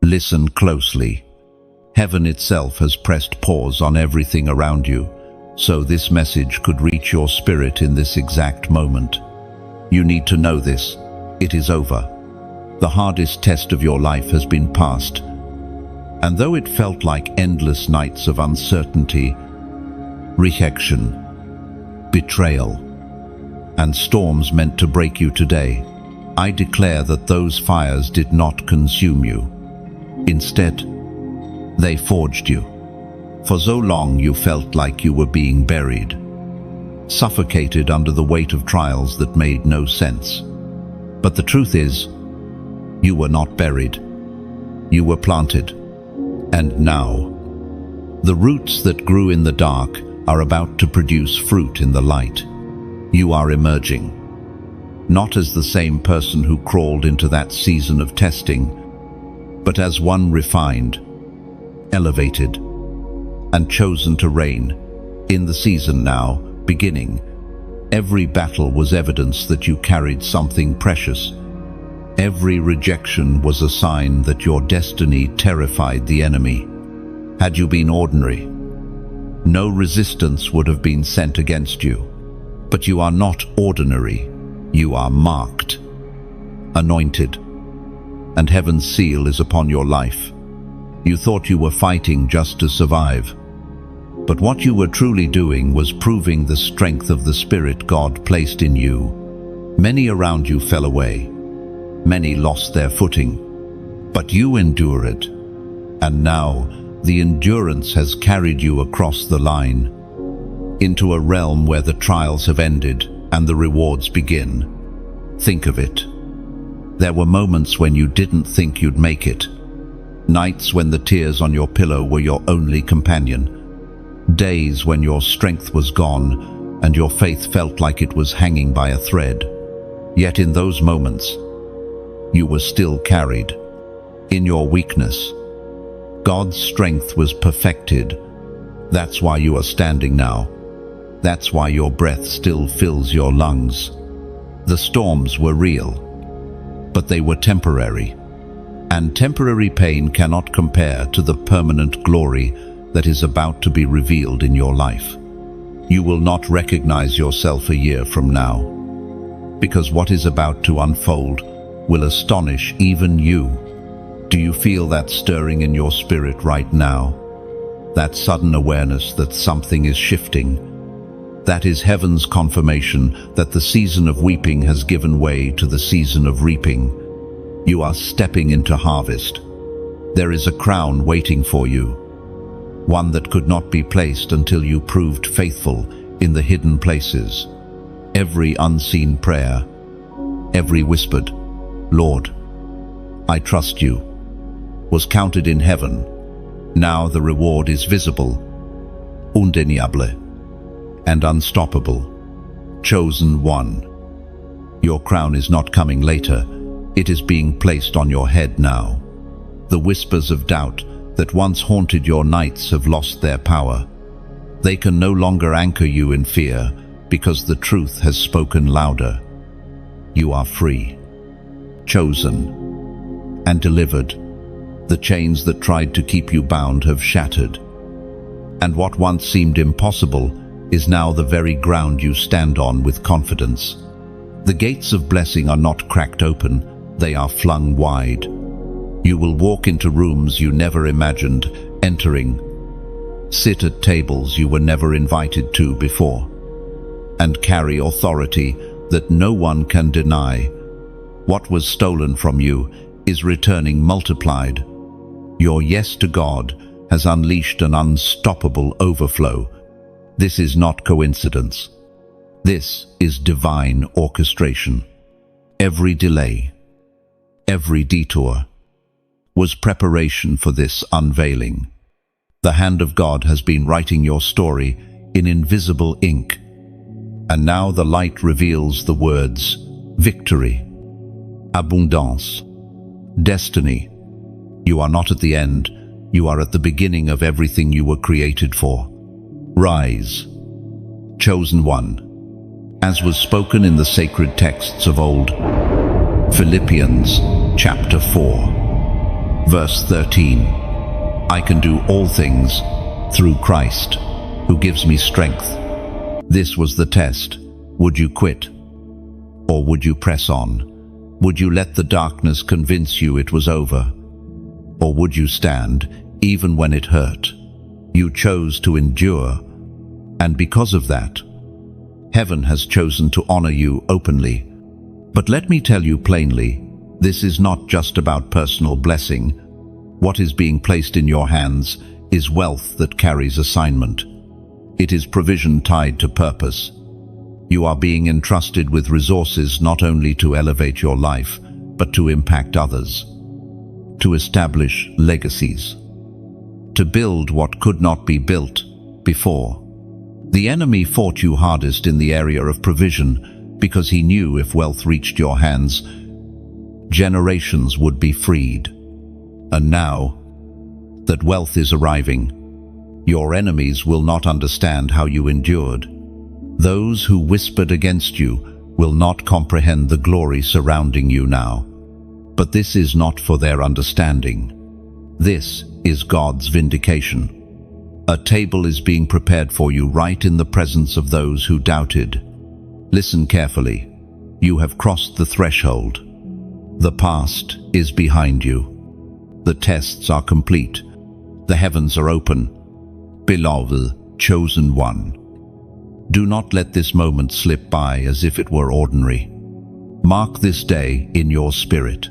Listen closely. Heaven itself has pressed pause on everything around you, so this message could reach your spirit in this exact moment. You need to know this. It is over. The hardest test of your life has been passed. And though it felt like endless nights of uncertainty, rejection, betrayal, and storms meant to break you today, I declare that those fires did not consume you. Instead, they forged you. For so long you felt like you were being buried, suffocated under the weight of trials that made no sense. But the truth is, you were not buried. You were planted. And now, the roots that grew in the dark are about to produce fruit in the light. You are emerging, not as the same person who crawled into that season of testing, but as one refined, elevated, and chosen to reign in the season now beginning. Every battle was evidence that you carried something precious. Every rejection was a sign that your destiny terrified the enemy. Had you been ordinary, no resistance would have been sent against you. But you are not ordinary. You are marked, anointed, and heaven's seal is upon your life. You thought you were fighting just to survive, but what you were truly doing was proving the strength of the Spirit God placed in you. Many around you fell away. Many lost their footing, but you endured, and now the endurance has carried you across the line, into a realm where the trials have ended and the rewards begin. Think of it. There were moments when you didn't think you'd make it. Nights when the tears on your pillow were your only companion. Days when your strength was gone and your faith felt like it was hanging by a thread. Yet in those moments, you were still carried. In your weakness, God's strength was perfected. That's why you are standing now. That's why your breath still fills your lungs. The storms were real, but they were temporary. And temporary pain cannot compare to the permanent glory that is about to be revealed in your life. You will not recognize yourself a year from now, because what is about to unfold will astonish even you. Do you feel that stirring in your spirit right now? That sudden awareness that something is shifting? That is heaven's confirmation that the season of weeping has given way to the season of reaping. You are stepping into harvest. There is a crown waiting for you, one that could not be placed until you proved faithful in the hidden places. Every unseen prayer, every whispered, "Lord, I trust you," was counted in heaven. Now the reward is visible, undeniable, and unstoppable. Chosen one. Your crown is not coming later. It is being placed on your head now. The whispers of doubt that once haunted your nights have lost their power. They can no longer anchor you in fear because the truth has spoken louder. You are free, chosen, and delivered. The chains that tried to keep you bound have shattered. And what once seemed impossible is now the very ground you stand on with confidence. The gates of blessing are not cracked open, they are flung wide. You will walk into rooms you never imagined entering, sit at tables you were never invited to before, and carry authority that no one can deny. What was stolen from you is returning multiplied. Your yes to God has unleashed an unstoppable overflow. This is not coincidence. This is divine orchestration. Every delay, every detour, was preparation for this unveiling. The hand of God has been writing your story in invisible ink, and now the light reveals the words, victory, abundance, destiny. You are not at the end, you are at the beginning of everything you were created for. Rise, chosen one, as was spoken in the sacred texts of old. Philippians chapter 4. Verse 13, I can do all things through Christ, who gives me strength. This was the test. Would you quit? Or would you press on? Would you let the darkness convince you it was over? Or would you stand, even when it hurt? You chose to endure, and because of that, heaven has chosen to honor you openly. But let me tell you plainly, this is not just about personal blessing. What is being placed in your hands is wealth that carries assignment. It is provision tied to purpose. You are being entrusted with resources not only to elevate your life, but to impact others, to establish legacies, to build what could not be built before. The enemy fought you hardest in the area of provision because he knew if wealth reached your hands, generations would be freed. And now that wealth is arriving, your enemies will not understand how you endured. Those who whispered against you will not comprehend the glory surrounding you now. But this is not for their understanding. This is God's vindication. A table is being prepared for you right in the presence of those who doubted. Listen carefully. You have crossed the threshold. The past is behind you. The tests are complete. The heavens are open. Beloved, chosen one. Do not let this moment slip by as if it were ordinary. Mark this day in your spirit.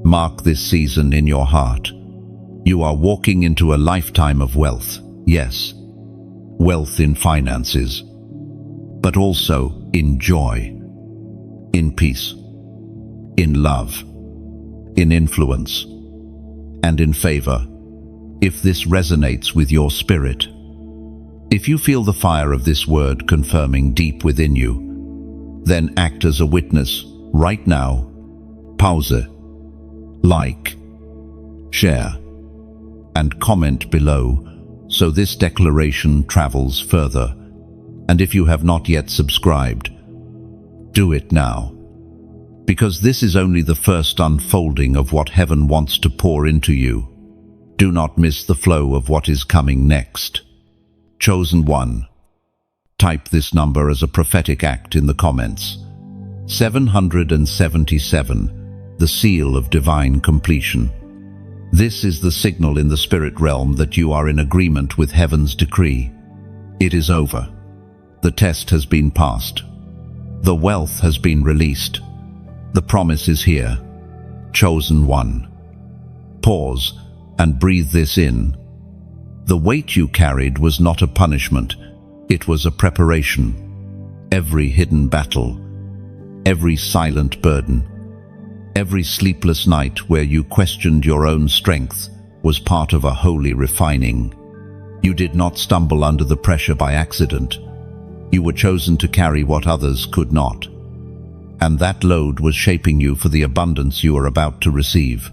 Mark this season in your heart. You are walking into a lifetime of wealth, yes. Wealth in finances, but also in joy, in peace, in love, in influence, and in favor. If this resonates with your spirit, if you feel the fire of this word confirming deep within you, then act as a witness right now. Pause, like, share, and comment below so this declaration travels further. And if you have not yet subscribed, do it now, because this is only the first unfolding of what heaven wants to pour into you. Do not miss the flow of what is coming next. Chosen one. Type this number as a prophetic act in the comments. 777, the seal of divine completion. This is the signal in the spirit realm that you are in agreement with heaven's decree. It is over. The test has been passed. The wealth has been released. The promise is here. Chosen one. Pause and breathe this in. The weight you carried was not a punishment, it was a preparation. Every hidden battle, every silent burden, every sleepless night where you questioned your own strength was part of a holy refining. You did not stumble under the pressure by accident. You were chosen to carry what others could not. And that load was shaping you for the abundance you are about to receive.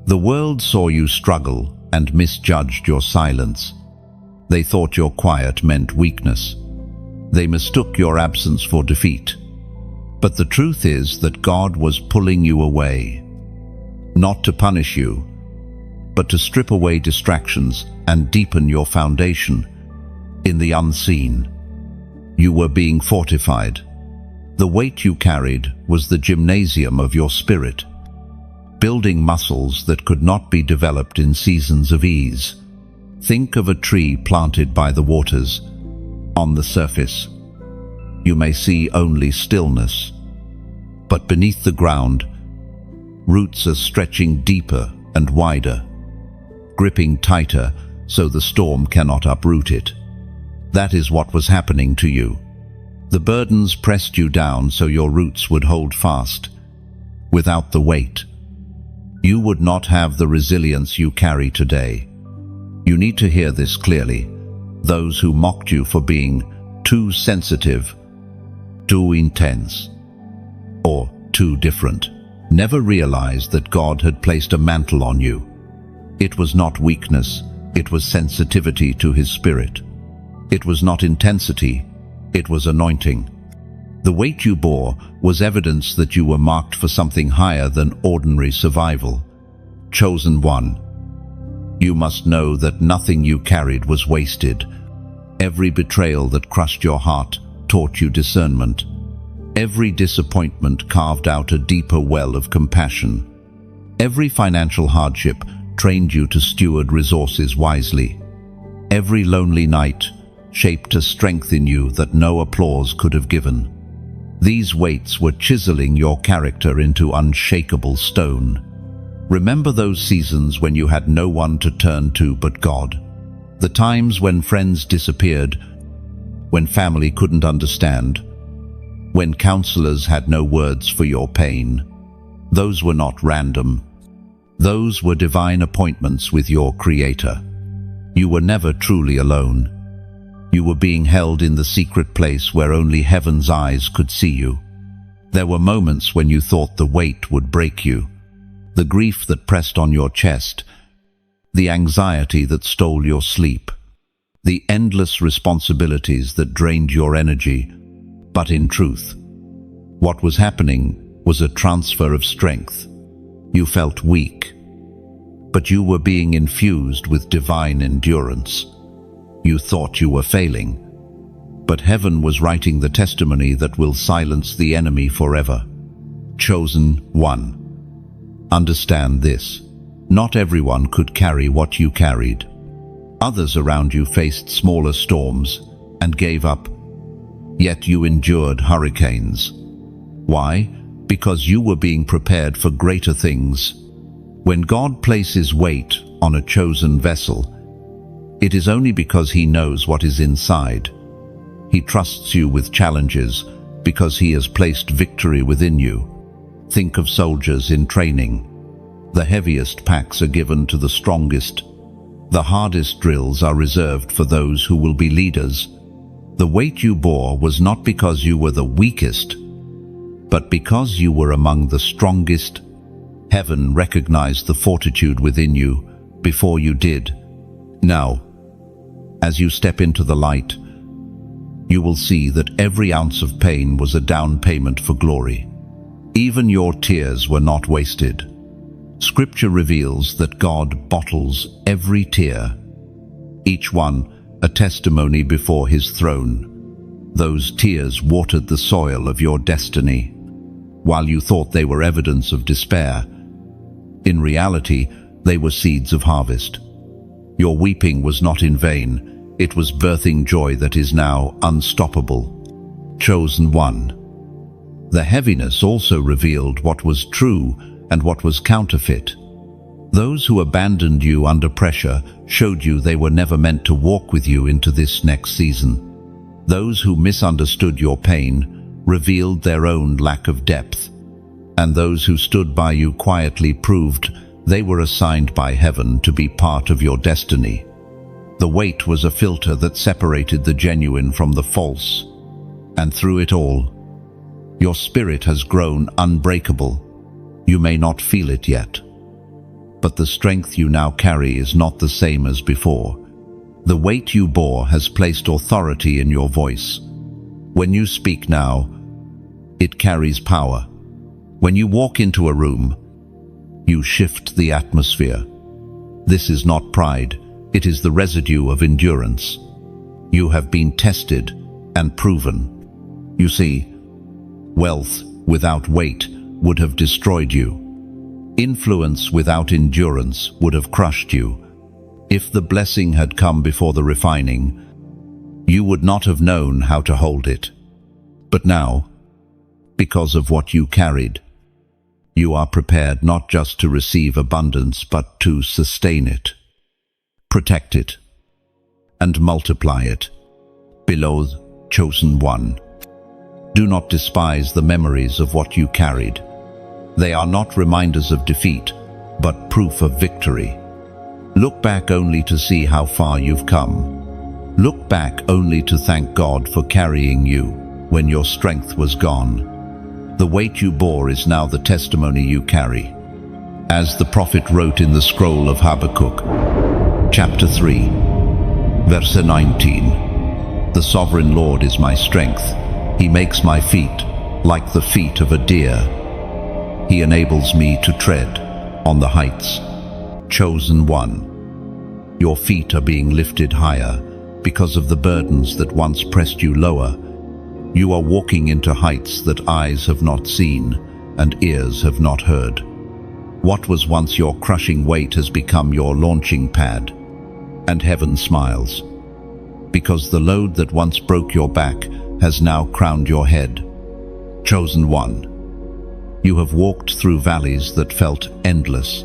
The world saw you struggle and misjudged your silence. They thought your quiet meant weakness. They mistook your absence for defeat. But the truth is that God was pulling you away, not to punish you, but to strip away distractions and deepen your foundation in the unseen. You were being fortified. The weight you carried was the gymnasium of your spirit, building muscles that could not be developed in seasons of ease. Think of a tree planted by the waters. On the surface, you may see only stillness, but beneath the ground, roots are stretching deeper and wider, gripping tighter so the storm cannot uproot it. That is what was happening to you. The burdens pressed you down so your roots would hold fast. Without the weight, you would not have the resilience you carry today. You need to hear this clearly. Those who mocked you for being too sensitive, too intense, or too different, never realized that God had placed a mantle on you. It was not weakness, it was sensitivity to His Spirit. It was not intensity, it was anointing. The weight you bore was evidence that you were marked for something higher than ordinary survival. Chosen one, you must know that nothing you carried was wasted. Every betrayal that crushed your heart taught you discernment. Every disappointment carved out a deeper well of compassion. Every financial hardship trained you to steward resources wisely. Every lonely night shaped a strength in you that no applause could have given. These weights were chiseling your character into unshakable stone. Remember those seasons when you had no one to turn to but God. The times when friends disappeared, when family couldn't understand, when counselors had no words for your pain. Those were not random. Those were divine appointments with your Creator. You were never truly alone. You were being held in the secret place where only heaven's eyes could see you. There were moments when you thought the weight would break you. The grief that pressed on your chest, the anxiety that stole your sleep, the endless responsibilities that drained your energy. But in truth, what was happening was a transfer of strength. You felt weak, but you were being infused with divine endurance. You thought you were failing, but heaven was writing the testimony that will silence the enemy forever. Chosen one. Understand this. Not everyone could carry what you carried. Others around you faced smaller storms and gave up. Yet you endured hurricanes. Why? Because you were being prepared for greater things. When God places weight on a chosen vessel, it is only because He knows what is inside. He trusts you with challenges because He has placed victory within you. Think of soldiers in training. The heaviest packs are given to the strongest. The hardest drills are reserved for those who will be leaders. The weight you bore was not because you were the weakest, but because you were among the strongest. Heaven recognized the fortitude within you before you did. Now, as you step into the light, you will see that every ounce of pain was a down payment for glory. Even your tears were not wasted. Scripture reveals that God bottles every tear, each one a testimony before His throne. Those tears watered the soil of your destiny. While you thought they were evidence of despair, in reality, they were seeds of harvest. Your weeping was not in vain. It was birthing joy that is now unstoppable. Chosen one. The heaviness also revealed what was true and what was counterfeit. Those who abandoned you under pressure showed you they were never meant to walk with you into this next season. Those who misunderstood your pain revealed their own lack of depth. And those who stood by you quietly proved they were assigned by heaven to be part of your destiny. The weight was a filter that separated the genuine from the false. And through it all, your spirit has grown unbreakable. You may not feel it yet, but the strength you now carry is not the same as before. The weight you bore has placed authority in your voice. When you speak now, it carries power. When you walk into a room, you shift the atmosphere. This is not pride, it is the residue of endurance. You have been tested and proven. You see, wealth without weight would have destroyed you. Influence without endurance would have crushed you. If the blessing had come before the refining, you would not have known how to hold it. But now, because of what you carried, you are prepared not just to receive abundance, but to sustain it, protect it, and multiply it. Beloved, chosen one, do not despise the memories of what you carried. They are not reminders of defeat, but proof of victory. Look back only to see how far you've come. Look back only to thank God for carrying you when your strength was gone. The weight you bore is now the testimony you carry. As the prophet wrote in the scroll of Habakkuk, chapter 3, verse 19, "The sovereign Lord is my strength. He makes my feet like the feet of a deer. He enables me to tread on the heights." Chosen one. Your feet are being lifted higher because of the burdens that once pressed you lower. You are walking into heights that eyes have not seen and ears have not heard. What was once your crushing weight has become your launching pad, and heaven smiles, because the load that once broke your back has now crowned your head. Chosen one. You have walked through valleys that felt endless,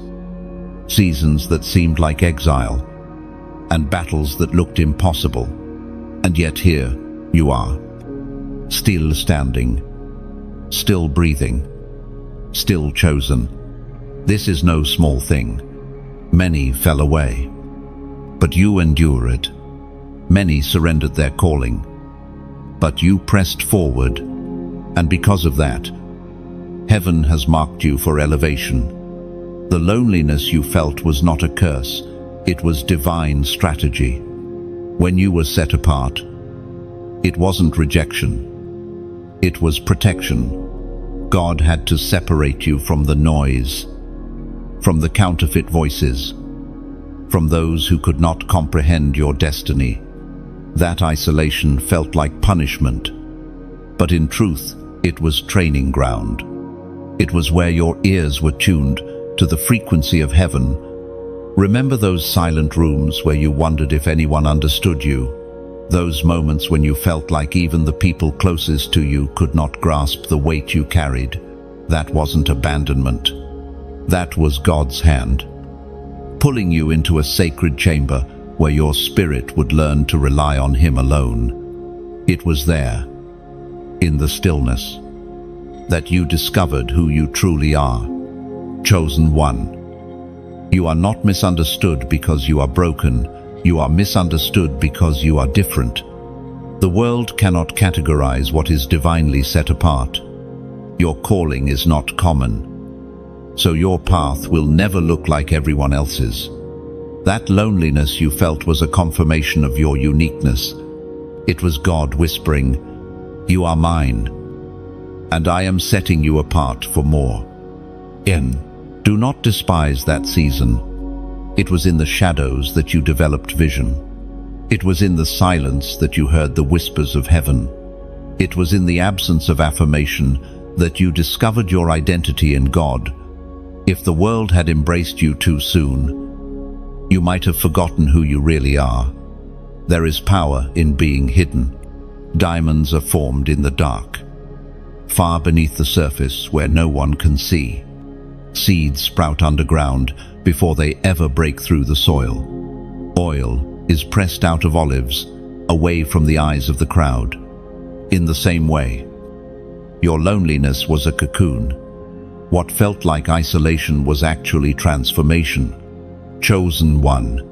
seasons that seemed like exile, and battles that looked impossible. And yet here you are, still standing, still breathing, still chosen. This is no small thing. Many fell away, but you endure it. Many surrendered their calling, but you pressed forward, and because of that, heaven has marked you for elevation. The loneliness you felt was not a curse, it was divine strategy. When you were set apart, it wasn't rejection, it was protection. God had to separate you from the noise, from the counterfeit voices, from those who could not comprehend your destiny. That isolation felt like punishment, but in truth, it was training ground. It was where your ears were tuned to the frequency of heaven. Remember those silent rooms where you wondered if anyone understood you? Those moments when you felt like even the people closest to you could not grasp the weight you carried? That wasn't abandonment. That was God's hand, pulling you into a sacred chamber where your spirit would learn to rely on Him alone. It was there, in the stillness, that you discovered who you truly are. Chosen one. You are not misunderstood because you are broken. You are misunderstood because you are different. The world cannot categorize what is divinely set apart. Your calling is not common, so your path will never look like everyone else's. That loneliness you felt was a confirmation of your uniqueness. It was God whispering, "You are mine, and I am setting you apart for more." Do not despise that season. It was in the shadows that you developed vision. It was in the silence that you heard the whispers of heaven. It was in the absence of affirmation that you discovered your identity in God. If the world had embraced you too soon, you might have forgotten who you really are. There is power in being hidden. Diamonds are formed in the dark, far beneath the surface where no one can see. Seeds sprout underground before they ever break through the soil. Oil is pressed out of olives, away from the eyes of the crowd. In the same way, your loneliness was a cocoon. What felt like isolation was actually transformation. Chosen one.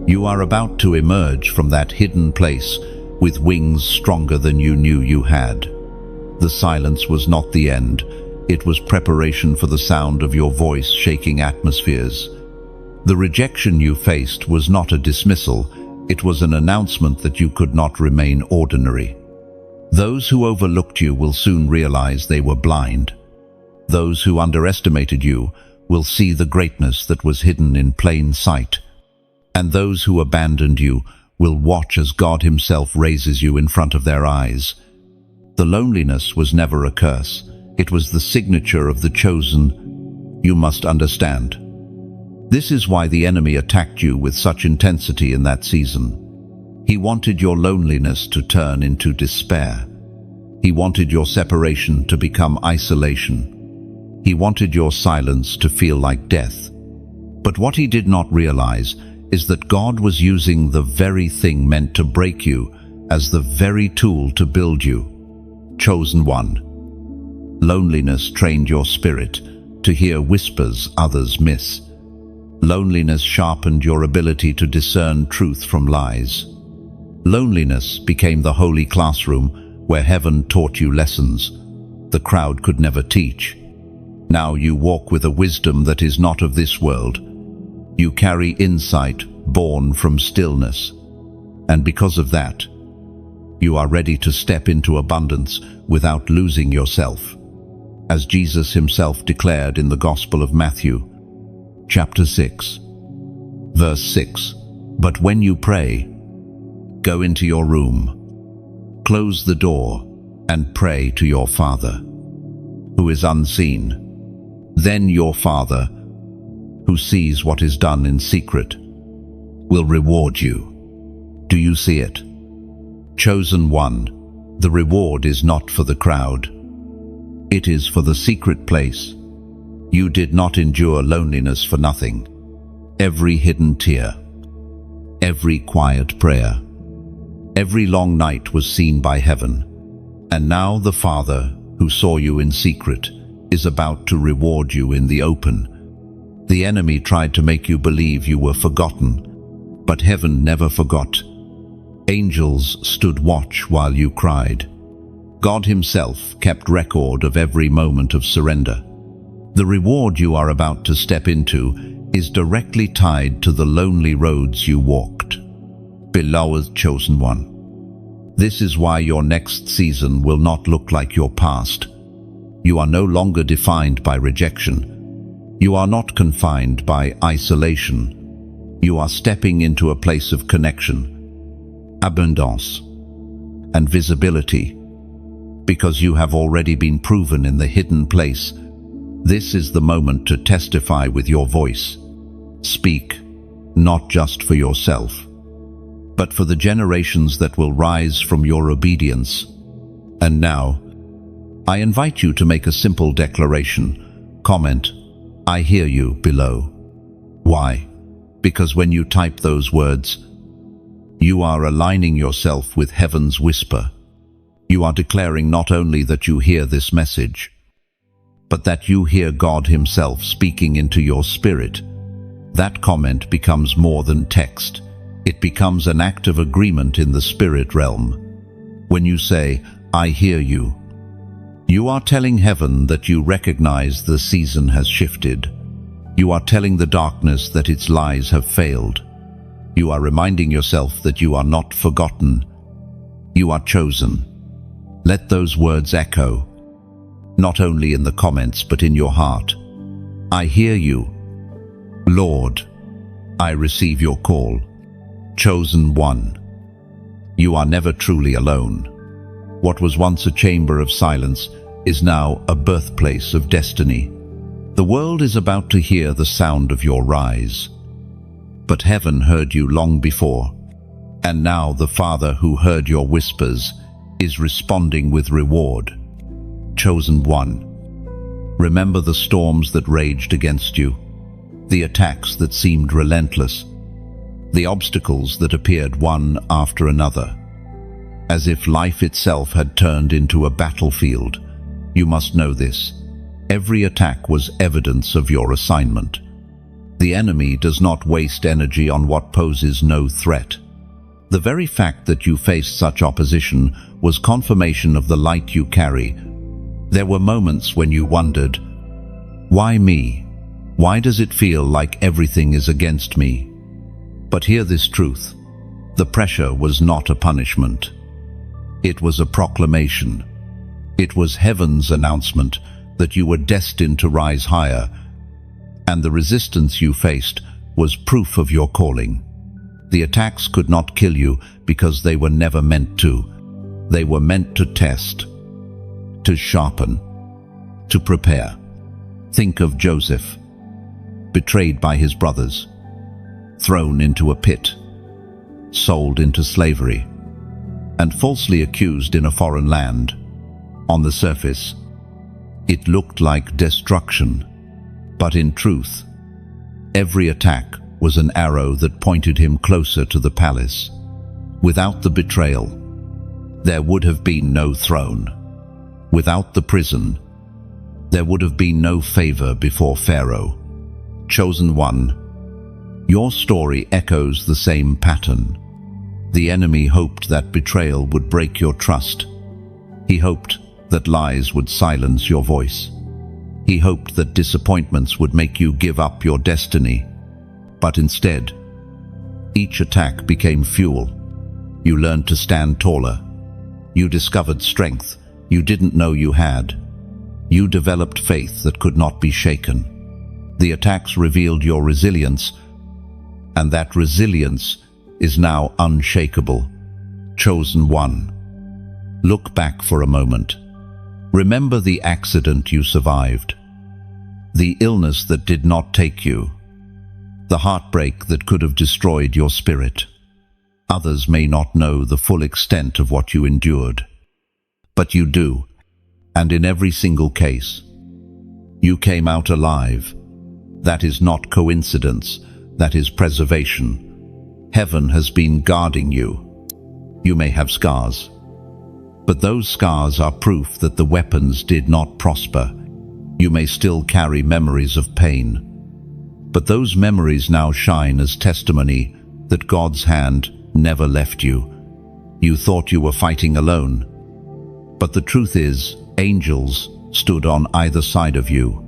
You are about to emerge from that hidden place with wings stronger than you knew you had. The silence was not the end. It was preparation for the sound of your voice shaking atmospheres. The rejection you faced was not a dismissal, it was an announcement that you could not remain ordinary. Those who overlooked you will soon realize they were blind. Those who underestimated you will see the greatness that was hidden in plain sight. And those who abandoned you will watch as God Himself raises you in front of their eyes. The loneliness was never a curse. It was the signature of the chosen. You must understand. This is why the enemy attacked you with such intensity in that season. He wanted your loneliness to turn into despair. He wanted your separation to become isolation. He wanted your silence to feel like death. But what he did not realize is that God was using the very thing meant to break you as the very tool to build you. Chosen one. Loneliness trained your spirit to hear whispers others miss. Loneliness sharpened your ability to discern truth from lies. Loneliness became the holy classroom where heaven taught you lessons the crowd could never teach. Now you walk with a wisdom that is not of this world. You carry insight born from stillness. And because of that, you are ready to step into abundance without losing yourself. As Jesus Himself declared in the Gospel of Matthew, chapter 6, Verse 6. But when you pray, go into your room, close the door, and pray to your Father, who is unseen. Then your Father, who sees what is done in secret, will reward you. Do you see it? Chosen one, the reward is not for the crowd. It is for the secret place. You did not endure loneliness for nothing. Every hidden tear, every quiet prayer, every long night was seen by heaven. And now the Father, who saw you in secret, is about to reward you in the open. The enemy tried to make you believe you were forgotten, but heaven never forgot. Angels stood watch while you cried. God himself kept record of every moment of surrender. The reward you are about to step into is directly tied to the lonely roads you walked. Beloved chosen one, this is why your next season will not look like your past. You are no longer defined by rejection. You are not confined by isolation. You are stepping into a place of connection, abundance, and visibility. Because you have already been proven in the hidden place, this is the moment to testify with your voice. Speak, not just for yourself, but for the generations that will rise from your obedience. And now, I invite you to make a simple declaration. Comment, I hear you, below. Why? Because when you type those words, you are aligning yourself with heaven's whisper. You are declaring not only that you hear this message, but that you hear God himself speaking into your spirit. That comment becomes more than text. It becomes an act of agreement in the spirit realm. When you say, I hear you, you are telling heaven that you recognize the season has shifted. You are telling the darkness that its lies have failed. You are reminding yourself that you are not forgotten. You are chosen. Let those words echo, not only in the comments but in your heart. I hear you. Lord, I receive your call. Chosen one. You are never truly alone. What was once a chamber of silence is now a birthplace of destiny. The world is about to hear the sound of your rise. But heaven heard you long before, and now the Father who heard your whispers is responding with reward. Chosen one. Remember the storms that raged against you, the attacks that seemed relentless, the obstacles that appeared one after another. As if life itself had turned into a battlefield, you must know this. Every attack was evidence of your assignment. The enemy does not waste energy on what poses no threat. The very fact that you faced such opposition was confirmation of the light you carry. There were moments when you wondered, why me? Why does it feel like everything is against me? But hear this truth. The pressure was not a punishment. It was a proclamation. It was heaven's announcement that you were destined to rise higher, and the resistance you faced was proof of your calling. The attacks could not kill you because they were never meant to. They were meant to test, to sharpen, to prepare. Think of Joseph, betrayed by his brothers, thrown into a pit, sold into slavery, and falsely accused in a foreign land. On the surface, it looked like destruction, but in truth, every attack was an arrow that pointed him closer to the palace. Without the betrayal, there would have been no throne. Without the prison, there would have been no favor before Pharaoh. Chosen one, your story echoes the same pattern. The enemy hoped that betrayal would break your trust. He hoped that lies would silence your voice. He hoped that disappointments would make you give up your destiny. But instead, each attack became fuel. You learned to stand taller. You discovered strength you didn't know you had. You developed faith that could not be shaken. The attacks revealed your resilience, and that resilience is now unshakable. Chosen one, look back for a moment. Remember the accident you survived, the illness that did not take you, the heartbreak that could have destroyed your spirit. Others may not know the full extent of what you endured, but you do, and in every single case, you came out alive. That is not coincidence, that is preservation. Heaven has been guarding you. You may have scars, but those scars are proof that the weapons did not prosper. You may still carry memories of pain, but those memories now shine as testimony that God's hand never left you. You thought you were fighting alone, but the truth is, angels stood on either side of you.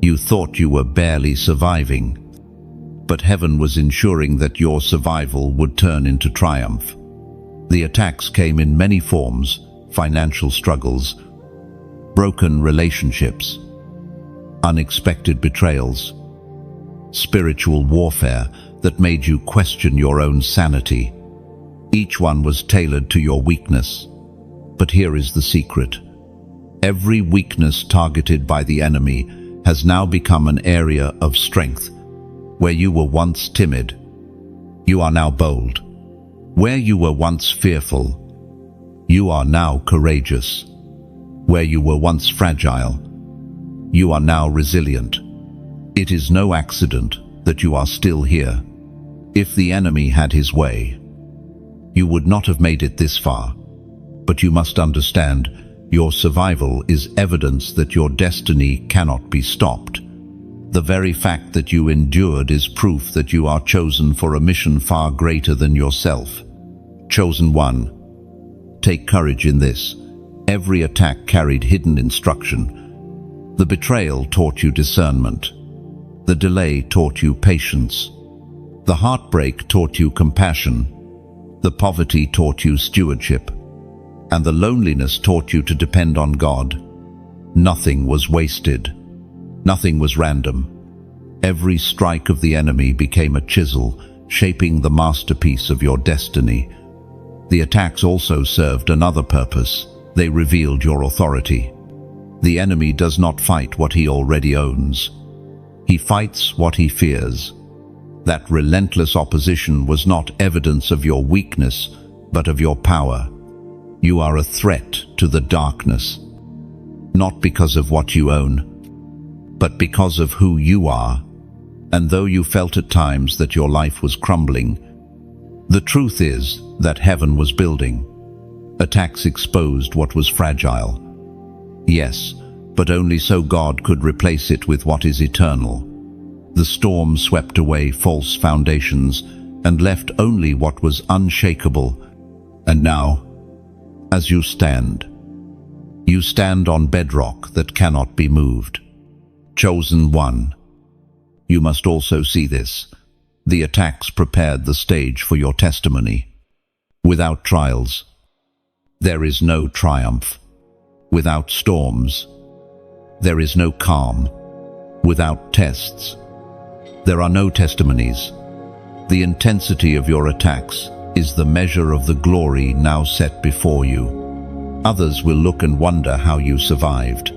You thought you were barely surviving, but heaven was ensuring that your survival would turn into triumph. The attacks came in many forms: financial struggles, broken relationships, unexpected betrayals, spiritual warfare that made you question your own sanity. Each one was tailored to your weakness. But here is the secret. Every weakness targeted by the enemy has now become an area of strength. Where you were once timid, you are now bold. Where you were once fearful, you are now courageous. Where you were once fragile, you are now resilient. It is no accident that you are still here. If the enemy had his way, you would not have made it this far. But you must understand, your survival is evidence that your destiny cannot be stopped. The very fact that you endured is proof that you are chosen for a mission far greater than yourself. Chosen one, take courage in this. Every attack carried hidden instruction. The betrayal taught you discernment. The delay taught you patience. The heartbreak taught you compassion. The poverty taught you stewardship. And the loneliness taught you to depend on God. Nothing was wasted. Nothing was random. Every strike of the enemy became a chisel, shaping the masterpiece of your destiny. The attacks also served another purpose. They revealed your authority. The enemy does not fight what he already owns. He fights what he fears. That relentless opposition was not evidence of your weakness, but of your power. You are a threat to the darkness, not because of what you own, but because of who you are. And though you felt at times that your life was crumbling, the truth is that heaven was building. Attacks exposed what was fragile. Yes, but only so God could replace it with what is eternal. The storm swept away false foundations and left only what was unshakable. And now, as you stand on bedrock that cannot be moved. Chosen one, you must also see this. The attacks prepared the stage for your testimony. Without trials, there is no triumph. Without storms, there is no calm. Without tests, there are no testimonies. The intensity of your attacks is the measure of the glory now set before you. Others will look and wonder how you survived.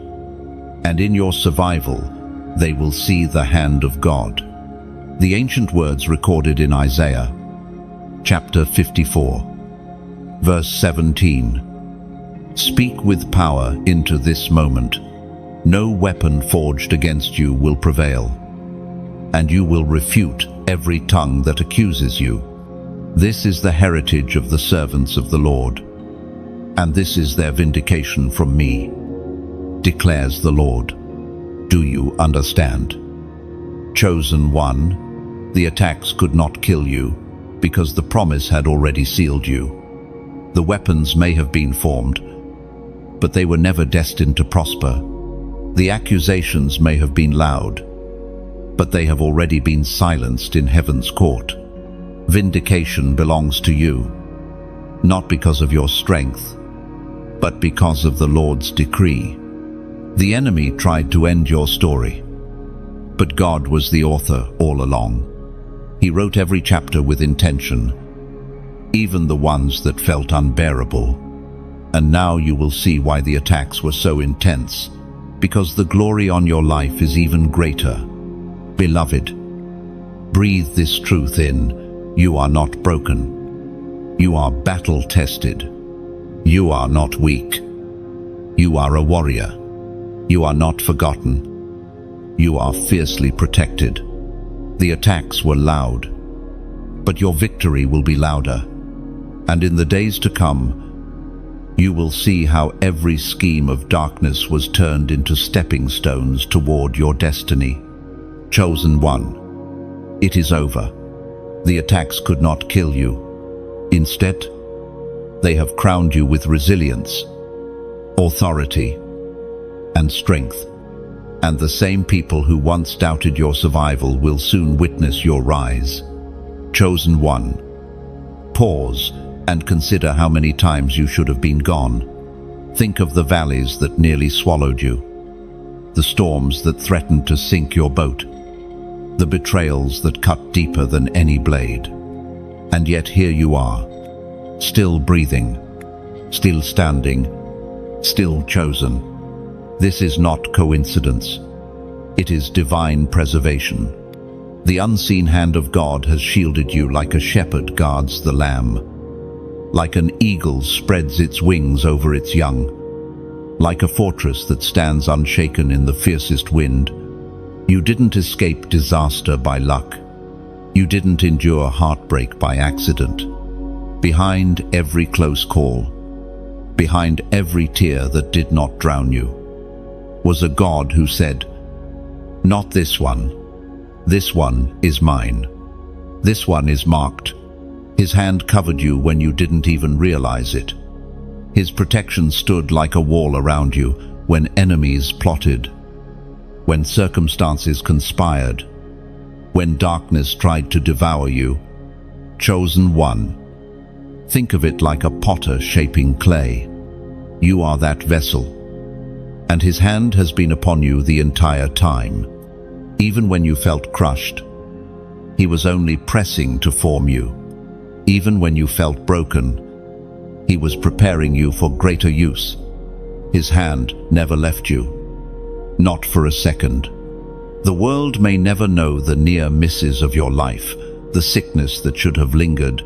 And in your survival, they will see the hand of God. The ancient words recorded in Isaiah, chapter 54, verse 17. Speak with power into this moment. No weapon forged against you will prevail, and you will refute every tongue that accuses you. This is the heritage of the servants of the Lord, and this is their vindication from me, declares the Lord. Do you understand? Chosen one, the attacks could not kill you, because the promise had already sealed you. The weapons may have been formed, but they were never destined to prosper. The accusations may have been loud, but they have already been silenced in heaven's court. Vindication belongs to you, not because of your strength, but because of the Lord's decree. The enemy tried to end your story, but God was the author all along. He wrote every chapter with intention, even the ones that felt unbearable. And now you will see why the attacks were so intense, because the glory on your life is even greater. Beloved, breathe this truth in. You are not broken. You are battle-tested. You are not weak. You are a warrior. You are not forgotten. You are fiercely protected. The attacks were loud, but your victory will be louder. And in the days to come, you will see how every scheme of darkness was turned into stepping stones toward your destiny. Chosen one, it is over. The attacks could not kill you. Instead, they have crowned you with resilience, authority, and strength. And the same people who once doubted your survival will soon witness your rise. Chosen one, pause and consider how many times you should have been gone. Think of the valleys that nearly swallowed you, the storms that threatened to sink your boat, the betrayals that cut deeper than any blade. And yet here you are, still breathing, still standing, still chosen. This is not coincidence. It is divine preservation. The unseen hand of God has shielded you like a shepherd guards the lamb, like an eagle spreads its wings over its young, like a fortress that stands unshaken in the fiercest wind. You didn't escape disaster by luck. You didn't endure heartbreak by accident. Behind every close call, behind every tear that did not drown you, was a God who said, "Not this one. This one is mine. This one is marked." His hand covered you when you didn't even realize it. His protection stood like a wall around you when enemies plotted, when circumstances conspired, when darkness tried to devour you. Chosen one, think of it like a potter shaping clay. You are that vessel, and his hand has been upon you the entire time. Even when you felt crushed, he was only pressing to form you. Even when you felt broken, he was preparing you for greater use. His hand never left you, not for a second. The world may never know the near misses of your life, the sickness that should have lingered,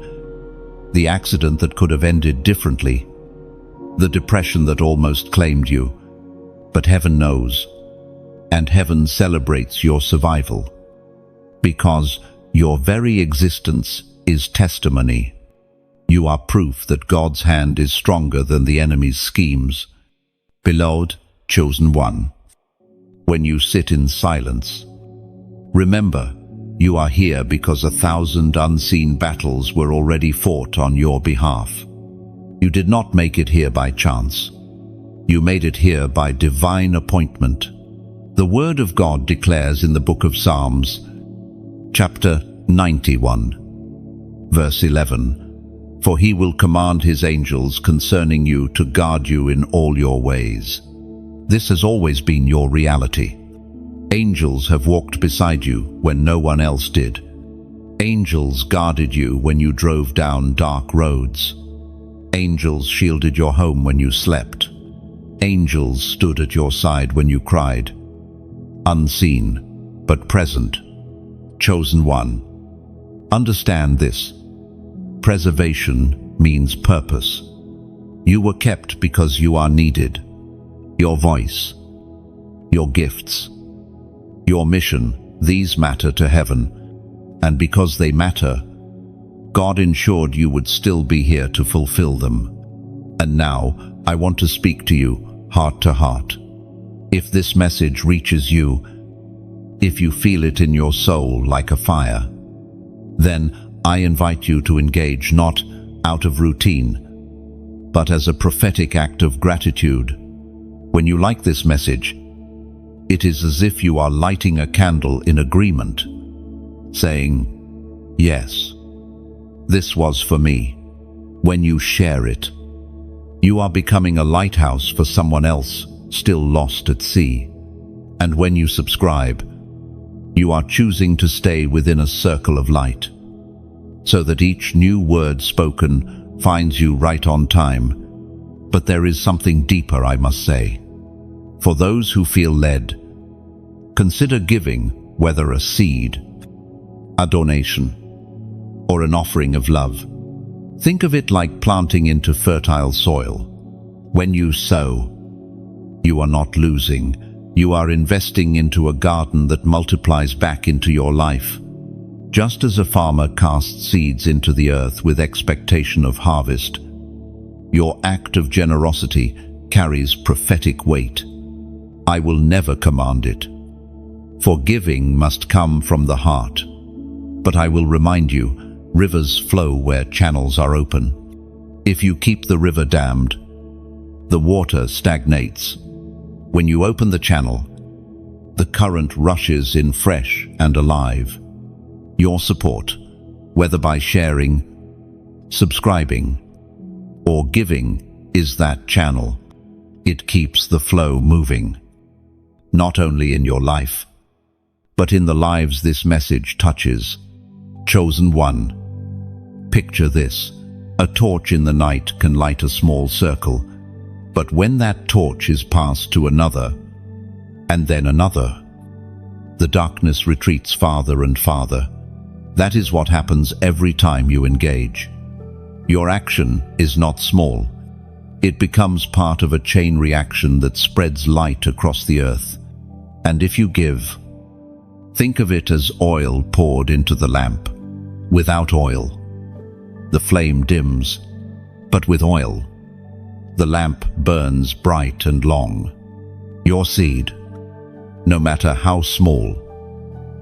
the accident that could have ended differently, the depression that almost claimed you. But heaven knows, and heaven celebrates your survival, because your very existence is testimony. You are proof that God's hand is stronger than the enemy's schemes. Beloved, chosen one, when you sit in silence, remember, you are here because 1,000 unseen battles were already fought on your behalf. You did not make it here by chance. You made it here by divine appointment. The Word of God declares in the book of Psalms, chapter 91, verse 11, "For he will command his angels concerning you to guard you in all your ways." This has always been your reality. Angels have walked beside you when no one else did. Angels guarded you when you drove down dark roads. Angels shielded your home when you slept. Angels stood at your side when you cried. Unseen, but present. Chosen one, understand this. Preservation means purpose. You were kept because you are needed. Your voice, your gifts, your mission, these matter to heaven. And because they matter, God ensured you would still be here to fulfill them. And now, I want to speak to you, heart to heart. If this message reaches you, if you feel it in your soul like a fire, then I invite you to engage not out of routine, but as a prophetic act of gratitude. When you like this message, it is as if you are lighting a candle in agreement, saying, "Yes, this was for me." When you share it, you are becoming a lighthouse for someone else still lost at sea. And when you subscribe, You are choosing to stay within a circle of light, so that each new word spoken finds you right on time. But there is something deeper, I must say. For those who feel led, consider giving, whether a seed, a donation, or an offering of love. Think of it like planting into fertile soil. When you sow, you are not losing. You are investing into a garden that multiplies back into your life. Just as a farmer casts seeds into the earth with expectation of harvest, your act of generosity carries prophetic weight. I will never command it, for giving must come from the heart. But I will remind you, rivers flow where channels are open. If you keep the river dammed, the water stagnates. When you open the channel, the current rushes in fresh and alive. Your support, whether by sharing, subscribing, or giving, is that channel. It keeps the flow moving, not only in your life, but in the lives this message touches. Chosen one. Picture this. A torch in the night can light a small circle, but when that torch is passed to another, and then another, the darkness retreats farther and farther. That is what happens every time you engage. Your action is not small. It becomes part of a chain reaction that spreads light across the earth. And if you give, think of it as oil poured into the lamp. Without oil, the flame dims, but with oil, the lamp burns bright and long. Your seed, no matter how small,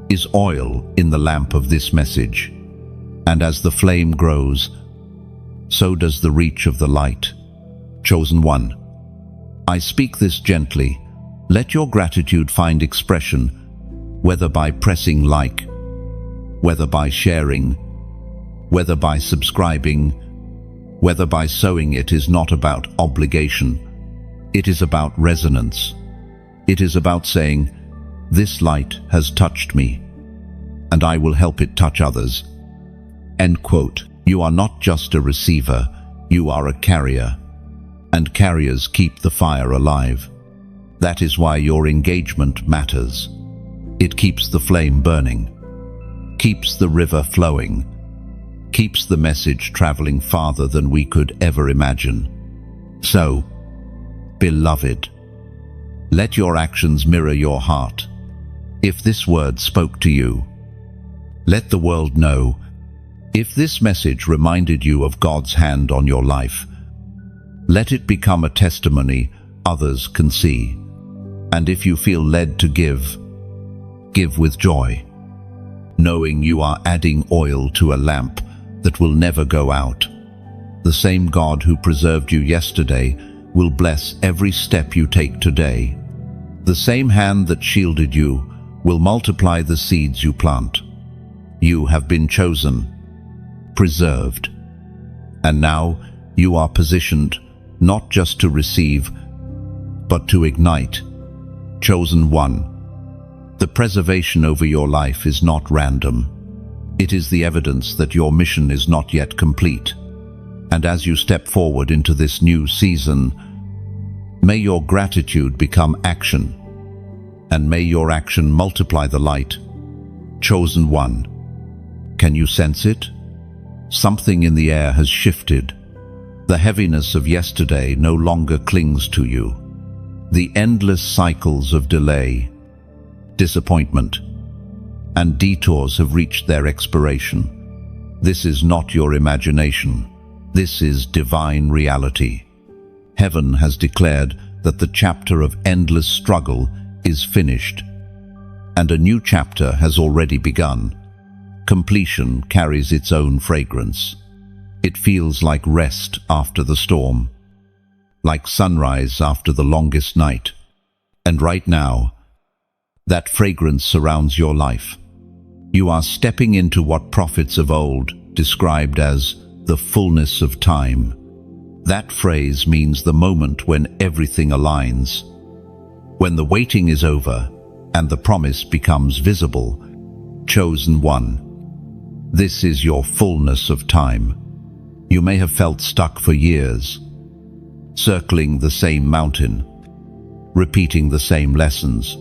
is oil in the lamp of this message. And as the flame grows, so does the reach of the light. Chosen one. I speak this gently. Let your gratitude find expression, whether by pressing like, whether by sharing, whether by subscribing, whether by sowing. It is not about obligation. It is about resonance. It is about saying, this light has touched me, and I will help it touch others. End quote. You are not just a receiver, you are a carrier, and carriers keep the fire alive. That is why your engagement matters. It keeps the flame burning, keeps the river flowing, keeps the message traveling farther than we could ever imagine. So, beloved, let your actions mirror your heart. If this word spoke to you, let the world know. If this message reminded you of God's hand on your life, let it become a testimony others can see. And if you feel led to give, give with joy, knowing you are adding oil to a lamp that will never go out. The same God who preserved you yesterday will bless every step you take today. The same hand that shielded you will multiply the seeds you plant. You have been chosen, preserved, and now you are positioned not just to receive, but to ignite. Chosen one. The preservation over your life is not random. It is the evidence that your mission is not yet complete. And as you step forward into this new season, may your gratitude become action, and may your action multiply the light. Chosen one. Can you sense it? Something in the air has shifted. The heaviness of yesterday no longer clings to you. The endless cycles of delay, disappointment, and detours have reached their expiration. This is not your imagination. This is divine reality. Heaven has declared that the chapter of endless struggle is finished, and a new chapter has already begun. Completion carries its own fragrance. It feels like rest after the storm, like sunrise after the longest night. And right now, that fragrance surrounds your life. You are stepping into what prophets of old described as the fullness of time. That phrase means the moment when everything aligns, when the waiting is over, and the promise becomes visible. Chosen one. This is your fullness of time. You may have felt stuck for years, circling the same mountain, repeating the same lessons.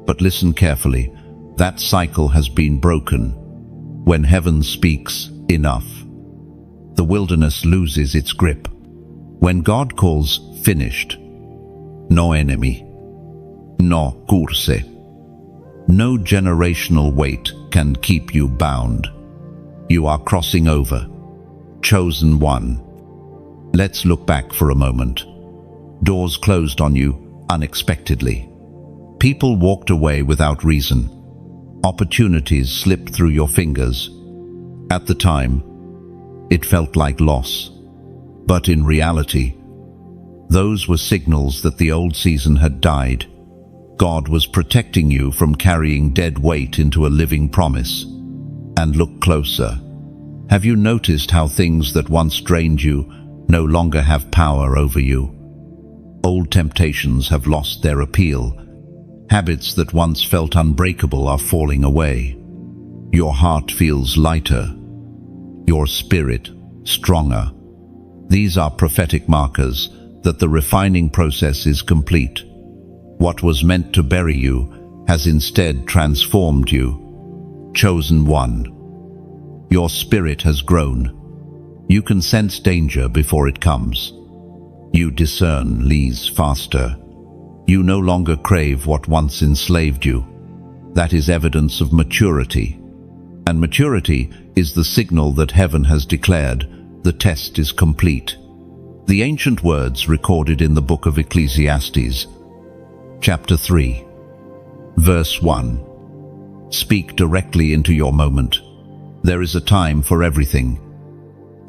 But listen carefully, that cycle has been broken. When heaven speaks, enough, the wilderness loses its grip. When God calls finished, no enemy, no curse, no generational weight can keep you bound. You are crossing over. Chosen one. Let's look back for a moment. Doors closed on you unexpectedly. People walked away without reason. Opportunities slipped through your fingers. At the time, it felt like loss. But in reality, those were signals that the old season had died. God was protecting you from carrying dead weight into a living promise. And look closer. Have you noticed how things that once drained you no longer have power over you? Old temptations have lost their appeal. Habits that once felt unbreakable are falling away. Your heart feels lighter. Your spirit stronger. These are prophetic markers that the refining process is complete. What was meant to bury you has instead transformed you. Chosen one. Your spirit has grown. You can sense danger before it comes. You discern lees faster. You no longer crave what once enslaved you. That is evidence of maturity. And maturity is the signal that heaven has declared the test is complete. The ancient words recorded in the book of Ecclesiastes, chapter 3, verse 1. Speak directly into your moment. There is a time for everything,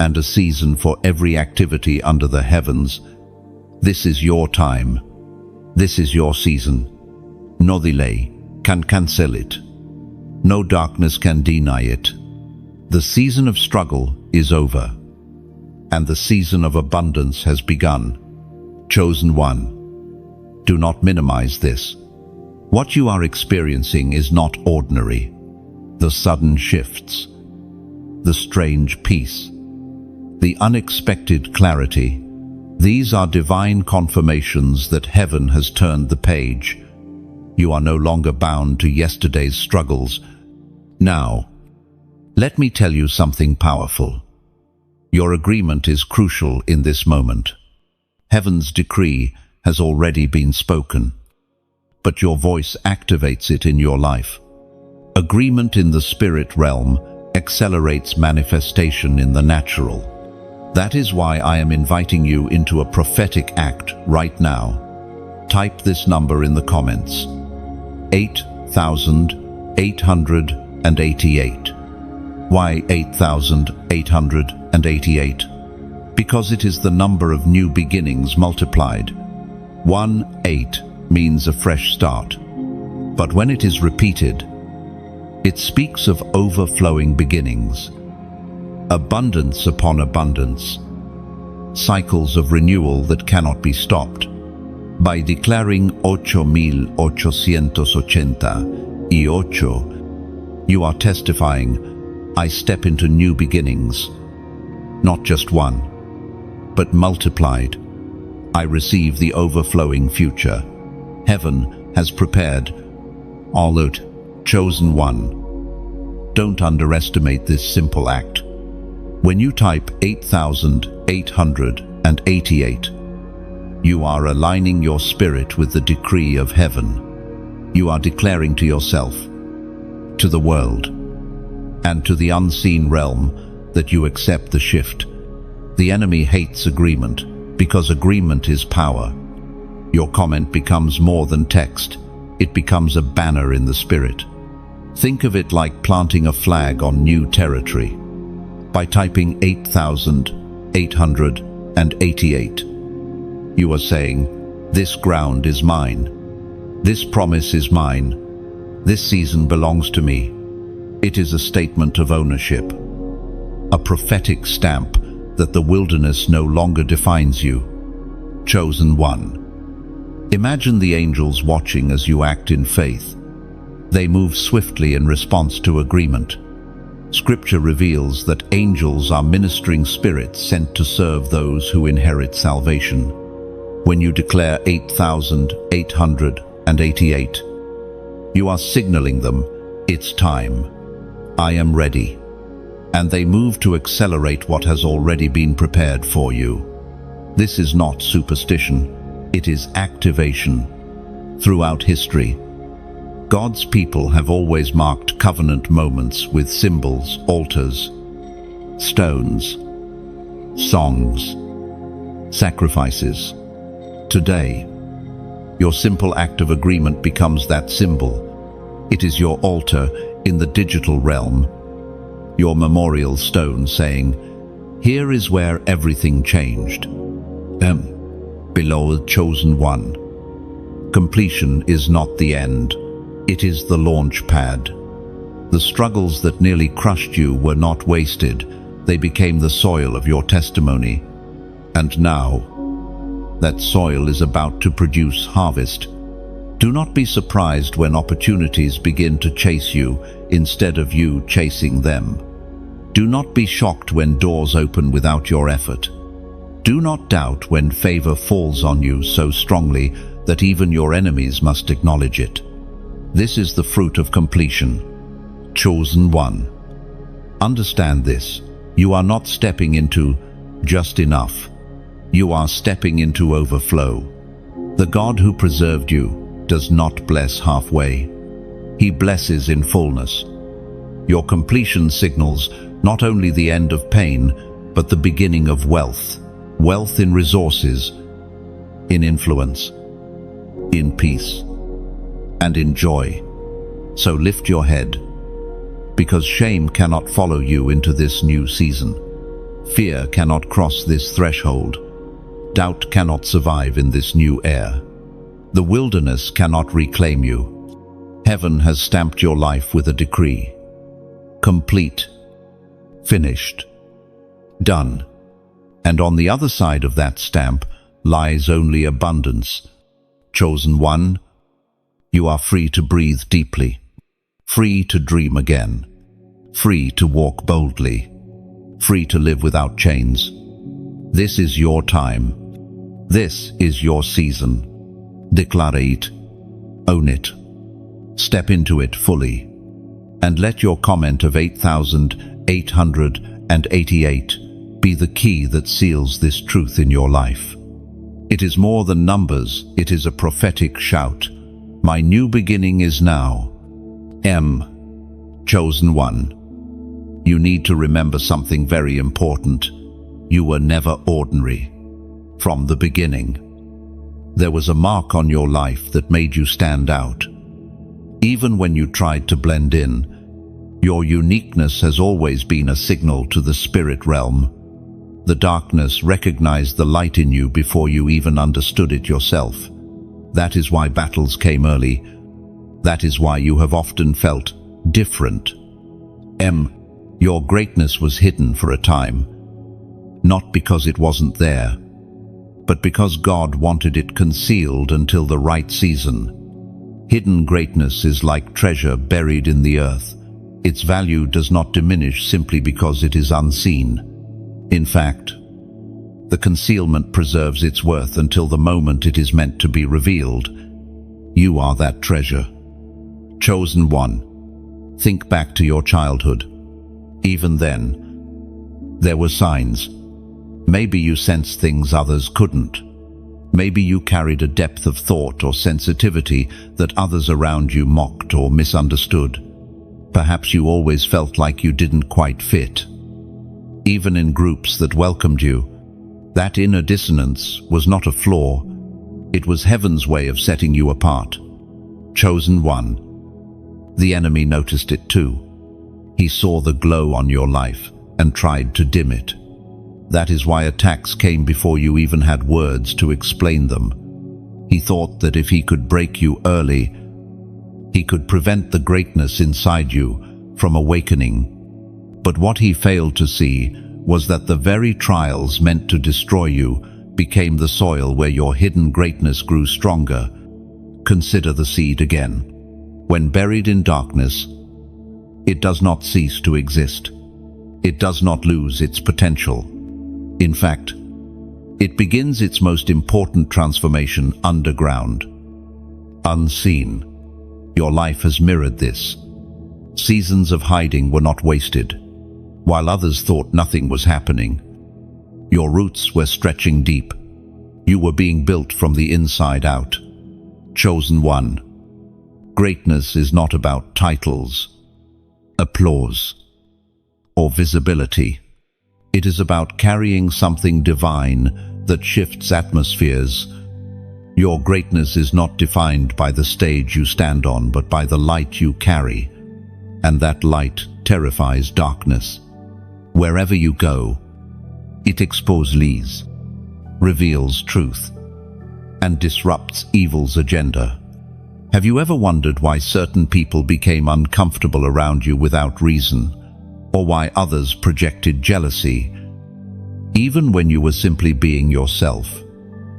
and a season for every activity under the heavens. This is your time. This is your season. No delay can cancel it. No darkness can deny it. The season of struggle is over, and the season of abundance has begun. Chosen one. Do not minimize this. What you are experiencing is not ordinary. The sudden shifts, the strange peace, the unexpected clarity, these are divine confirmations that heaven has turned the page. You are no longer bound to yesterday's struggles. Now, let me tell you something powerful. Your agreement is crucial in this moment. Heaven's decree has already been spoken, but your voice activates it in your life. Agreement in the spirit realm accelerates manifestation in the natural. That is why I am inviting you into a prophetic act right now. Type this number in the comments. 8,888. Why 8,888? Because it is the number of new beginnings multiplied. 18 means a fresh start. But when it is repeated, it speaks of overflowing beginnings, abundance upon abundance, cycles of renewal that cannot be stopped. By declaring 8,888, you are testifying, I step into new beginnings. Not just one, but multiplied. I receive the overflowing future. Heaven has prepared. All out. Chosen one. Don't underestimate this simple act. When you type 8,888, you are aligning your spirit with the decree of heaven. You are declaring to yourself, to the world, and to the unseen realm that you accept the shift. The enemy hates agreement because agreement is power. Your comment becomes more than text. It becomes a banner in the spirit. Think of it like planting a flag on new territory. By typing 8,888, you are saying, this ground is mine. This promise is mine. This season belongs to me. It is a statement of ownership, a prophetic stamp that the wilderness no longer defines you. Chosen one. Imagine the angels watching as you act in faith. They move swiftly in response to agreement. Scripture reveals that angels are ministering spirits sent to serve those who inherit salvation. When you declare 8,888, you are signaling them, it's time. I am ready. And they move to accelerate what has already been prepared for you. This is not superstition, it is activation. Throughout history, God's people have always marked covenant moments with symbols, altars, stones, songs, sacrifices. Today, your simple act of agreement becomes that symbol. It is your altar in the digital realm, your memorial stone saying, "Here is where everything changed." Beloved chosen one, completion is not the end. It is the launch pad. The struggles that nearly crushed you were not wasted. They became the soil of your testimony. And now, that soil is about to produce harvest. Do not be surprised when opportunities begin to chase you instead of you chasing them. Do not be shocked when doors open without your effort. Do not doubt when favor falls on you so strongly that even your enemies must acknowledge it. This is the fruit of completion. Chosen one. Understand this. You are not stepping into just enough. You are stepping into overflow. The God who preserved you does not bless halfway. He blesses in fullness. Your completion signals not only the end of pain, but the beginning of wealth. Wealth in resources, in influence, in peace, and in joy. So lift your head, because shame cannot follow you into this new season. Fear cannot cross this threshold. Doubt cannot survive in this new air. The wilderness cannot reclaim you. Heaven has stamped your life with a decree. Complete, finished, done. And on the other side of that stamp lies only abundance. Chosen one, you are free to breathe deeply, free to dream again, free to walk boldly, free to live without chains. This is your time. This is your season. Declare it. Own it. Step into it fully. And let your comment of 8,888 be the key that seals this truth in your life. It is more than numbers, it is a prophetic shout. My new beginning is now. Chosen one. You need to remember something very important. You were never ordinary. From the beginning, there was a mark on your life that made you stand out. Even when you tried to blend in, your uniqueness has always been a signal to the spirit realm. The darkness recognized the light in you before you even understood it yourself. That is why battles came early. That is why you have often felt different. Your greatness was hidden for a time, not because it wasn't there, but because God wanted it concealed until the right season. Hidden greatness is like treasure buried in the earth. Its value does not diminish simply because it is unseen. In fact, the concealment preserves its worth until the moment it is meant to be revealed. You are that treasure. Chosen one. Think back to your childhood. Even then, there were signs. Maybe you sensed things others couldn't. Maybe you carried a depth of thought or sensitivity that others around you mocked or misunderstood. Perhaps you always felt like you didn't quite fit. Even in groups that welcomed you, that inner dissonance was not a flaw. It was heaven's way of setting you apart. Chosen one. The enemy noticed it too. He saw the glow on your life and tried to dim it. That is why attacks came before you even had words to explain them. He thought that if he could break you early, he could prevent the greatness inside you from awakening. But what he failed to see was that the very trials meant to destroy you became the soil where your hidden greatness grew stronger. Consider the seed again. When buried in darkness, it does not cease to exist. It does not lose its potential. In fact, it begins its most important transformation underground, unseen. Your life has mirrored this. Seasons of hiding were not wasted. While others thought nothing was happening, your roots were stretching deep. You were being built from the inside out. Chosen one. Greatness is not about titles, applause, or visibility. It is about carrying something divine that shifts atmospheres. Your greatness is not defined by the stage you stand on, but by the light you carry. And that light terrifies darkness. Wherever you go, it exposes lies, reveals truth, and disrupts evil's agenda. Have you ever wondered why certain people became uncomfortable around you without reason, or why others projected jealousy, even when you were simply being yourself?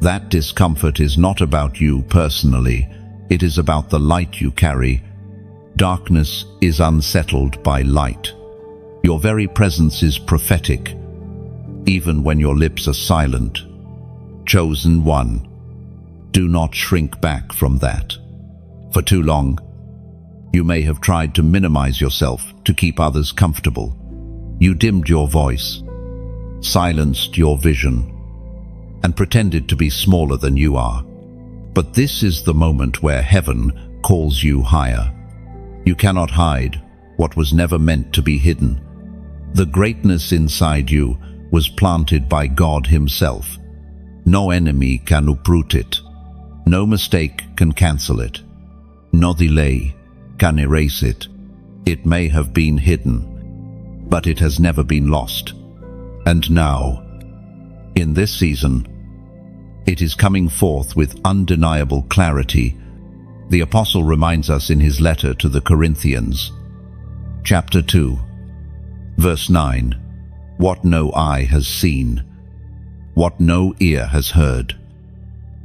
That discomfort is not about you personally, it is about the light you carry. Darkness is unsettled by light. Your very presence is prophetic, even when your lips are silent. Chosen one, do not shrink back from that. For too long, you may have tried to minimize yourself to keep others comfortable. You dimmed your voice, silenced your vision, and pretended to be smaller than you are. But this is the moment where heaven calls you higher. You cannot hide what was never meant to be hidden. The greatness inside you was planted by God Himself. No enemy can uproot it. No mistake can cancel it. No delay can erase it. It may have been hidden, but it has never been lost. And now, in this season, it is coming forth with undeniable clarity. The Apostle reminds us in his letter to the Corinthians, chapter 2, verse 9, what no eye has seen, what no ear has heard,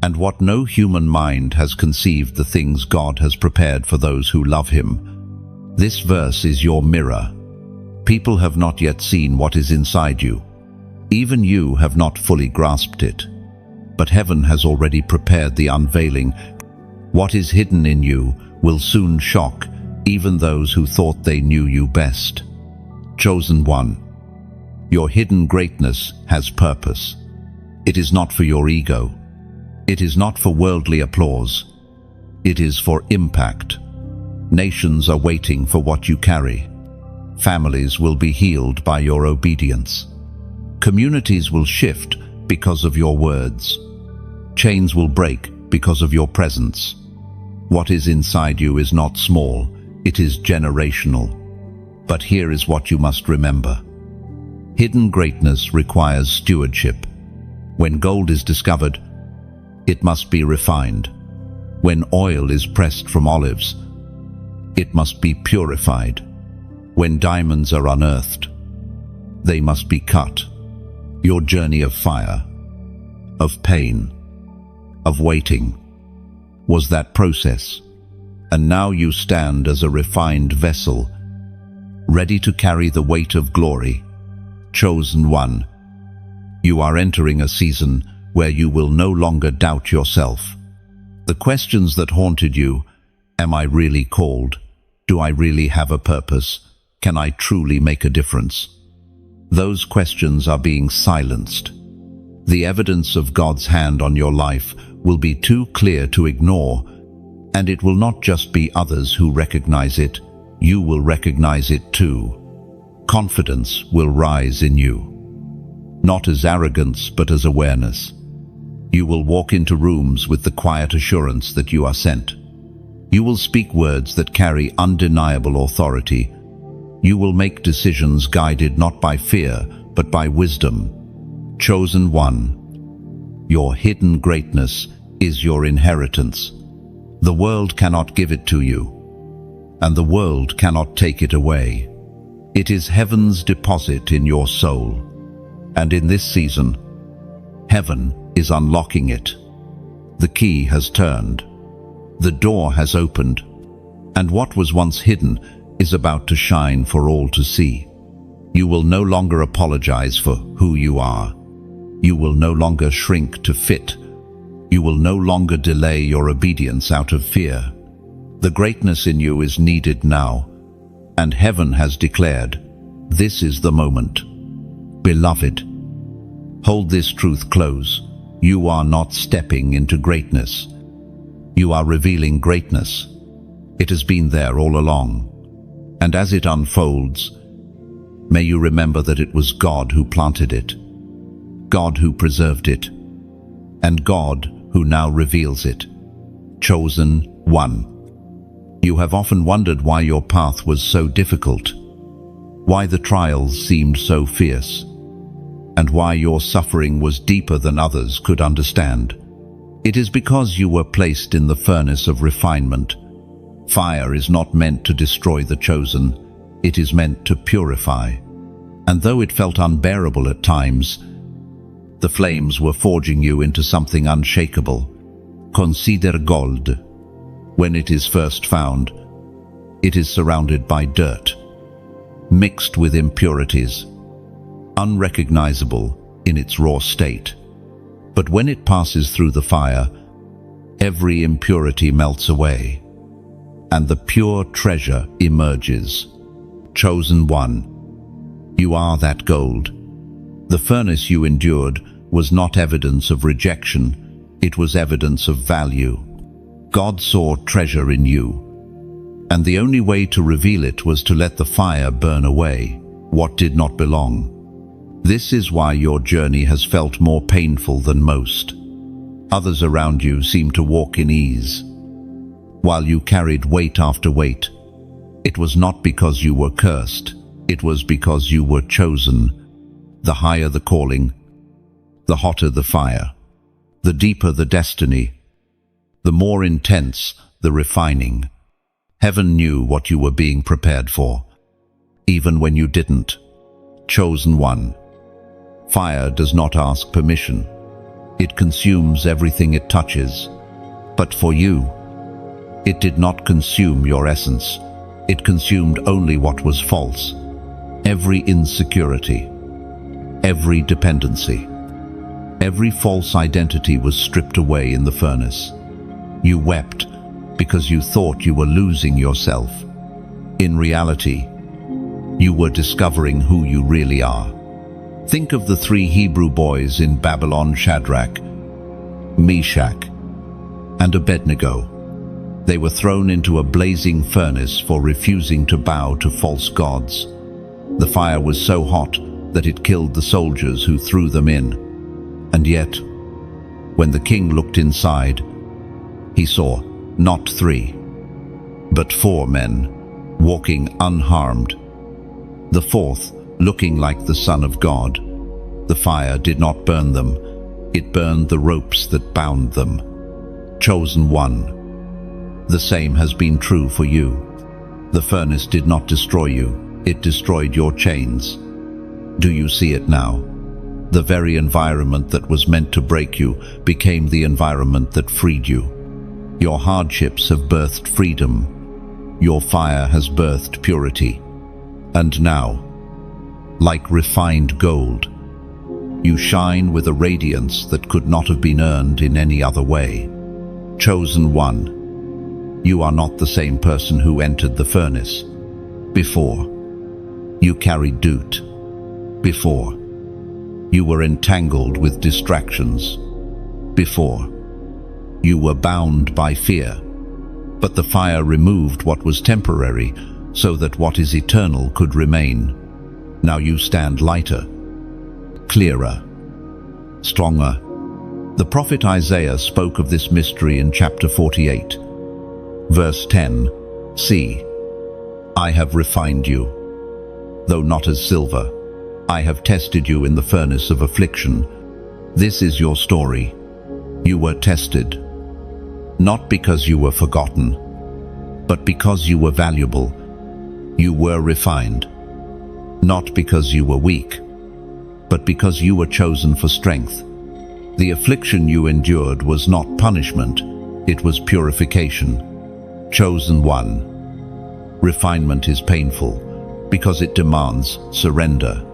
and what no human mind has conceived, the things God has prepared for those who love Him. This verse is your mirror. People have not yet seen what is inside you. Even you have not fully grasped it. But heaven has already prepared the unveiling. What is hidden in you will soon shock even those who thought they knew you best. Chosen one, your hidden greatness has purpose. It is not for your ego. It is not for worldly applause. It is for impact. Nations are waiting for what you carry. Families will be healed by your obedience. Communities will shift because of your words. Chains will break because of your presence. What is inside you is not small, it is generational. But here is what you must remember. Hidden greatness requires stewardship. When gold is discovered, it must be refined. When oil is pressed from olives, it must be purified. When diamonds are unearthed, they must be cut. Your journey of fire, of pain, of waiting, was that process. And now you stand as a refined vessel, ready to carry the weight of glory. Chosen one, you are entering a season where you will no longer doubt yourself. The questions that haunted you, am I really called? Do I really have a purpose? Can I truly make a difference? Those questions are being silenced. The evidence of God's hand on your life will be too clear to ignore, and it will not just be others who recognize it, you will recognize it too. Confidence will rise in you, not as arrogance but as awareness. You will walk into rooms with the quiet assurance that you are sent. You will speak words that carry undeniable authority. You will make decisions guided not by fear, but by wisdom. Chosen one, your hidden greatness is your inheritance. The world cannot give it to you, and the world cannot take it away. It is heaven's deposit in your soul, and in this season, heaven is unlocking it. The key has turned. The door has opened, And what was once hidden is about to shine for all to see. You will no longer apologize for who you are. You will no longer shrink to fit. You will no longer delay your obedience out of fear. The greatness in you is needed now, and heaven has declared, this is the moment. Beloved, hold this truth close. You are not stepping into greatness. You are revealing greatness. It has been there all along. And as it unfolds, may you remember that it was God who planted it, God who preserved it, and God who now reveals it. Chosen one. You have often wondered why your path was so difficult, why the trials seemed so fierce, and why your suffering was deeper than others could understand. It is because you were placed in the furnace of refinement. Fire is not meant to destroy the chosen, it is meant to purify. And though it felt unbearable at times, the flames were forging you into something unshakable. Consider gold. When it is first found, it is surrounded by dirt, mixed with impurities, unrecognizable in its raw state. But when it passes through the fire, every impurity melts away, and the pure treasure emerges. Chosen one, you are that gold. The furnace you endured was not evidence of rejection, it was evidence of value. God saw treasure in you, and the only way to reveal it was to let the fire burn away what did not belong. This is why your journey has felt more painful than most. Others around you seem to walk in ease, while you carried weight after weight. It was not because you were cursed, it was because you were chosen. The higher the calling, the hotter the fire, the deeper the destiny, the more intense the refining. Heaven knew what you were being prepared for, even when you didn't. Chosen one. Fire does not ask permission. It consumes everything it touches. But for you, it did not consume your essence. It consumed only what was false. Every insecurity, every dependency, every false identity was stripped away in the furnace. You wept because you thought you were losing yourself. In reality, you were discovering who you really are. Think of the 3 Hebrew boys in Babylon: Shadrach, Meshach, and Abednego. They were thrown into a blazing furnace for refusing to bow to false gods. The fire was so hot that it killed the soldiers who threw them in. And yet, when the king looked inside, he saw not 3, but 4 men, walking unharmed. The 4th, looking like the Son of God. The fire did not burn them, it burned the ropes that bound them. Chosen one. The same has been true for you. The furnace did not destroy you, it destroyed your chains. Do you see it now? The very environment that was meant to break you became the environment that freed you. Your hardships have birthed freedom. Your fire has birthed purity. And now, like refined gold, you shine with a radiance that could not have been earned in any other way. Chosen one, you are not the same person who entered the furnace. Before, you carried doot. Before, you were entangled with distractions. Before, you were bound by fear. But the fire removed what was temporary so that what is eternal could remain. Now you stand lighter, clearer, stronger. The prophet Isaiah spoke of this mystery in chapter 48, verse 10. See, I have refined you, though not as silver. I have tested you in the furnace of affliction. This is your story. You were tested, not because you were forgotten, but because you were valuable. You were refined, not because you were weak, but because you were chosen for strength. The affliction you endured was not punishment, it was purification. Chosen one, Refinement is painful because it demands surrender.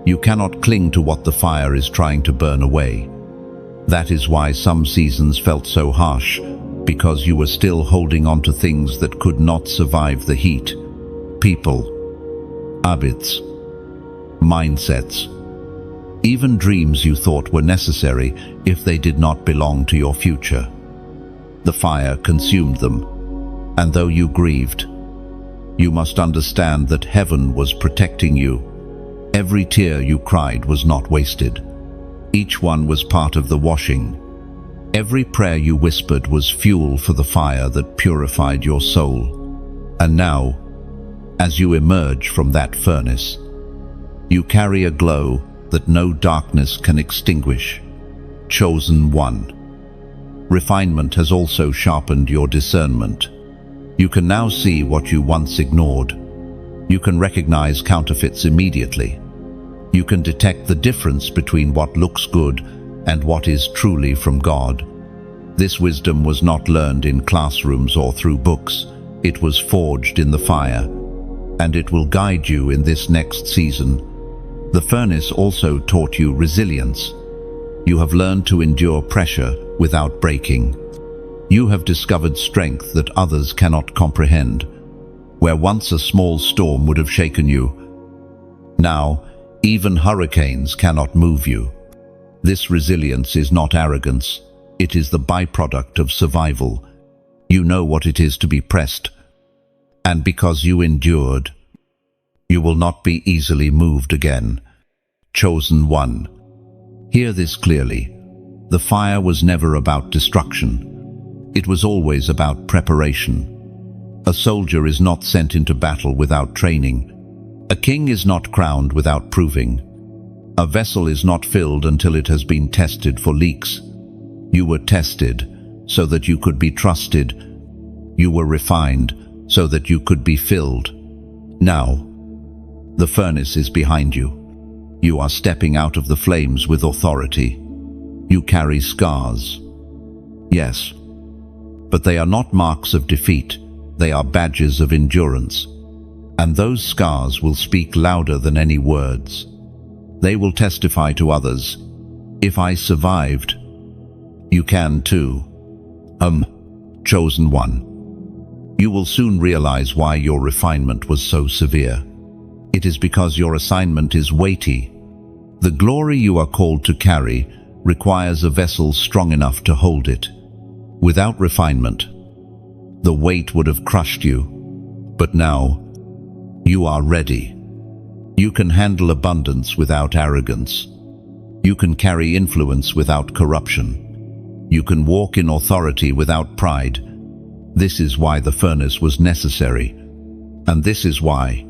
You cannot cling to what the fire is trying to burn away. That is why some seasons felt so harsh, because you were still holding on to things that could not survive the heat. People, habits, mindsets, even dreams you thought were necessary if they did not belong to your future. The fire consumed them, and though you grieved, you must understand that heaven was protecting you. Every tear you cried was not wasted. Each one was part of the washing. Every prayer you whispered was fuel for the fire that purified your soul. And now, as you emerge from that furnace, you carry a glow that no darkness can extinguish. Chosen one. Refinement has also sharpened your discernment. You can now see what you once ignored. You can recognize counterfeits immediately. You can detect the difference between what looks good and what is truly from God. This wisdom was not learned in classrooms or through books. It was forged in the fire, and it will guide you in this next season. The furnace also taught you resilience. You have learned to endure pressure without breaking. You have discovered strength that others cannot comprehend. Where once a small storm would have shaken you, now even hurricanes cannot move you. This resilience is not arrogance. It is the byproduct of survival. You know what it is to be pressed, and because you endured, you will not be easily moved again. Chosen one. Hear this clearly. The fire was never about destruction. It was always about preparation. A soldier is not sent into battle without training. A king is not crowned without proving. A vessel is not filled until it has been tested for leaks. You were tested so that you could be trusted. You were refined so that you could be filled. Now, the furnace is behind you. You are stepping out of the flames with authority. You carry scars. Yes, but they are not marks of defeat. They are badges of endurance. And those scars will speak louder than any words. They will testify to others. If I survived, you can too. Chosen one. You will soon realize why your refinement was so severe. It is because your assignment is weighty. The glory you are called to carry requires a vessel strong enough to hold it. Without refinement, the weight would have crushed you. But now, you are ready. You can handle abundance without arrogance. You can carry influence without corruption. You can walk in authority without pride. This is why the furnace was necessary. And this is why,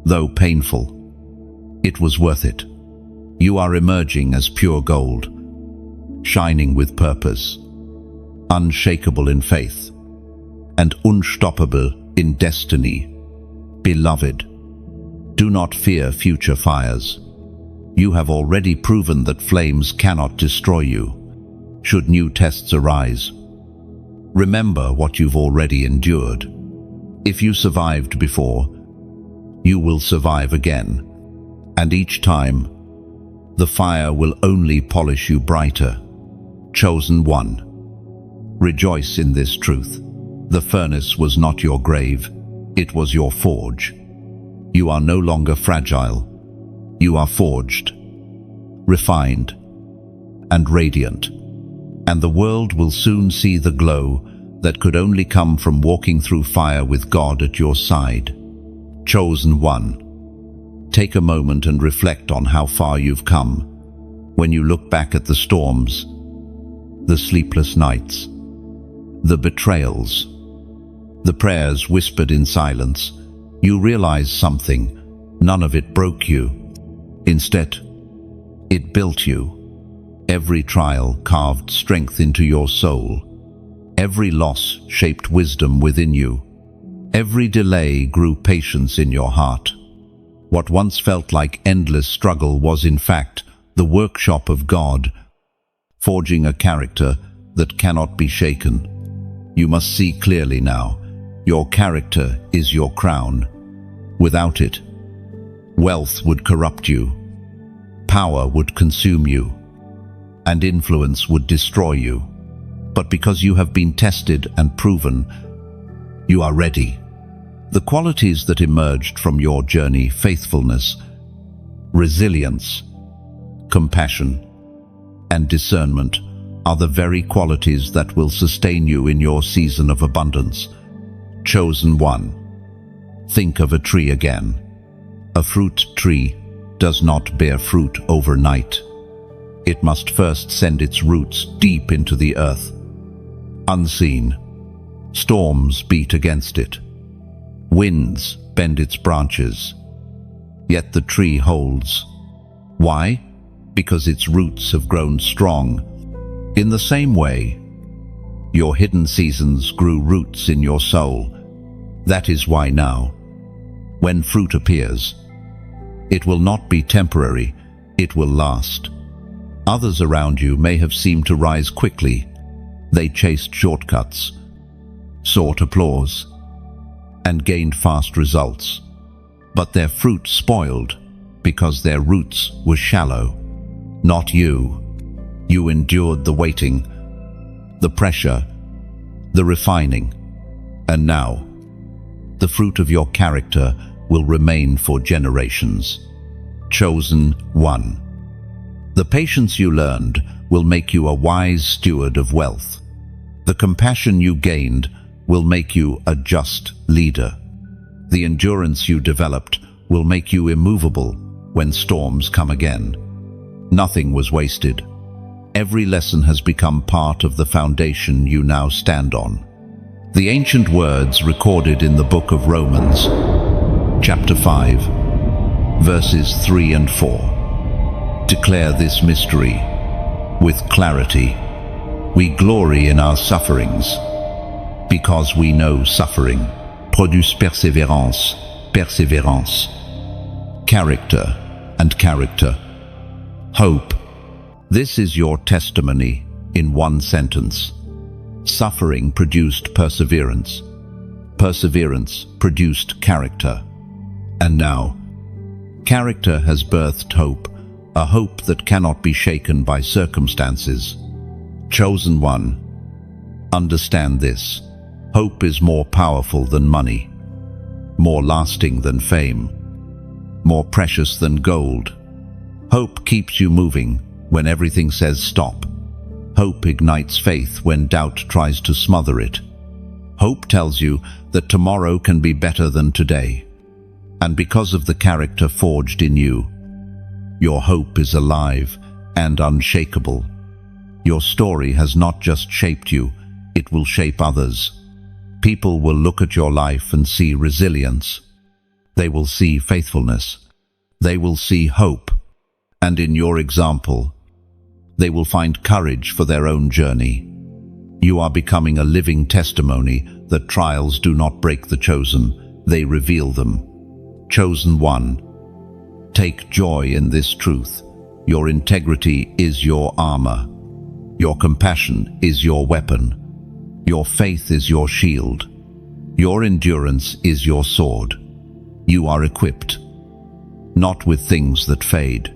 though painful, it was worth it. You are emerging as pure gold, shining with purpose, unshakable in faith, and unstoppable in destiny. Beloved, do not fear future fires. You have already proven that flames cannot destroy you, should new tests arise. Remember what you've already endured. If you survived before, you will survive again. And each time, the fire will only polish you brighter. Chosen one. Rejoice in this truth. The furnace was not your grave. It was your forge. You are no longer fragile. You are forged, refined, and radiant. And the world will soon see the glow that could only come from walking through fire with God at your side. Chosen one. Take a moment and reflect on how far you've come. When you look back at the storms, the sleepless nights, the betrayals, the prayers whispered in silence, you realize something. None of it broke you. Instead, it built you. Every trial carved strength into your soul. Every loss shaped wisdom within you. Every delay grew patience in your heart. What once felt like endless struggle was in fact the workshop of God, forging a character that cannot be shaken. You must see clearly now. Your character is your crown. Without it, wealth would corrupt you, power would consume you, and influence would destroy you. But because you have been tested and proven, you are ready. The qualities that emerged from your journey, faithfulness, resilience, compassion, and discernment, are the very qualities that will sustain you in your season of abundance. Chosen one. Think of a tree again. A fruit tree does not bear fruit overnight. It must first send its roots deep into the earth. Unseen, storms beat against it. Winds bend its branches. Yet the tree holds. Why? Because its roots have grown strong. In the same way, your hidden seasons grew roots in your soul. That is why now, when fruit appears, it will not be temporary, it will last. Others around you may have seemed to rise quickly. They chased shortcuts, sought applause, and gained fast results. But their fruit spoiled because their roots were shallow. Not you. You endured the waiting, the pressure, the refining, and now the fruit of your character will remain for generations. Chosen one. The patience you learned will make you a wise steward of wealth. The compassion you gained will make you a just leader. The endurance you developed will make you immovable when storms come again. Nothing was wasted. Every lesson has become part of the foundation you now stand on. The ancient words recorded in the book of Romans, chapter 5, verses 3 and 4, declare this mystery with clarity. We glory in our sufferings, because we know suffering produce perseverance, perseverance, character, and character, hope. This is your testimony in one sentence. Suffering produced perseverance. Perseverance produced character. And now, character has birthed hope, a hope that cannot be shaken by circumstances. Chosen one, understand this. Hope is more powerful than money, more lasting than fame, more precious than gold. Hope keeps you moving when everything says stop. Hope ignites faith when doubt tries to smother it. Hope tells you that tomorrow can be better than today. And because of the character forged in you, your hope is alive and unshakable. Your story has not just shaped you, it will shape others. People will look at your life and see resilience. They will see faithfulness. They will see hope. And in your example, they will find courage for their own journey. You are becoming a living testimony that trials do not break the chosen, they reveal them. Chosen one, take joy in this truth. Your integrity is your armor. Your compassion is your weapon. Your faith is your shield. Your endurance is your sword. You are equipped, not with things that fade,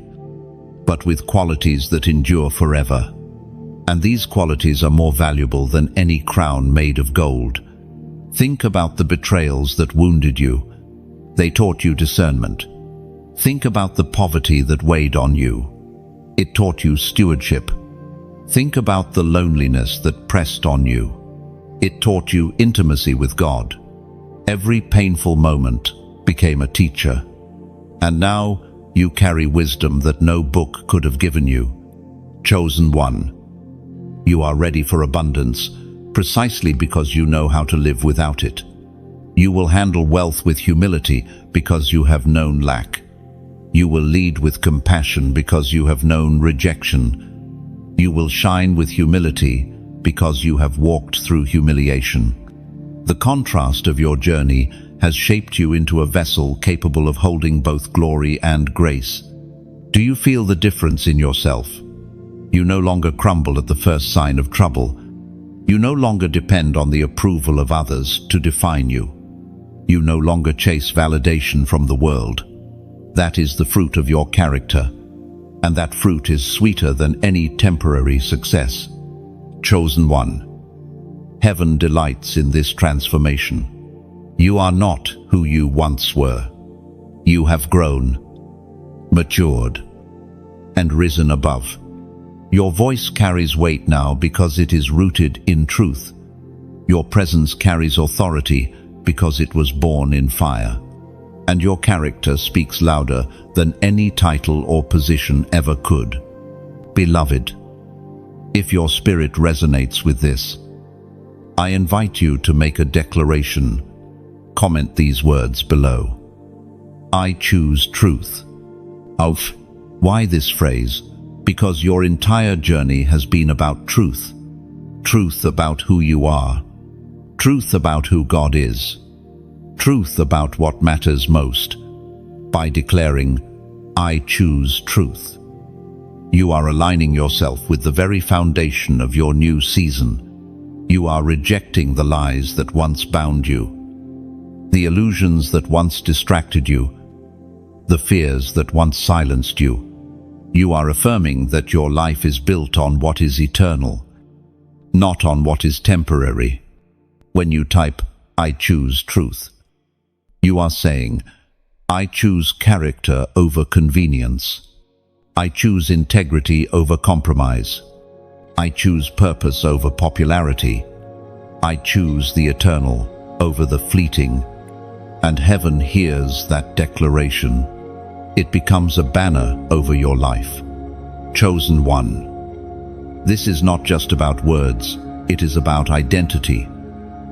but with qualities that endure forever. And these qualities are more valuable than any crown made of gold. Think about the betrayals that wounded you. They taught you discernment. Think about the poverty that weighed on you. It taught you stewardship. Think about the loneliness that pressed on you. It taught you intimacy with God. Every painful moment became a teacher. And now you carry wisdom that no book could have given you. Chosen one, you are ready for abundance, precisely because you know how to live without it. You will handle wealth with humility because you have known lack. You will lead with compassion because you have known rejection. You will shine with humility because you have walked through humiliation. The contrast of your journey has shaped you into a vessel capable of holding both glory and grace. Do you feel the difference in yourself? You no longer crumble at the first sign of trouble. You no longer depend on the approval of others to define you. You no longer chase validation from the world. That is the fruit of your character, and that fruit is sweeter than any temporary success. Chosen one. Heaven delights in this transformation. You are not who you once were. You have grown, matured, and risen above. Your voice carries weight now because it is rooted in truth. Your presence carries authority because it was born in fire. And your character speaks louder than any title or position ever could. Beloved, if your spirit resonates with this, I invite you to make a declaration. Comment these words below. I choose truth. Why this phrase? Because your entire journey has been about truth. Truth about who you are. Truth about who God is. Truth about what matters most. By declaring, I choose truth, you are aligning yourself with the very foundation of your new season. You are rejecting the lies that once bound you, the illusions that once distracted you, the fears that once silenced you. You are affirming that your life is built on what is eternal, not on what is temporary. When you type, I choose truth, you are saying, I choose character over convenience. I choose integrity over compromise. I choose purpose over popularity. I choose the eternal over the fleeting. And heaven hears that declaration. It becomes a banner over your life. Chosen one. This is not just about words, it is about identity.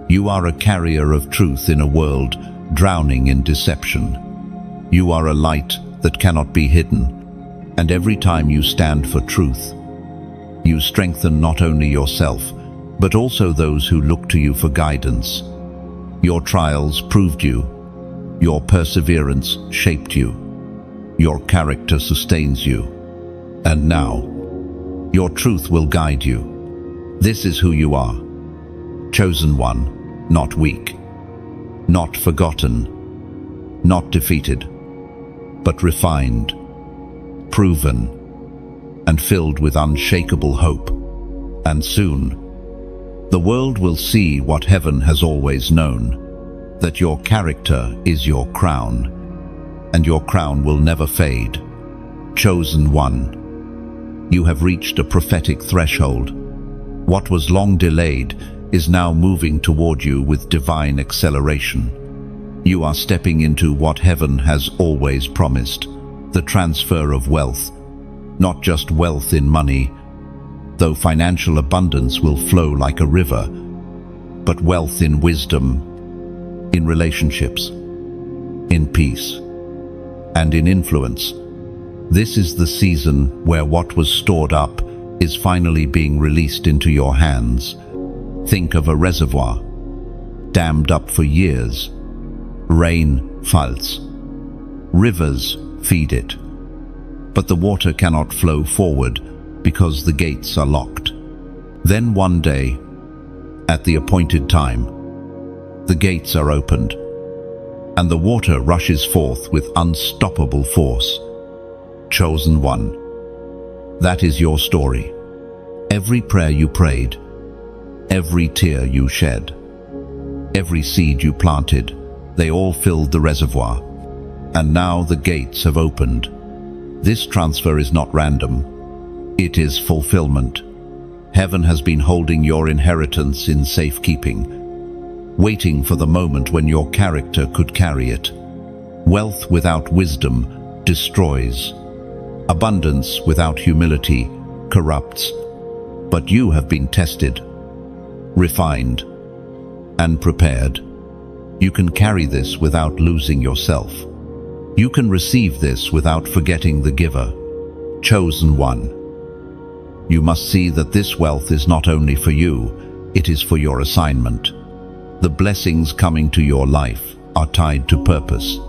You are a carrier of truth in a world drowning in deception. You are a light that cannot be hidden, and every time you stand for truth, you strengthen not only yourself, but also those who look to you for guidance. Your trials proved you. Your perseverance shaped you. Your character sustains you. And now, your truth will guide you. This is who you are. Chosen one, not weak, not forgotten, not defeated, but refined, proven, and filled with unshakable hope. And soon, the world will see what heaven has always known, that your character is your crown, and your crown will never fade. Chosen one, you have reached a prophetic threshold. What was long delayed is now moving toward you with divine acceleration. You are stepping into what heaven has always promised, the transfer of wealth, not just wealth in money, though financial abundance will flow like a river, but wealth in wisdom, in relationships, in peace, and in influence. This is the season where what was stored up is finally being released into your hands. Think of a reservoir, dammed up for years. Rain falls. Rivers feed it. But the water cannot flow forward because the gates are locked. Then one day, at the appointed time, the gates are opened, and the water rushes forth with unstoppable force. Chosen one. That is your story. Every prayer you prayed, every tear you shed, every seed you planted, they all filled the reservoir. And now the gates have opened. This transfer is not random. It is fulfillment. Heaven has been holding your inheritance in safekeeping, waiting for the moment when your character could carry it. Wealth without wisdom destroys. Abundance without humility corrupts. But you have been tested, refined, and prepared. You can carry this without losing yourself. You can receive this without forgetting the giver. Chosen one. You must see that this wealth is not only for you, it is for your assignment. The blessings coming to your life are tied to purpose.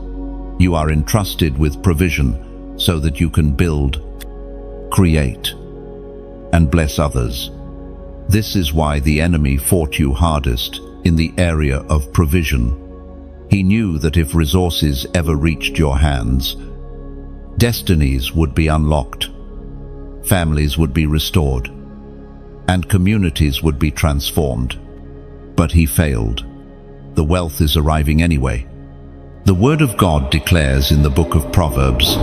You are entrusted with provision so that you can build, create, and bless others. This is why the enemy fought you hardest in the area of provision. He knew that if resources ever reached your hands, destinies would be unlocked, families would be restored, and communities would be transformed. But he failed. The wealth is arriving anyway. The Word of God declares in the book of Proverbs,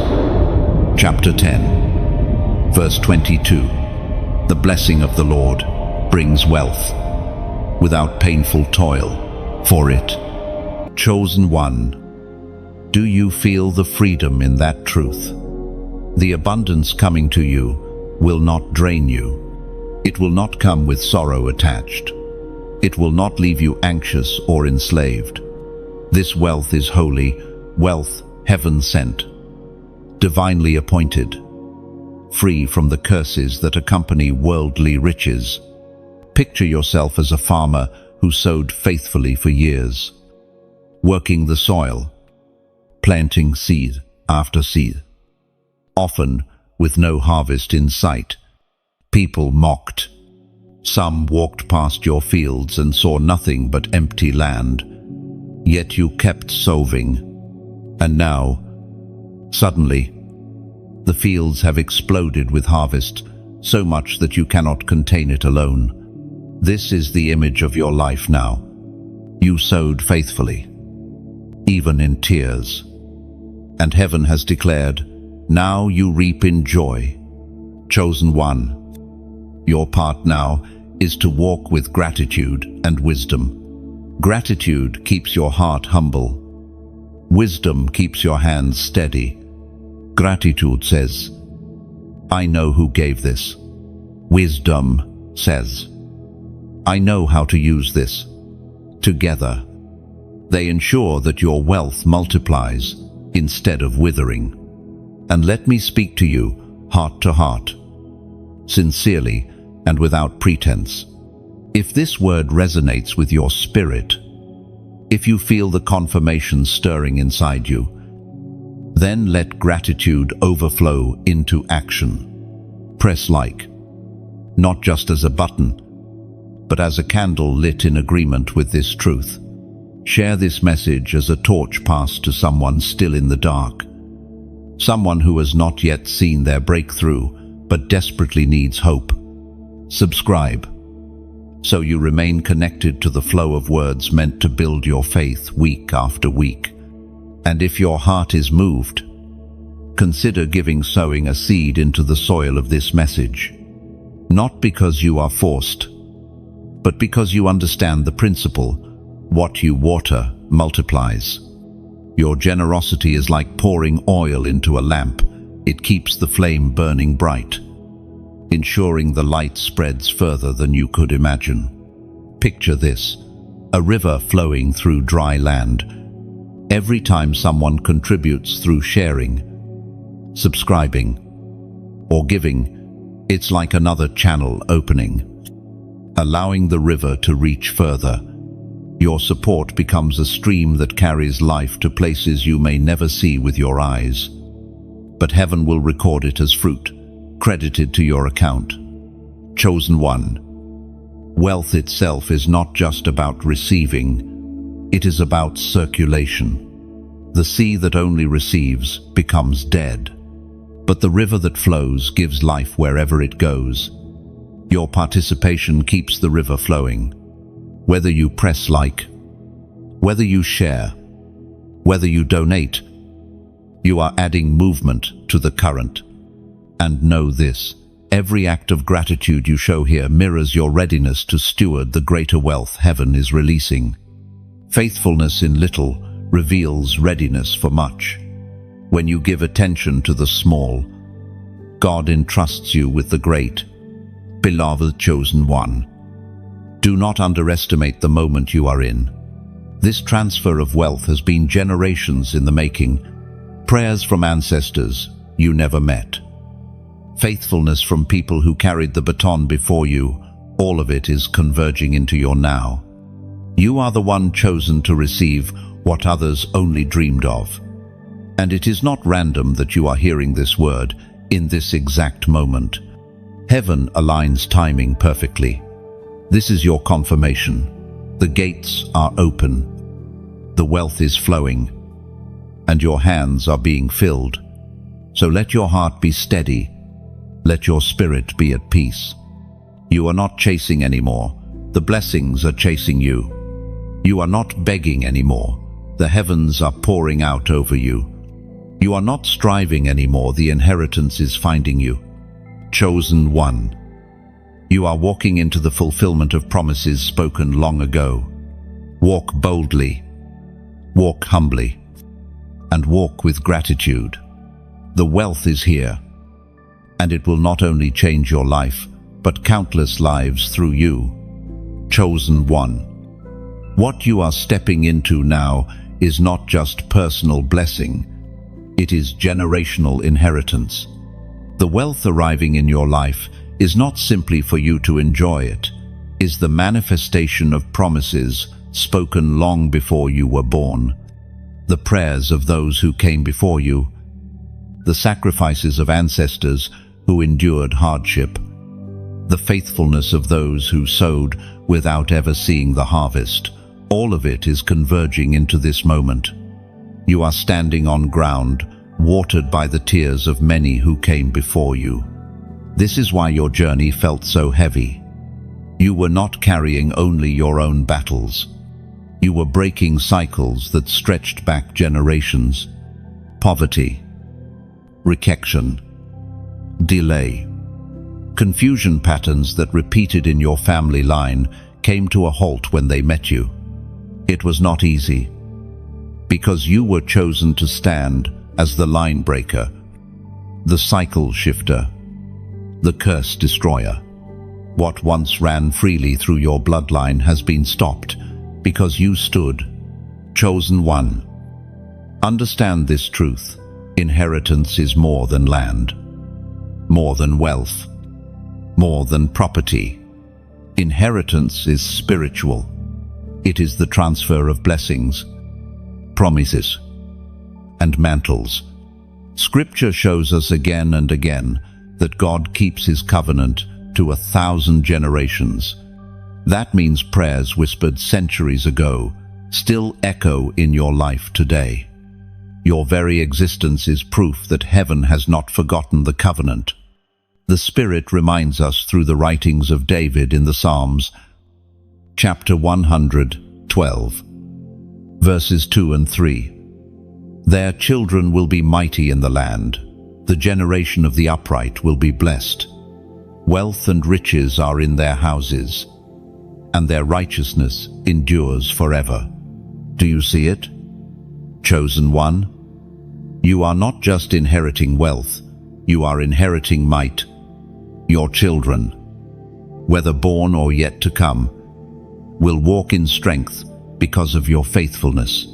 chapter 10, verse 22, "The blessing of the Lord brings wealth, without painful toil for it." Chosen one, do you feel the freedom in that truth? The abundance coming to you will not drain you. It will not come with sorrow attached. It will not leave you anxious or enslaved. This wealth is holy, wealth heaven-sent, divinely appointed, free from the curses that accompany worldly riches. Picture yourself as a farmer who sowed faithfully for years, working the soil, planting seed after seed. Often, with no harvest in sight, people mocked. Some walked past your fields and saw nothing but empty land. Yet you kept sowing. And now, suddenly, the fields have exploded with harvest, so much that you cannot contain it alone. This is the image of your life now. You sowed faithfully, even in tears. And heaven has declared, now you reap in joy. Chosen one, your part now is to walk with gratitude and wisdom. Gratitude keeps your heart humble. Wisdom keeps your hands steady. Gratitude says, I know who gave this. Wisdom says, I know how to use this. Together, they ensure that your wealth multiplies instead of withering. And let me speak to you heart to heart, sincerely and without pretense. If this word resonates with your spirit, if you feel the confirmation stirring inside you, then let gratitude overflow into action. Press like, not just as a button, but as a candle lit in agreement with this truth. Share this message as a torch passed to someone still in the dark, someone who has not yet seen their breakthrough but desperately needs hope. Subscribe, so you remain connected to the flow of words meant to build your faith week after week. And if your heart is moved, consider sowing a seed into the soil of this message. Not because you are forced, but because you understand the principle, what you water multiplies. Your generosity is like pouring oil into a lamp. It keeps the flame burning bright, ensuring the light spreads further than you could imagine. Picture this, a river flowing through dry land. Every time someone contributes through sharing, subscribing, or giving, it's like another channel opening, allowing the river to reach further. Your support becomes a stream that carries life to places you may never see with your eyes. But heaven will record it as fruit, credited to your account. Chosen one, wealth itself is not just about receiving, it is about circulation. The sea that only receives becomes dead, but the river that flows gives life wherever it goes. Your participation keeps the river flowing. Whether you press like, whether you share, whether you donate, you are adding movement to the current. And know this, every act of gratitude you show here mirrors your readiness to steward the greater wealth heaven is releasing. Faithfulness in little reveals readiness for much. When you give attention to the small, God entrusts you with the great. Beloved chosen one, do not underestimate the moment you are in. This transfer of wealth has been generations in the making. Prayers from ancestors you never met. Faithfulness from people who carried the baton before you, all of it is converging into your now. You are the one chosen to receive what others only dreamed of. And it is not random that you are hearing this word in this exact moment. Heaven aligns timing perfectly. This is your confirmation. The gates are open. The wealth is flowing, and your hands are being filled. So let your heart be steady. Let your spirit be at peace. You are not chasing anymore. The blessings are chasing you. You are not begging anymore. The heavens are pouring out over you. You are not striving anymore. The inheritance is finding you. Chosen one. You are walking into the fulfillment of promises spoken long ago. Walk boldly. Walk humbly. And walk with gratitude. The wealth is here. And it will not only change your life, but countless lives through you. Chosen one. What you are stepping into now is not just personal blessing. It is generational inheritance. The wealth arriving in your life is not simply for you to enjoy it, is the manifestation of promises spoken long before you were born. The prayers of those who came before you, the sacrifices of ancestors who endured hardship, the faithfulness of those who sowed without ever seeing the harvest. All of it is converging into this moment. You are standing on ground, watered by the tears of many who came before you. This is why your journey felt so heavy. You were not carrying only your own battles. You were breaking cycles that stretched back generations. Poverty, rejection, delay, confusion patterns that repeated in your family line came to a halt when they met you. It was not easy, because you were chosen to stand as the line breaker, the cycle shifter, the curse destroyer. What once ran freely through your bloodline has been stopped because you stood, chosen one. Understand this truth. Inheritance is more than land, more than wealth, more than property. Inheritance is spiritual. It is the transfer of blessings, promises, and mantles. Scripture shows us again and again that God keeps his covenant to 1,000 generations. That means prayers whispered centuries ago still echo in your life today. Your very existence is proof that heaven has not forgotten the covenant. The Spirit reminds us through the writings of David in the Psalms, chapter 112, verses 2 and 3. Their children will be mighty in the land. The generation of the upright will be blessed. Wealth and riches are in their houses, and their righteousness endures forever. Do you see it? Chosen one, you are not just inheriting wealth, you are inheriting might. Your children, whether born or yet to come, will walk in strength because of your faithfulness.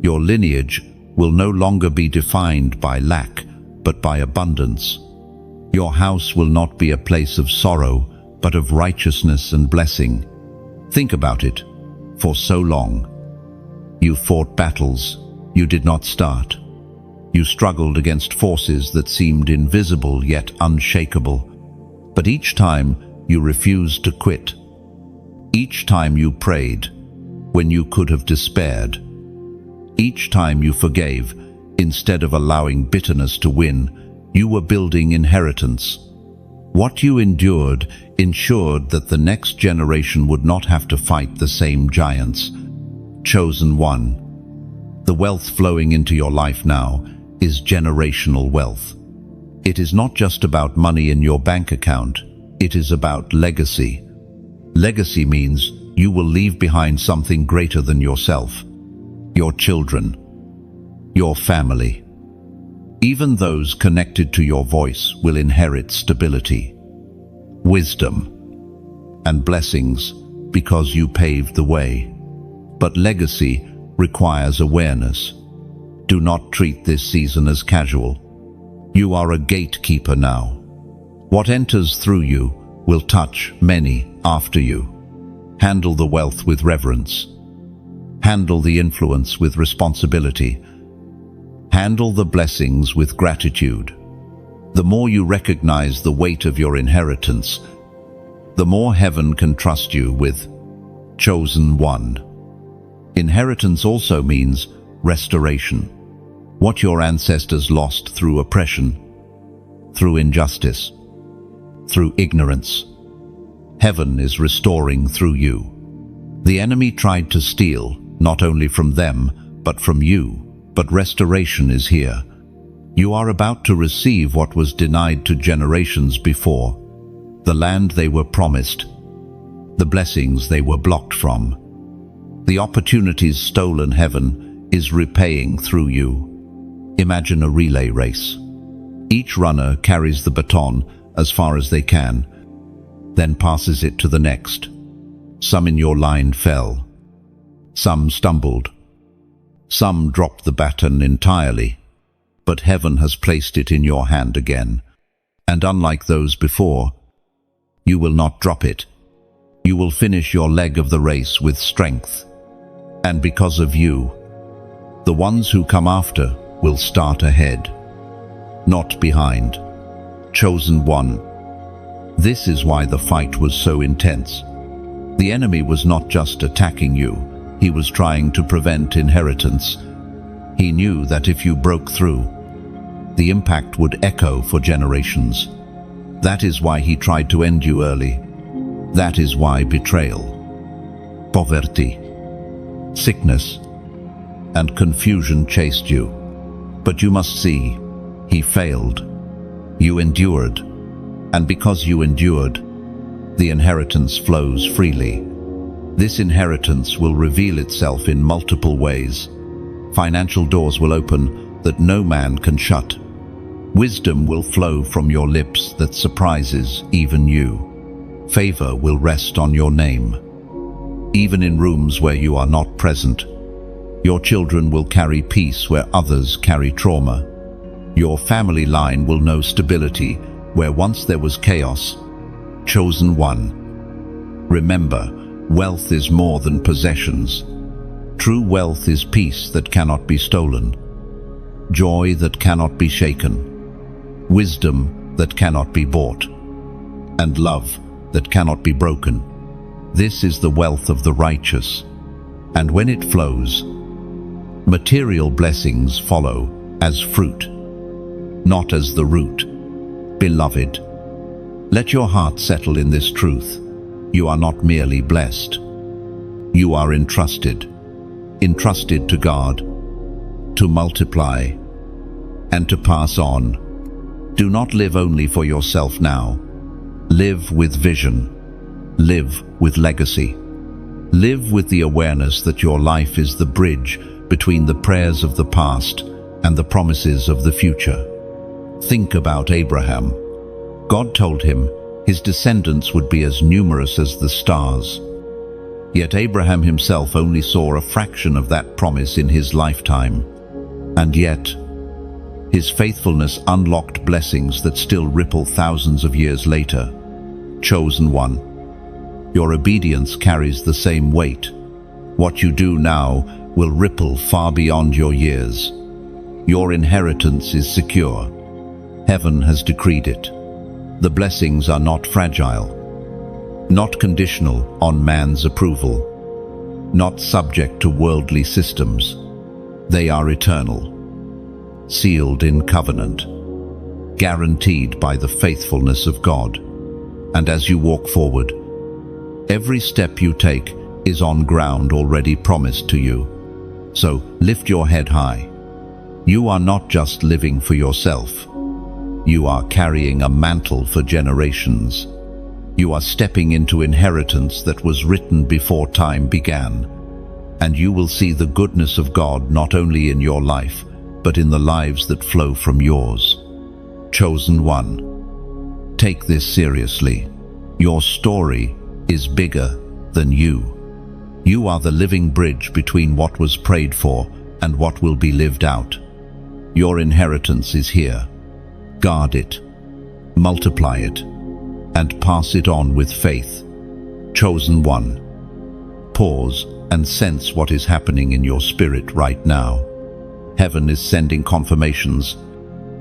Your lineage will no longer be defined by lack, but by abundance. Your house will not be a place of sorrow, but of righteousness and blessing. Think about it. For so long, you fought battles you did not start. You struggled against forces that seemed invisible yet unshakable. But each time you refused to quit. Each time you prayed when you could have despaired. Each time you forgave instead of allowing bitterness to win, you were building inheritance. What you endured ensured that the next generation would not have to fight the same giants. Chosen one. The wealth flowing into your life now is generational wealth. It is not just about money in your bank account. It is about legacy. Legacy means you will leave behind something greater than yourself. Your children, your family. Even those connected to your voice will inherit stability, wisdom, and blessings because you paved the way. But legacy requires awareness. Do not treat this season as casual. You are a gatekeeper now. What enters through you will touch many after you. Handle the wealth with reverence. Handle the influence with responsibility. Handle the blessings with gratitude. The more you recognize the weight of your inheritance, the more heaven can trust you with. Chosen one. Inheritance also means restoration. What your ancestors lost through oppression, through injustice, through ignorance, heaven is restoring through you. The enemy tried to steal, not only from them, but from you, but restoration is here. You are about to receive what was denied to generations before, the land they were promised, the blessings they were blocked from. The opportunities stolen. Heaven is repaying through you. Imagine a relay race. Each runner carries the baton as far as they can, then passes it to the next. Some in your line fell. Some stumbled. Some dropped the baton entirely. But heaven has placed it in your hand again. And unlike those before, you will not drop it. You will finish your leg of the race with strength. And because of you, the ones who come after will start ahead, not behind. Chosen one. This is why the fight was so intense. The enemy was not just attacking you, he was trying to prevent inheritance. He knew that if you broke through, the impact would echo for generations. That is why he tried to end you early. That is why betrayal, poverty, sickness, and confusion chased you. But you must see, he failed. You endured, and because you endured, the inheritance flows freely. This inheritance will reveal itself in multiple ways. Financial doors will open that no man can shut. Wisdom will flow from your lips that surprises even you. Favor will rest on your name. Even in rooms where you are not present, your children will carry peace where others carry trauma. Your family line will know stability where once there was chaos. Chosen one. Remember, wealth is more than possessions. True wealth is peace that cannot be stolen, joy that cannot be shaken, wisdom that cannot be bought, and love that cannot be broken. This is the wealth of the righteous, and when it flows, material blessings follow as fruit, not as the root. Beloved, let your heart settle in this truth. You are not merely blessed. You are entrusted to God, to multiply, and to pass on. Do not live only for yourself now. Live with vision. Live with legacy. Live with the awareness that your life is the bridge between the prayers of the past and the promises of the future. Think about Abraham. God told him his descendants would be as numerous as the stars. Yet Abraham himself only saw a fraction of that promise in his lifetime. And yet, his faithfulness unlocked blessings that still ripple thousands of years later. Chosen one. Your obedience carries the same weight. What you do now will ripple far beyond your years. Your inheritance is secure. Heaven has decreed it. The blessings are not fragile, not conditional on man's approval, not subject to worldly systems. They are eternal, sealed in covenant, guaranteed by the faithfulness of God. And as you walk forward, every step you take is on ground already promised to you. So lift your head high. You are not just living for yourself. You are carrying a mantle for generations. You are stepping into inheritance that was written before time began. And you will see the goodness of God not only in your life, but in the lives that flow from yours. Chosen one. Take this seriously. Your story is bigger than you. You are the living bridge between what was prayed for and what will be lived out. Your inheritance is here. Guard it, multiply it, and pass it on with faith. Chosen one. Pause and sense what is happening in your spirit right now. Heaven is sending confirmations.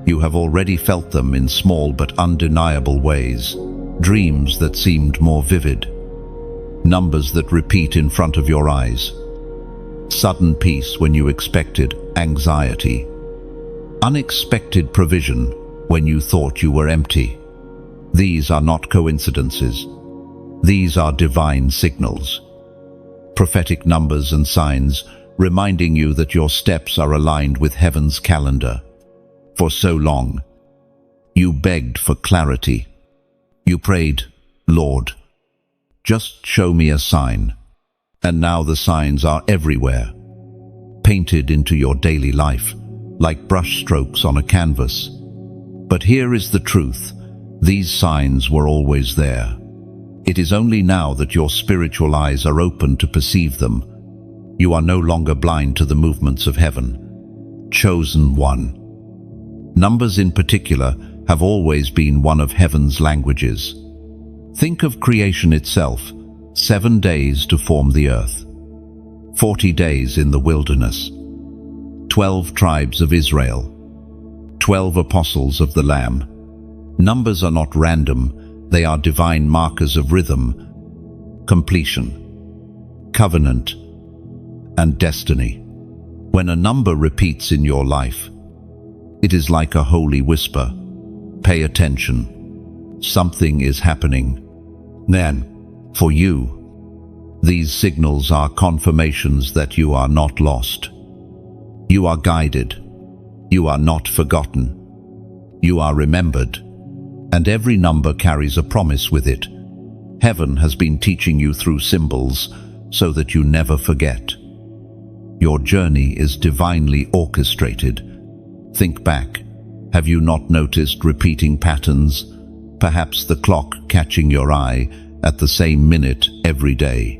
You have already felt them in small but undeniable ways. dreams that seemed more vivid, numbers that repeat in front of your eyes, sudden peace when you expected anxiety, unexpected provision when you thought you were empty. These are not coincidences. These are divine signals, prophetic numbers and signs reminding you that your steps are aligned with heaven's calendar. For so long, you begged for clarity. You prayed, "Lord, just show me a sign." And now the signs are everywhere, painted into your daily life, like brushstrokes on a canvas. But here is the truth. These signs were always there. It is only now that your spiritual eyes are open to perceive them. You are no longer blind to the movements of heaven. Chosen one. Numbers in particular have always been one of heaven's languages. Think of creation itself. 7 days to form the earth, 40 days in the wilderness, 12 tribes of Israel, 12 apostles of the Lamb. Numbers are not random, they are divine markers of rhythm, completion, covenant, and destiny. When a number repeats in your life, it is like a holy whisper. Pay attention. Something is happening. Then, for you, these signals are confirmations that you are not lost. You are guided. You are not forgotten. You are remembered. And every number carries a promise with it. Heaven has been teaching you through symbols so that you never forget. Your journey is divinely orchestrated. Think back. Have you not noticed repeating patterns? Perhaps the clock catching your eye at the same minute every day.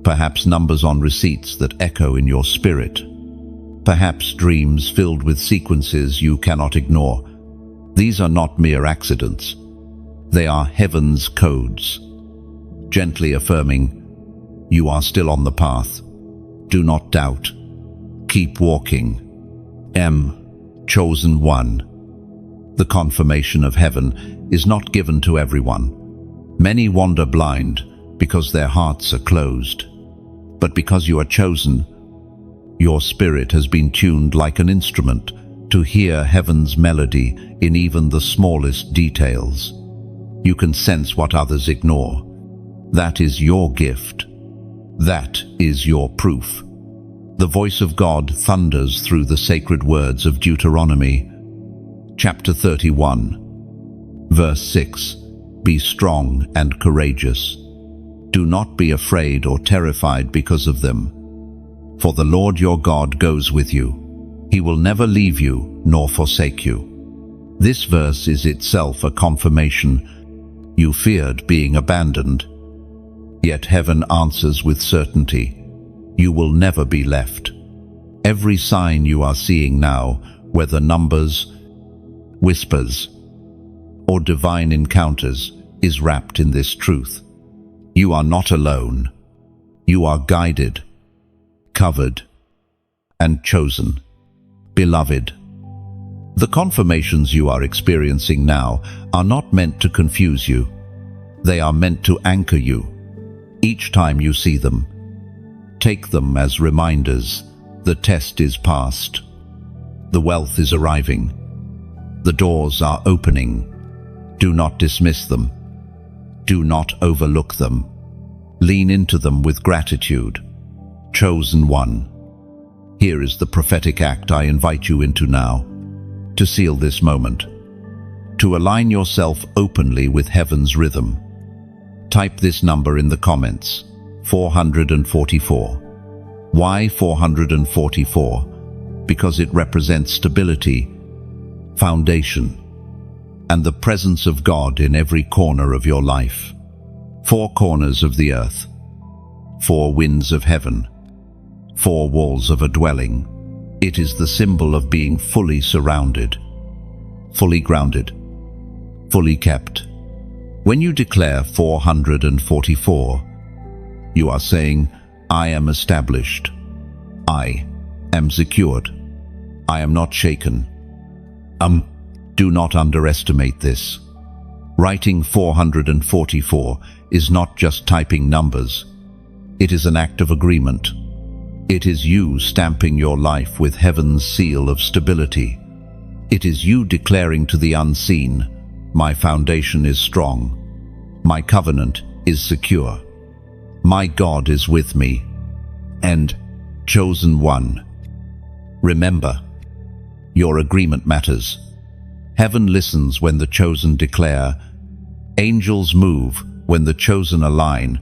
Perhaps numbers on receipts that echo in your spirit. Perhaps dreams filled with sequences you cannot ignore. These are not mere accidents. They are heaven's codes, gently affirming, you are still on the path. Do not doubt. Keep walking. Chosen one. The confirmation of heaven is not given to everyone. Many wander blind because their hearts are closed. But because you are chosen, your spirit has been tuned like an instrument to hear heaven's melody in even the smallest details. You can sense what others ignore. That is your gift. That is your proof. The voice of God thunders through the sacred words of Deuteronomy, chapter 31, verse 6. Be strong and courageous. Do not be afraid or terrified because of them. For the Lord your God goes with you. He will never leave you nor forsake you. This verse is itself a confirmation. You feared being abandoned, yet heaven answers with certainty. You will never be left. Every sign you are seeing now, whether numbers, whispers, or divine encounters, is wrapped in this truth. You are not alone. You are guided, covered, and chosen. Beloved, the confirmations you are experiencing now are not meant to confuse you. They are meant to anchor you. Each time you see them, take them as reminders. The test is passed. The wealth is arriving. The doors are opening. Do not dismiss them. Do not overlook them. Lean into them with gratitude. Chosen one. Here is the prophetic act I invite you into now. To seal this moment. To align yourself openly with heaven's rhythm. Type this number in the comments. 444. Why 444? Because it represents stability, foundation, and the presence of God in every corner of your life. 4 corners of the earth, 4 winds of heaven, 4 walls of a dwelling. It is the symbol of being fully surrounded, fully grounded, fully kept. When you declare 444, you are saying, I am established. I am secured. I am not shaken. Do not underestimate this. Writing 444 is not just typing numbers. It is an act of agreement. It is you stamping your life with heaven's seal of stability. It is you declaring to the unseen, my foundation is strong. My covenant is secure. My God is with me. And, chosen one, remember, your agreement matters. Heaven listens when the chosen declare. Angels move when the chosen align.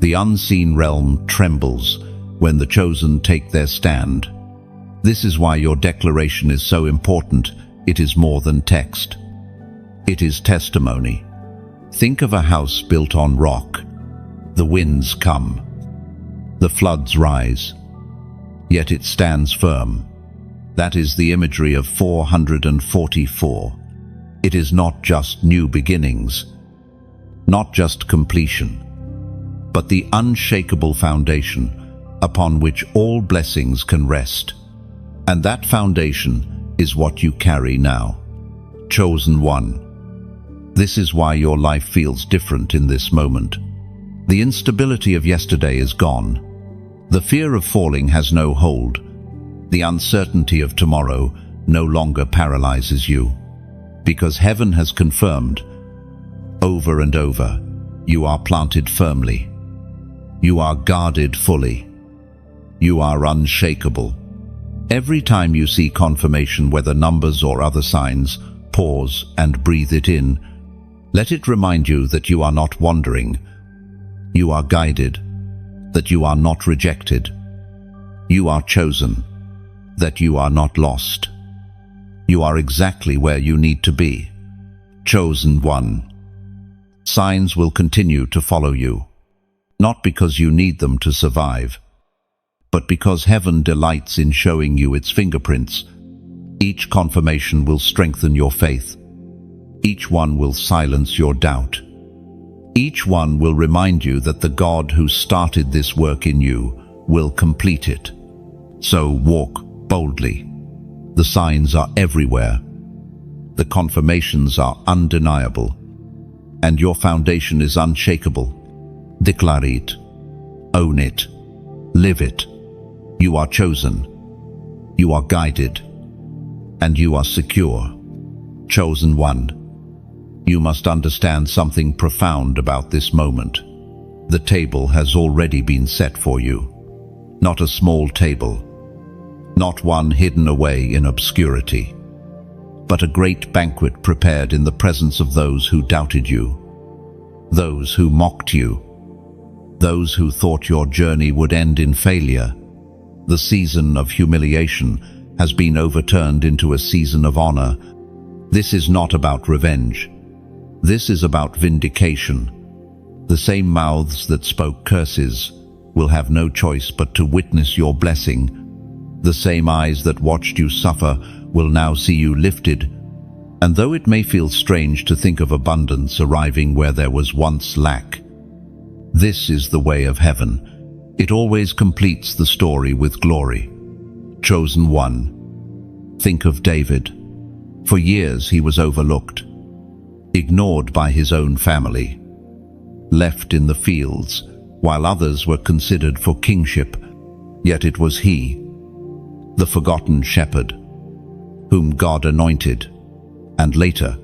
The unseen realm trembles when the chosen take their stand. This is why your declaration is so important. It is more than text. It is testimony. Think of a house built on rock. The winds come. The floods rise. Yet it stands firm. That is the imagery of 444. It is not just new beginnings, not just completion, but the unshakable foundation upon which all blessings can rest. And that foundation is what you carry now. Chosen one. This is why your life feels different in this moment. The instability of yesterday is gone. The fear of falling has no hold. The uncertainty of tomorrow no longer paralyzes you, because heaven has confirmed, over and over, you are planted firmly. You are guarded fully. You are unshakable. Every time you see confirmation, whether numbers or other signs, pause and breathe it in. Let it remind you that you are not wandering. You are guided, that you are not rejected. You are chosen, that you are not lost. You are exactly where you need to be. Chosen one. Signs will continue to follow you, not because you need them to survive, but because heaven delights in showing you its fingerprints. Each confirmation will strengthen your faith. Each one will silence your doubt. Each one will remind you that the God who started this work in you will complete it. So walk boldly. The signs are everywhere. The confirmations are undeniable. And your foundation is unshakable. Declare it. Own it. Live it. You are chosen. You are guided. And you are secure. Chosen one. You must understand something profound about this moment. The table has already been set for you. Not a small table. Not one hidden away in obscurity, but a great banquet prepared in the presence of those who doubted you, those who mocked you, those who thought your journey would end in failure. The season of humiliation has been overturned into a season of honor. This is not about revenge. This is about vindication. The same mouths that spoke curses will have no choice but to witness your blessing. The same eyes that watched you suffer will now see you lifted. And though it may feel strange to think of abundance arriving where there was once lack, this is the way of heaven. It always completes the story with glory. Chosen one. Think of David. For years he was overlooked, ignored by his own family, left in the fields while others were considered for kingship. Yet it was he, the forgotten shepherd, whom God anointed, and later,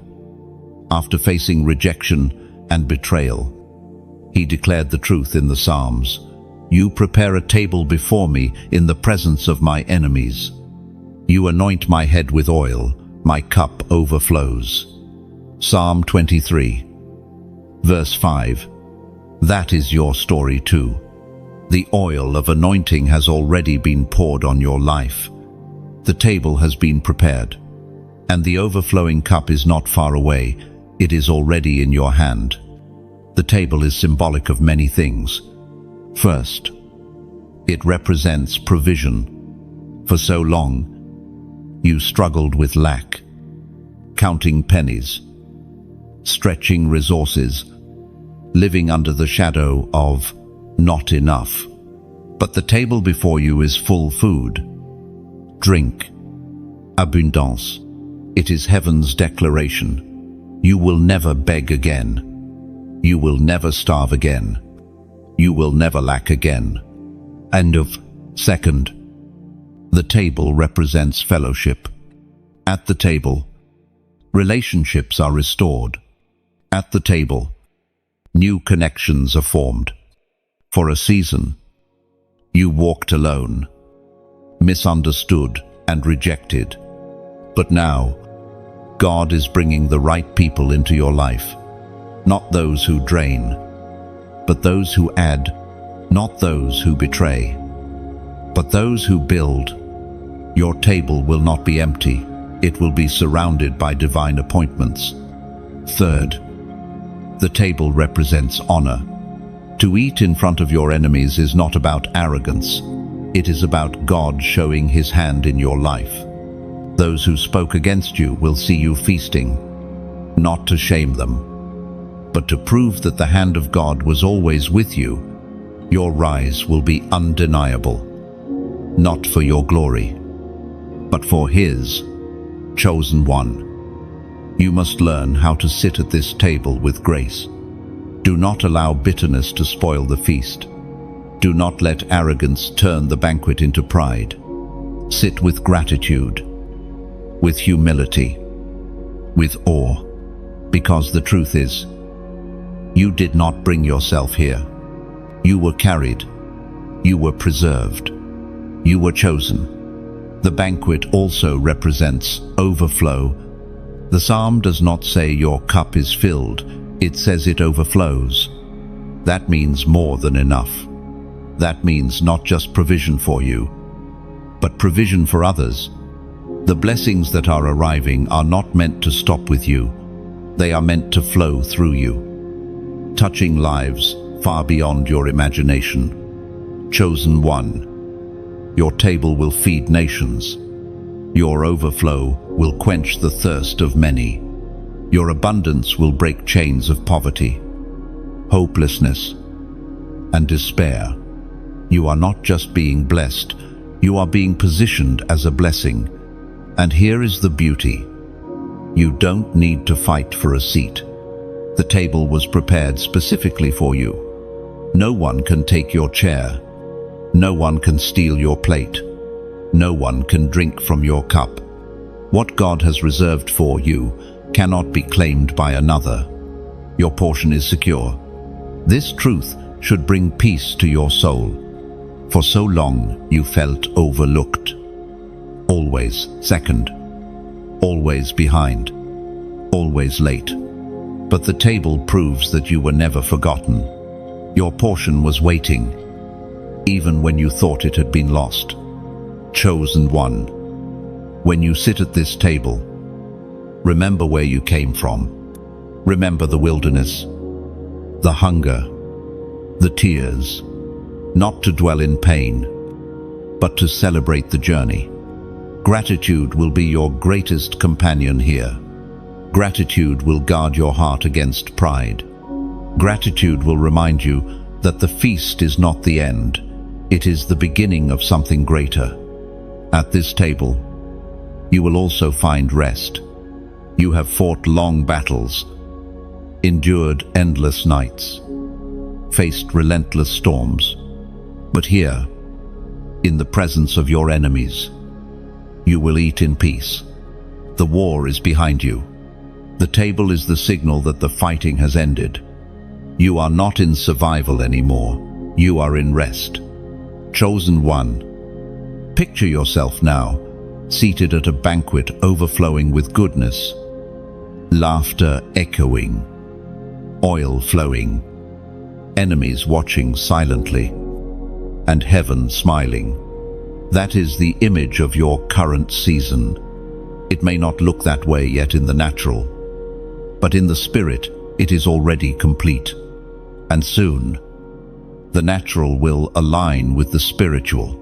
after facing rejection and betrayal, he declared the truth in the Psalms. You prepare a table before me in the presence of my enemies. You anoint my head with oil, my cup overflows. Psalm 23, verse 5. That is your story too. The oil of anointing has already been poured on your life. The table has been prepared, and the overflowing cup is not far away. It is already in your hand. The table is symbolic of many things. First, it represents provision. For so long, you struggled with lack, counting pennies, stretching resources, living under the shadow of not enough. But the table before you is full food, drink, abundance. It is heaven's declaration. You will never beg again. You will never starve again. You will never lack again. Second, the table represents fellowship. At the table, relationships are restored. At the table, new connections are formed. For a season, you walked alone, misunderstood and rejected. But now, God is bringing the right people into your life. Not those who drain, but those who add. Not those who betray, but those who build. Your table will not be empty. It will be surrounded by divine appointments. Third, the table represents honor. To eat in front of your enemies is not about arrogance. It is about God showing His hand in your life. Those who spoke against you will see you feasting, not to shame them, but to prove that the hand of God was always with you. Your rise will be undeniable, not for your glory, but for His chosen one. You must learn how to sit at this table with grace. Do not allow bitterness to spoil the feast. Do not let arrogance turn the banquet into pride. Sit with gratitude, with humility, with awe, because the truth is, you did not bring yourself here. You were carried. You were preserved. You were chosen. The banquet also represents overflow. The psalm does not say your cup is filled. It says it overflows. That means more than enough. That means not just provision for you, but provision for others. The blessings that are arriving are not meant to stop with you. They are meant to flow through you, touching lives far beyond your imagination. Chosen one, your table will feed nations. Your overflow will quench the thirst of many. Your abundance will break chains of poverty, hopelessness, and despair. You are not just being blessed, you are being positioned as a blessing. And here is the beauty. You don't need to fight for a seat. The table was prepared specifically for you. No one can take your chair. No one can steal your plate. No one can drink from your cup. What God has reserved for you cannot be claimed by another. Your portion is secure. This truth should bring peace to your soul. For so long you felt overlooked. Always second. Always behind. Always late. But the table proves that you were never forgotten. Your portion was waiting, even when you thought it had been lost. Chosen one. When you sit at this table, remember where you came from. Remember the wilderness, the hunger, the tears, not to dwell in pain, but to celebrate the journey. Gratitude will be your greatest companion here. Gratitude will guard your heart against pride. Gratitude will remind you that the feast is not the end. It is the beginning of something greater. At this table, you will also find rest. You have fought long battles, endured endless nights, faced relentless storms. But here, in the presence of your enemies, you will eat in peace. The war is behind you. The table is the signal that the fighting has ended. You are not in survival anymore. You are in rest. Chosen one. Picture yourself now, seated at a banquet overflowing with goodness, laughter echoing, oil flowing, enemies watching silently, and heaven smiling. That is the image of your current season. It may not look that way yet in the natural, but in the spirit it is already complete. And soon, the natural will align with the spiritual,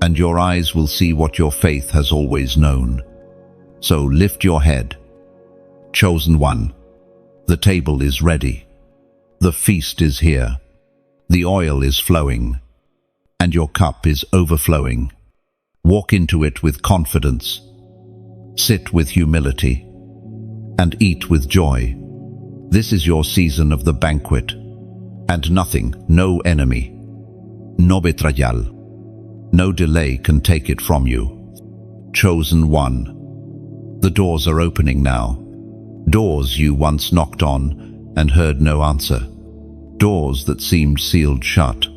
and your eyes will see what your faith has always known. So lift your head. Chosen one, the table is ready. The feast is here. The oil is flowing, and your cup is overflowing. Walk into it with confidence. Sit with humility. and eat with joy. This is your season of the banquet, and nothing, no enemy, no betrayal, no delay can take it from you. Chosen one. The doors are opening now. Doors you once knocked on and heard no answer. Doors that seemed sealed shut,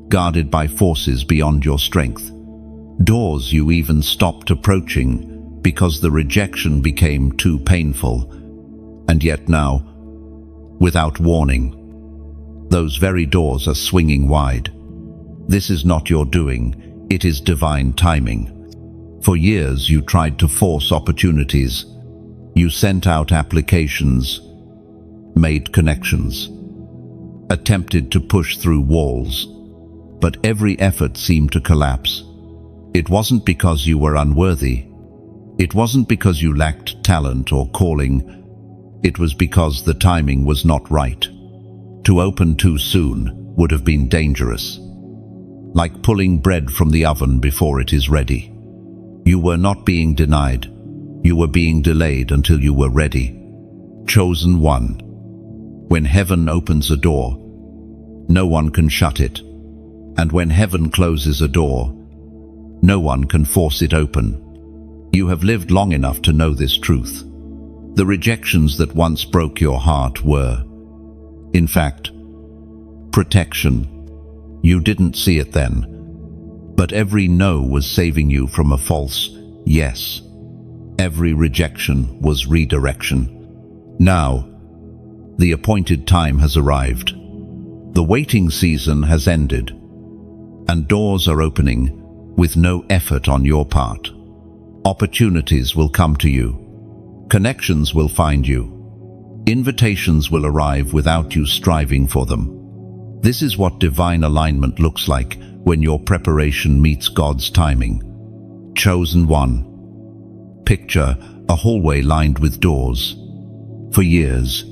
guarded by forces beyond your strength. Doors you even stopped approaching because the rejection became too painful. And yet now, without warning, those very doors are swinging wide. This is not your doing, it is divine timing. For years you tried to force opportunities. You sent out applications, made connections, attempted to push through walls, but every effort seemed to collapse. It wasn't because you were unworthy. It wasn't because you lacked talent or calling. It was because the timing was not right. To open too soon would have been dangerous, like pulling bread from the oven before it is ready. You were not being denied. You were being delayed until you were ready. Chosen one. When heaven opens a door, no one can shut it. And when heaven closes a door, no one can force it open. You have lived long enough to know this truth. The rejections that once broke your heart were, in fact, protection. You didn't see it then, but every no was saving you from a false yes. Every rejection was redirection. Now, the appointed time has arrived. The waiting season has ended, and doors are opening with no effort on your part. Opportunities will come to you. Connections will find you. Invitations will arrive without you striving for them. This is what divine alignment looks like when your preparation meets God's timing. Chosen one. Picture a hallway lined with doors. For years,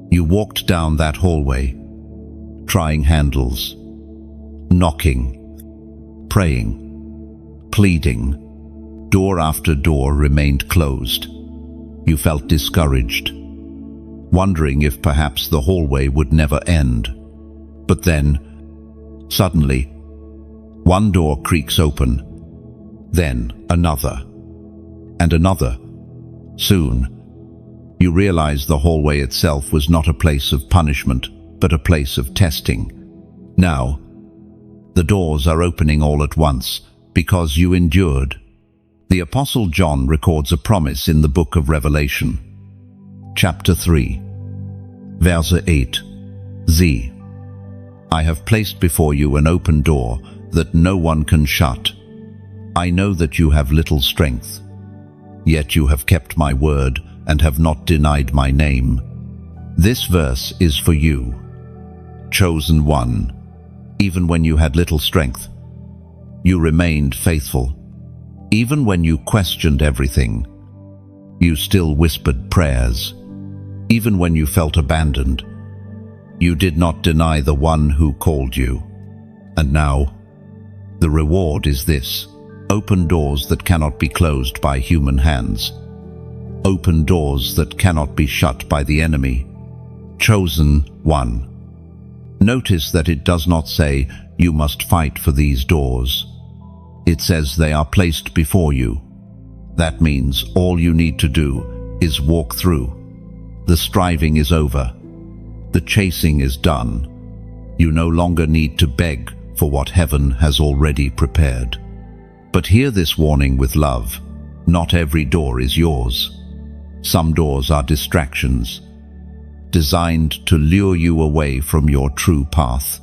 you walked down that hallway, trying handles, knocking, praying, pleading. Door after door remained closed. You felt discouraged, wondering if perhaps the hallway would never end. But then, suddenly, one door creaks open, then another, and another. Soon, you realize the hallway itself was not a place of punishment, but a place of testing. Now, the doors are opening all at once because you endured. The Apostle John records a promise in the book of Revelation, chapter 3, verse 8. Z. I have placed before you an open door that no one can shut. I know that you have little strength, yet you have kept my word and have not denied my name. This verse is for you, chosen one. Even when you had little strength, you remained faithful. Even when you questioned everything, you still whispered prayers. Even when you felt abandoned, you did not deny the one who called you. And now, the reward is this: open doors that cannot be closed by human hands. Open doors that cannot be shut by the enemy. Chosen one. Notice that it does not say, you must fight for these doors. It says they are placed before you. That means all you need to do is walk through. The striving is over. The chasing is done. You no longer need to beg for what heaven has already prepared. But hear this warning with love. Not every door is yours. Some doors are distractions, designed to lure you away from your true path.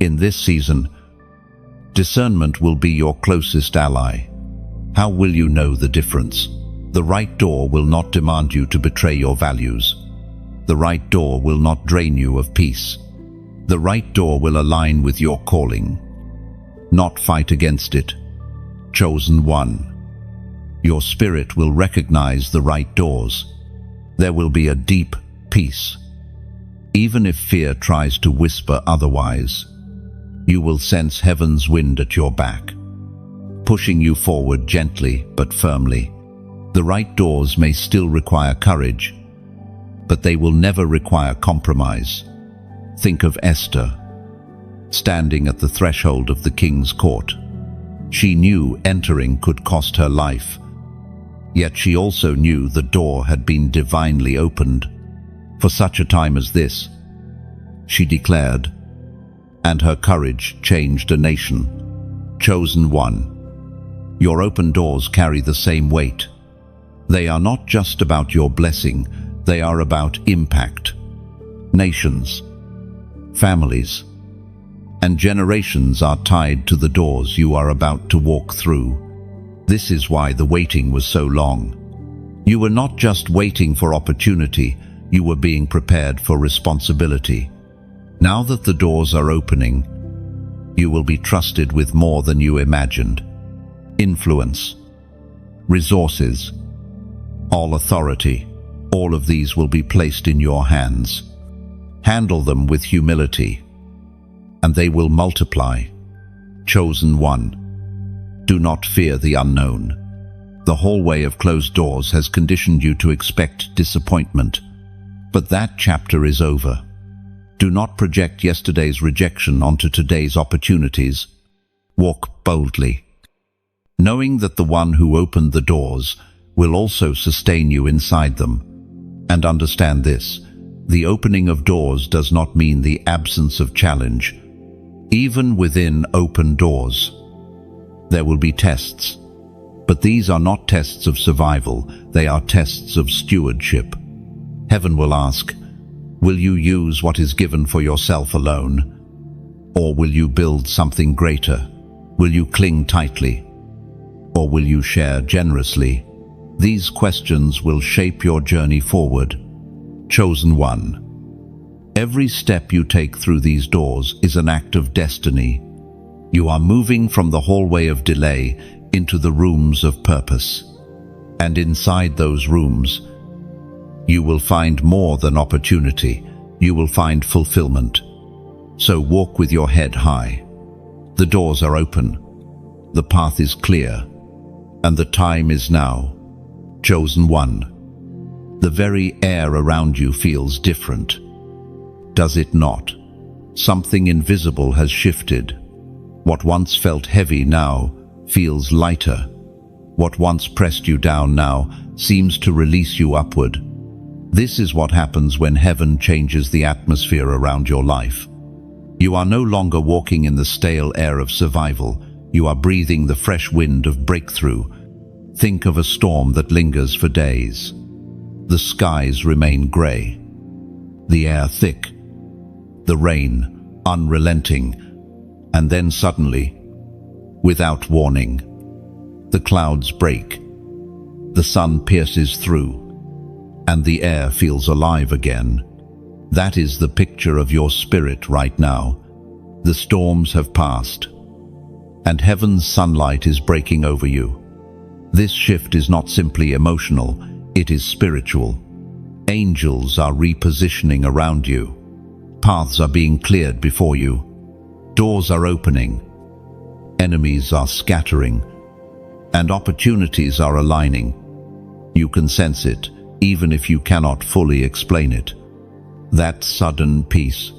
In this season, discernment will be your closest ally. How will you know the difference? The right door will not demand you to betray your values. The right door will not drain you of peace. The right door will align with your calling, not fight against it. Chosen one. Your spirit will recognize the right doors. There will be a deep peace. Even if fear tries to whisper otherwise, you will sense heaven's wind at your back, pushing you forward gently but firmly. The right doors may still require courage, but they will never require compromise. Think of Esther, standing at the threshold of the king's court. She knew entering could cost her life, yet she also knew the door had been divinely opened for such a time as this. She declared, and her courage changed a nation. Chosen one, your open doors carry the same weight. They are not just about your blessing, they are about impact. Nations, families, and generations are tied to the doors you are about to walk through. This is why the waiting was so long. You were not just waiting for opportunity, you were being prepared for responsibility. Now that the doors are opening, you will be trusted with more than you imagined. Influence, resources, all authority, all of these will be placed in your hands. Handle them with humility, and they will multiply. Chosen one, do not fear the unknown. The hallway of closed doors has conditioned you to expect disappointment, but that chapter is over. Do not project yesterday's rejection onto today's opportunities. Walk boldly, knowing that the one who opened the doors will also sustain you inside them. And understand this, the opening of doors does not mean the absence of challenge. Even within open doors, there will be tests. But these are not tests of survival, they are tests of stewardship. Heaven will ask, will you use what is given for yourself alone? Or will you build something greater? Will you cling tightly? Or will you share generously? These questions will shape your journey forward. Chosen one, every step you take through these doors is an act of destiny. You are moving from the hallway of delay into the rooms of purpose. And inside those rooms, you will find more than opportunity. You will find fulfillment. So walk with your head high. The doors are open. The path is clear. And the time is now. Chosen one, the very air around you feels different. Does it not? Something invisible has shifted. What once felt heavy now feels lighter. What once pressed you down now seems to release you upward. This is what happens when heaven changes the atmosphere around your life. You are no longer walking in the stale air of survival. You are breathing the fresh wind of breakthrough. Think of a storm that lingers for days. The skies remain grey, the air thick, the rain unrelenting, and then suddenly, without warning, the clouds break, the sun pierces through, and the air feels alive again. That is the picture of your spirit right now. The storms have passed, and heaven's sunlight is breaking over you. This shift is not simply emotional, it is spiritual. Angels are repositioning around you. Paths are being cleared before you. Doors are opening. Enemies are scattering. And opportunities are aligning. You can sense it, even if you cannot fully explain it. That sudden peace,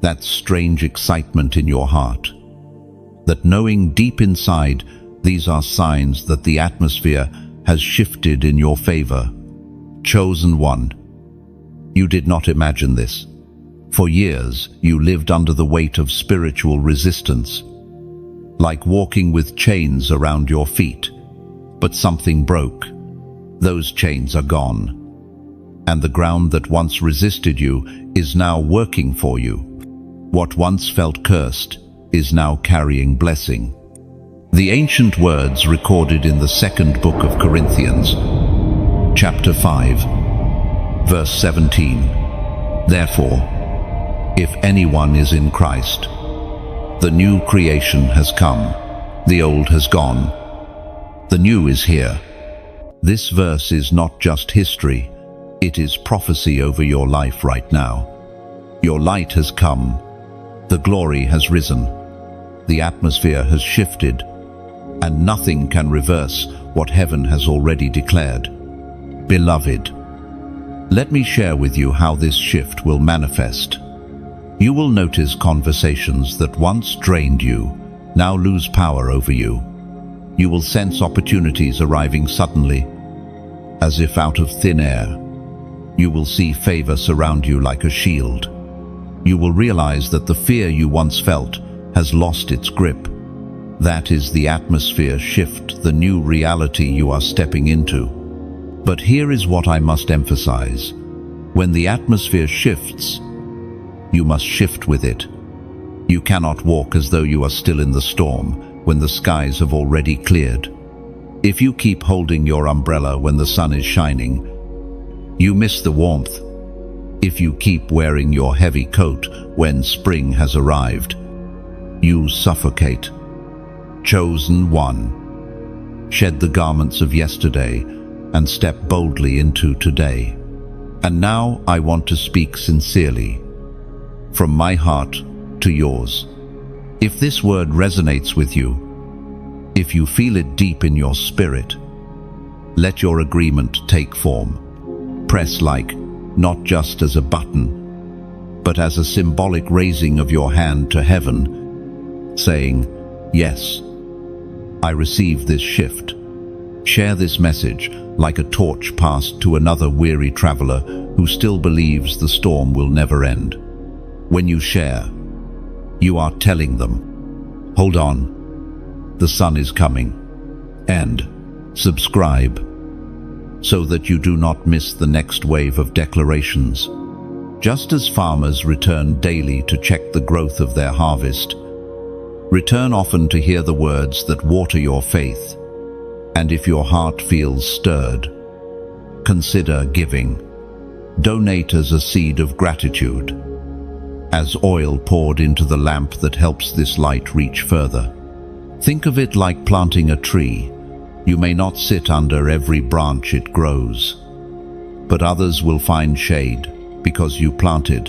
that strange excitement in your heart, that knowing deep inside, these are signs that the atmosphere has shifted in your favor. Chosen one, you did not imagine this. For years, you lived under the weight of spiritual resistance, like walking with chains around your feet. But something broke. Those chains are gone. And the ground that once resisted you is now working for you. What once felt cursed is now carrying blessing. The ancient words recorded in the second book of Corinthians, chapter 5, verse 17. Therefore, if anyone is in Christ, the new creation has come, the old has gone, the new is here. This verse is not just history, it is prophecy over your life right now. Your light has come, the glory has risen, the atmosphere has shifted, and nothing can reverse what heaven has already declared. Beloved, let me share with you how this shift will manifest. You will notice conversations that once drained you now lose power over you. You will sense opportunities arriving suddenly, as if out of thin air. You will see favor surround you like a shield. You will realize that the fear you once felt has lost its grip. That is the atmosphere shift, the new reality you are stepping into. But here is what I must emphasize. When the atmosphere shifts, you must shift with it. You cannot walk as though you are still in the storm when the skies have already cleared. If you keep holding your umbrella when the sun is shining, you miss the warmth. If you keep wearing your heavy coat when spring has arrived, you suffocate. Chosen one, shed the garments of yesterday and step boldly into today. And now I want to speak sincerely, from my heart to yours. If this word resonates with you, if you feel it deep in your spirit, let your agreement take form. Press like, not just as a button, but as a symbolic raising of your hand to heaven, saying, yes, I receive this shift. Share this message like a torch passed to another weary traveler who still believes the storm will never end. When you share, you are telling them, hold on, the sun is coming, and subscribe, so that you do not miss the next wave of declarations. Just as farmers return daily to check the growth of their harvest, return often to hear the words that water your faith. And if your heart feels stirred, consider giving. Donate as a seed of gratitude, as oil poured into the lamp that helps this light reach further. Think of it like planting a tree. You may not sit under every branch it grows, but others will find shade because you planted.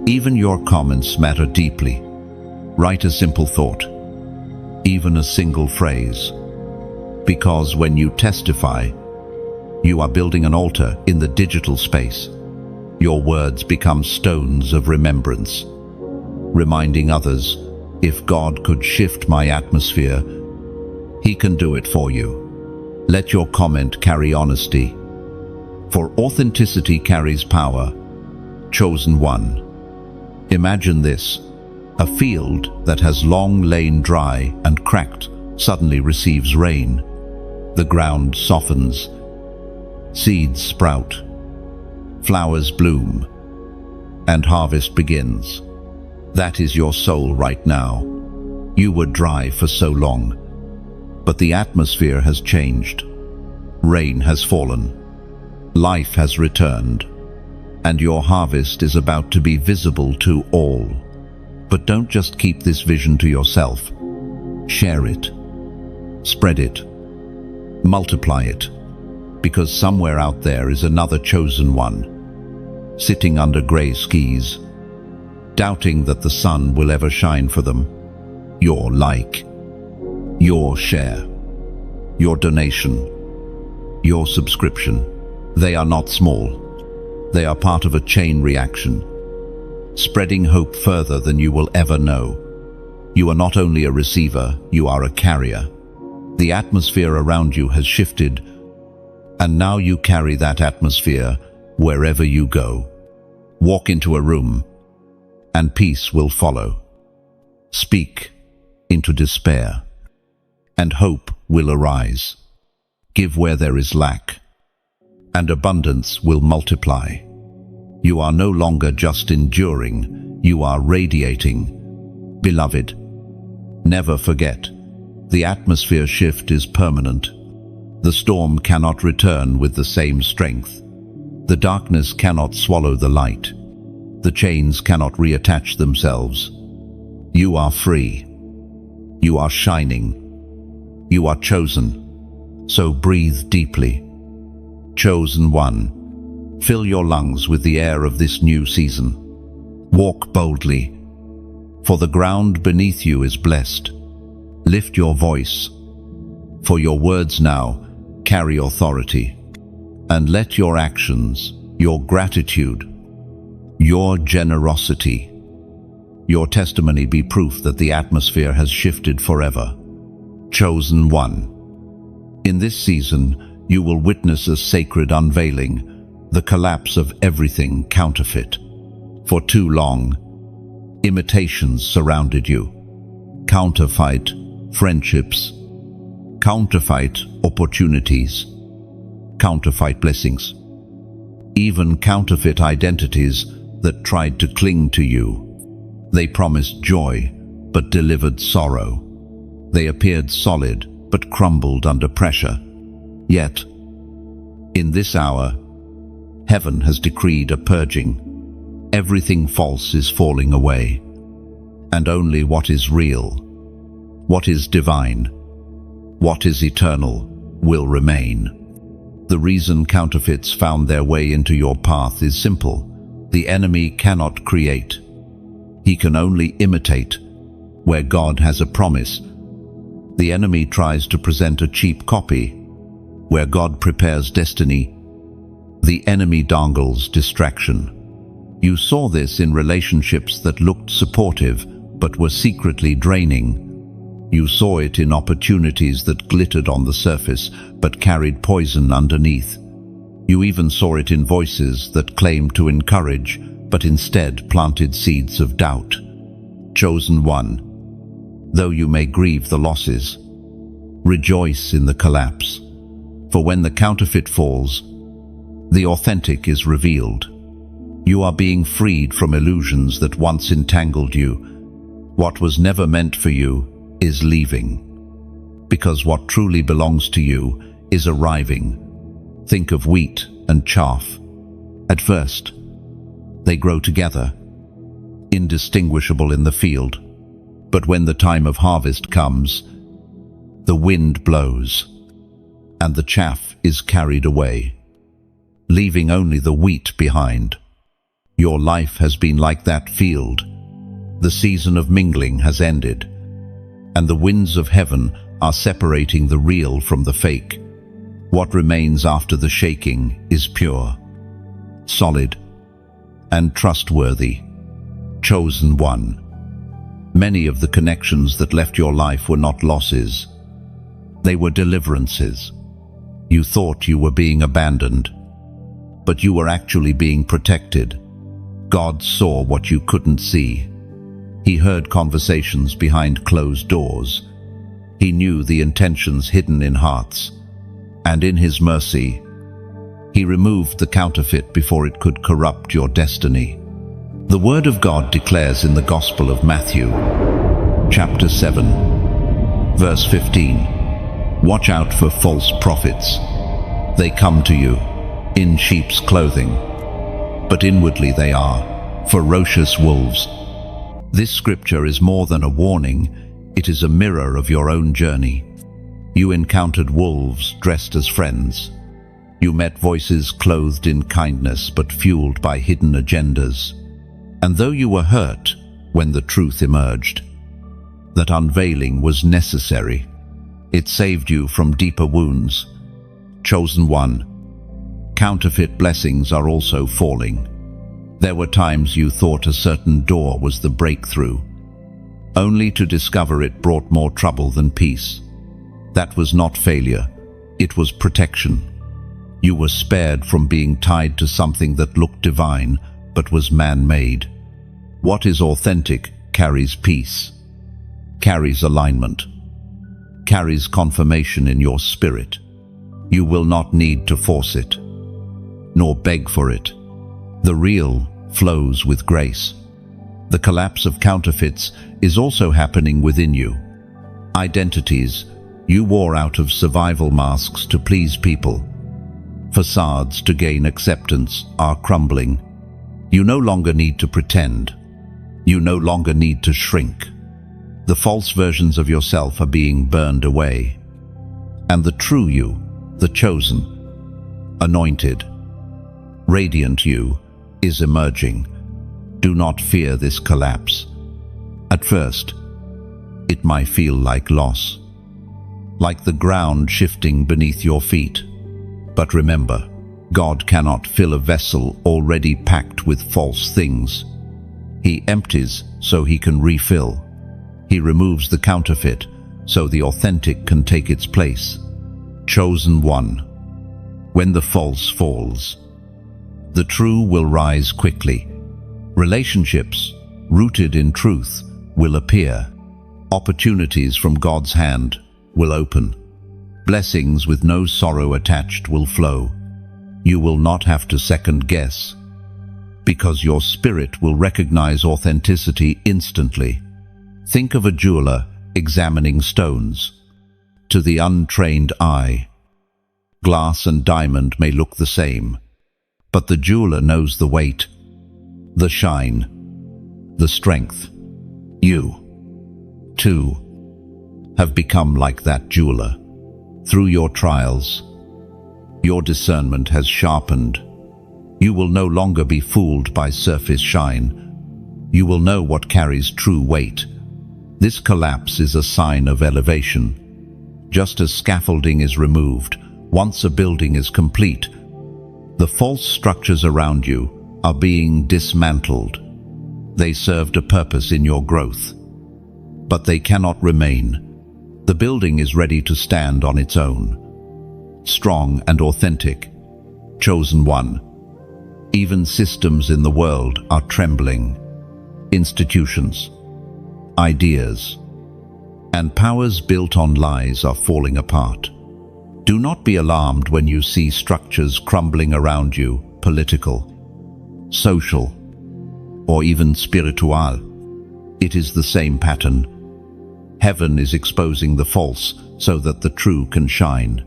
Even your comments matter deeply. Write a simple thought, even a single phrase, because when you testify, you are building an altar in the digital space. Your words become stones of remembrance, reminding others, if God could shift my atmosphere, He can do it for you. Let your comment carry honesty, for authenticity carries power. Chosen one. Imagine this. A field that has long lain dry and cracked suddenly receives rain. The ground softens, seeds sprout, flowers bloom, and harvest begins. That is your soul right now. You were dry for so long, but the atmosphere has changed. Rain has fallen, life has returned, and your harvest is about to be visible to all. But don't just keep this vision to yourself. Share it, spread it, multiply it, because somewhere out there is another chosen one, sitting under gray skies, doubting that the sun will ever shine for them. Your like, your share, your donation, your subscription, they are not small. They are part of a chain reaction, spreading hope further than you will ever know. You are not only a receiver, you are a carrier. The atmosphere around you has shifted, and now you carry that atmosphere wherever you go. Walk into a room, and peace will follow. Speak into despair, and hope will arise. Give where there is lack, and abundance will multiply. You are no longer just enduring, you are radiating. Beloved, never forget, the atmosphere shift is permanent. The storm cannot return with the same strength. The darkness cannot swallow the light. The chains cannot reattach themselves. You are free. You are shining. You are chosen. So breathe deeply. Chosen one, fill your lungs with the air of this new season. Walk boldly, for the ground beneath you is blessed. Lift your voice. For your words now carry authority, and let your actions, your gratitude, your generosity, your testimony be proof that the atmosphere has shifted forever. Chosen one. In this season, you will witness a sacred unveiling, the collapse of everything counterfeit. For too long, imitations surrounded you. Counterfeit friendships, counterfeit opportunities, counterfeit blessings, even counterfeit identities that tried to cling to you. They promised joy, but delivered sorrow. They appeared solid, but crumbled under pressure. Yet, in this hour, heaven has decreed a purging. Everything false is falling away, and only what is real, what is divine, what is eternal, will remain. The reason counterfeits found their way into your path is simple. The enemy cannot create. He can only imitate. Where God has a promise, the enemy tries to present a cheap copy. Where God prepares destiny, the enemy dangles distraction. You saw this in relationships that looked supportive but were secretly draining. You saw it in opportunities that glittered on the surface but carried poison underneath. You even saw it in voices that claimed to encourage but instead planted seeds of doubt. Chosen one, though you may grieve the losses, rejoice in the collapse. For when the counterfeit falls, the authentic is revealed. You are being freed from illusions that once entangled you. What was never meant for you is leaving, because what truly belongs to you is arriving. Think of wheat and chaff. At first, they grow together, indistinguishable in the field. But when the time of harvest comes, the wind blows, and the chaff is carried away, leaving only the wheat behind. Your life has been like that field. The season of mingling has ended, and the winds of heaven are separating the real from the fake. What remains after the shaking is pure, solid, and trustworthy. Chosen one. Many of the connections that left your life were not losses. They were deliverances. You thought you were being abandoned, but you were actually being protected. God saw what you couldn't see. He heard conversations behind closed doors. He knew the intentions hidden in hearts. And in His mercy, He removed the counterfeit before it could corrupt your destiny. The Word of God declares in the Gospel of Matthew, chapter 7, verse 15, "Watch out for false prophets. They come to you in sheep's clothing, but inwardly they are ferocious wolves." This scripture is more than a warning. It is a mirror of your own journey. You encountered wolves dressed as friends. You met voices clothed in kindness but fueled by hidden agendas. And though you were hurt when the truth emerged, that unveiling was necessary. It saved you from deeper wounds. Chosen one. Counterfeit blessings are also falling. There were times you thought a certain door was the breakthrough, only to discover it brought more trouble than peace. That was not failure, it was protection. You were spared from being tied to something that looked divine but was man-made. What is authentic carries peace, carries alignment, carries confirmation in your spirit. You will not need to force it, nor beg for it. The real flows with grace. The collapse of counterfeits is also happening within you. Identities you wore out of survival masks to please people, facades to gain acceptance, are crumbling. You no longer need to pretend. You no longer need to shrink. The false versions of yourself are being burned away, and the true you, the chosen, anointed, radiant you, is emerging. Do not fear this collapse. At first, it might feel like loss. like the ground shifting beneath your feet. But remember, God cannot fill a vessel already packed with false things. He empties so he can refill. He removes the counterfeit so the authentic can take its place. Chosen one. When the false falls, the true will rise quickly. Relationships rooted in truth will appear. Opportunities from God's hand will open. Blessings with no sorrow attached will flow. You will not have to second guess, because your spirit will recognize authenticity instantly. Think of a jeweler examining stones. To the untrained eye, glass and diamond may look the same, but the jeweler knows the weight, the shine, the strength. You, too, have become like that jeweler. Through your trials, your discernment has sharpened. You will no longer be fooled by surface shine. You will know what carries true weight. This collapse is a sign of elevation. Just as scaffolding is removed, once a building is complete, the false structures around you are being dismantled. They served a purpose in your growth, but they cannot remain. The building is ready to stand on its own, strong and authentic, chosen one. Even systems in the world are trembling. Institutions, ideas, and powers built on lies are falling apart. Do not be alarmed when you see structures crumbling around you, political, social, or even spiritual. It is the same pattern. Heaven is exposing the false so that the true can shine.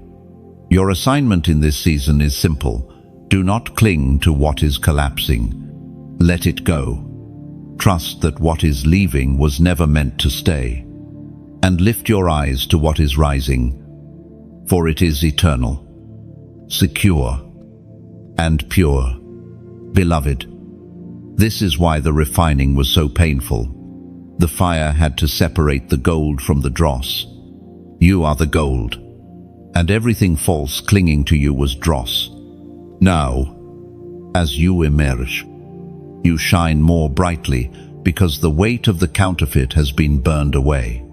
Your assignment in this season is simple. Do not cling to what is collapsing. Let it go. Trust that what is leaving was never meant to stay. And lift your eyes to what is rising, for it is eternal, secure, and pure. Beloved, this is why the refining was so painful. The fire had to separate the gold from the dross. You are the gold, and everything false clinging to you was dross. Now, as you emerge, you shine more brightly because the weight of the counterfeit has been burned away.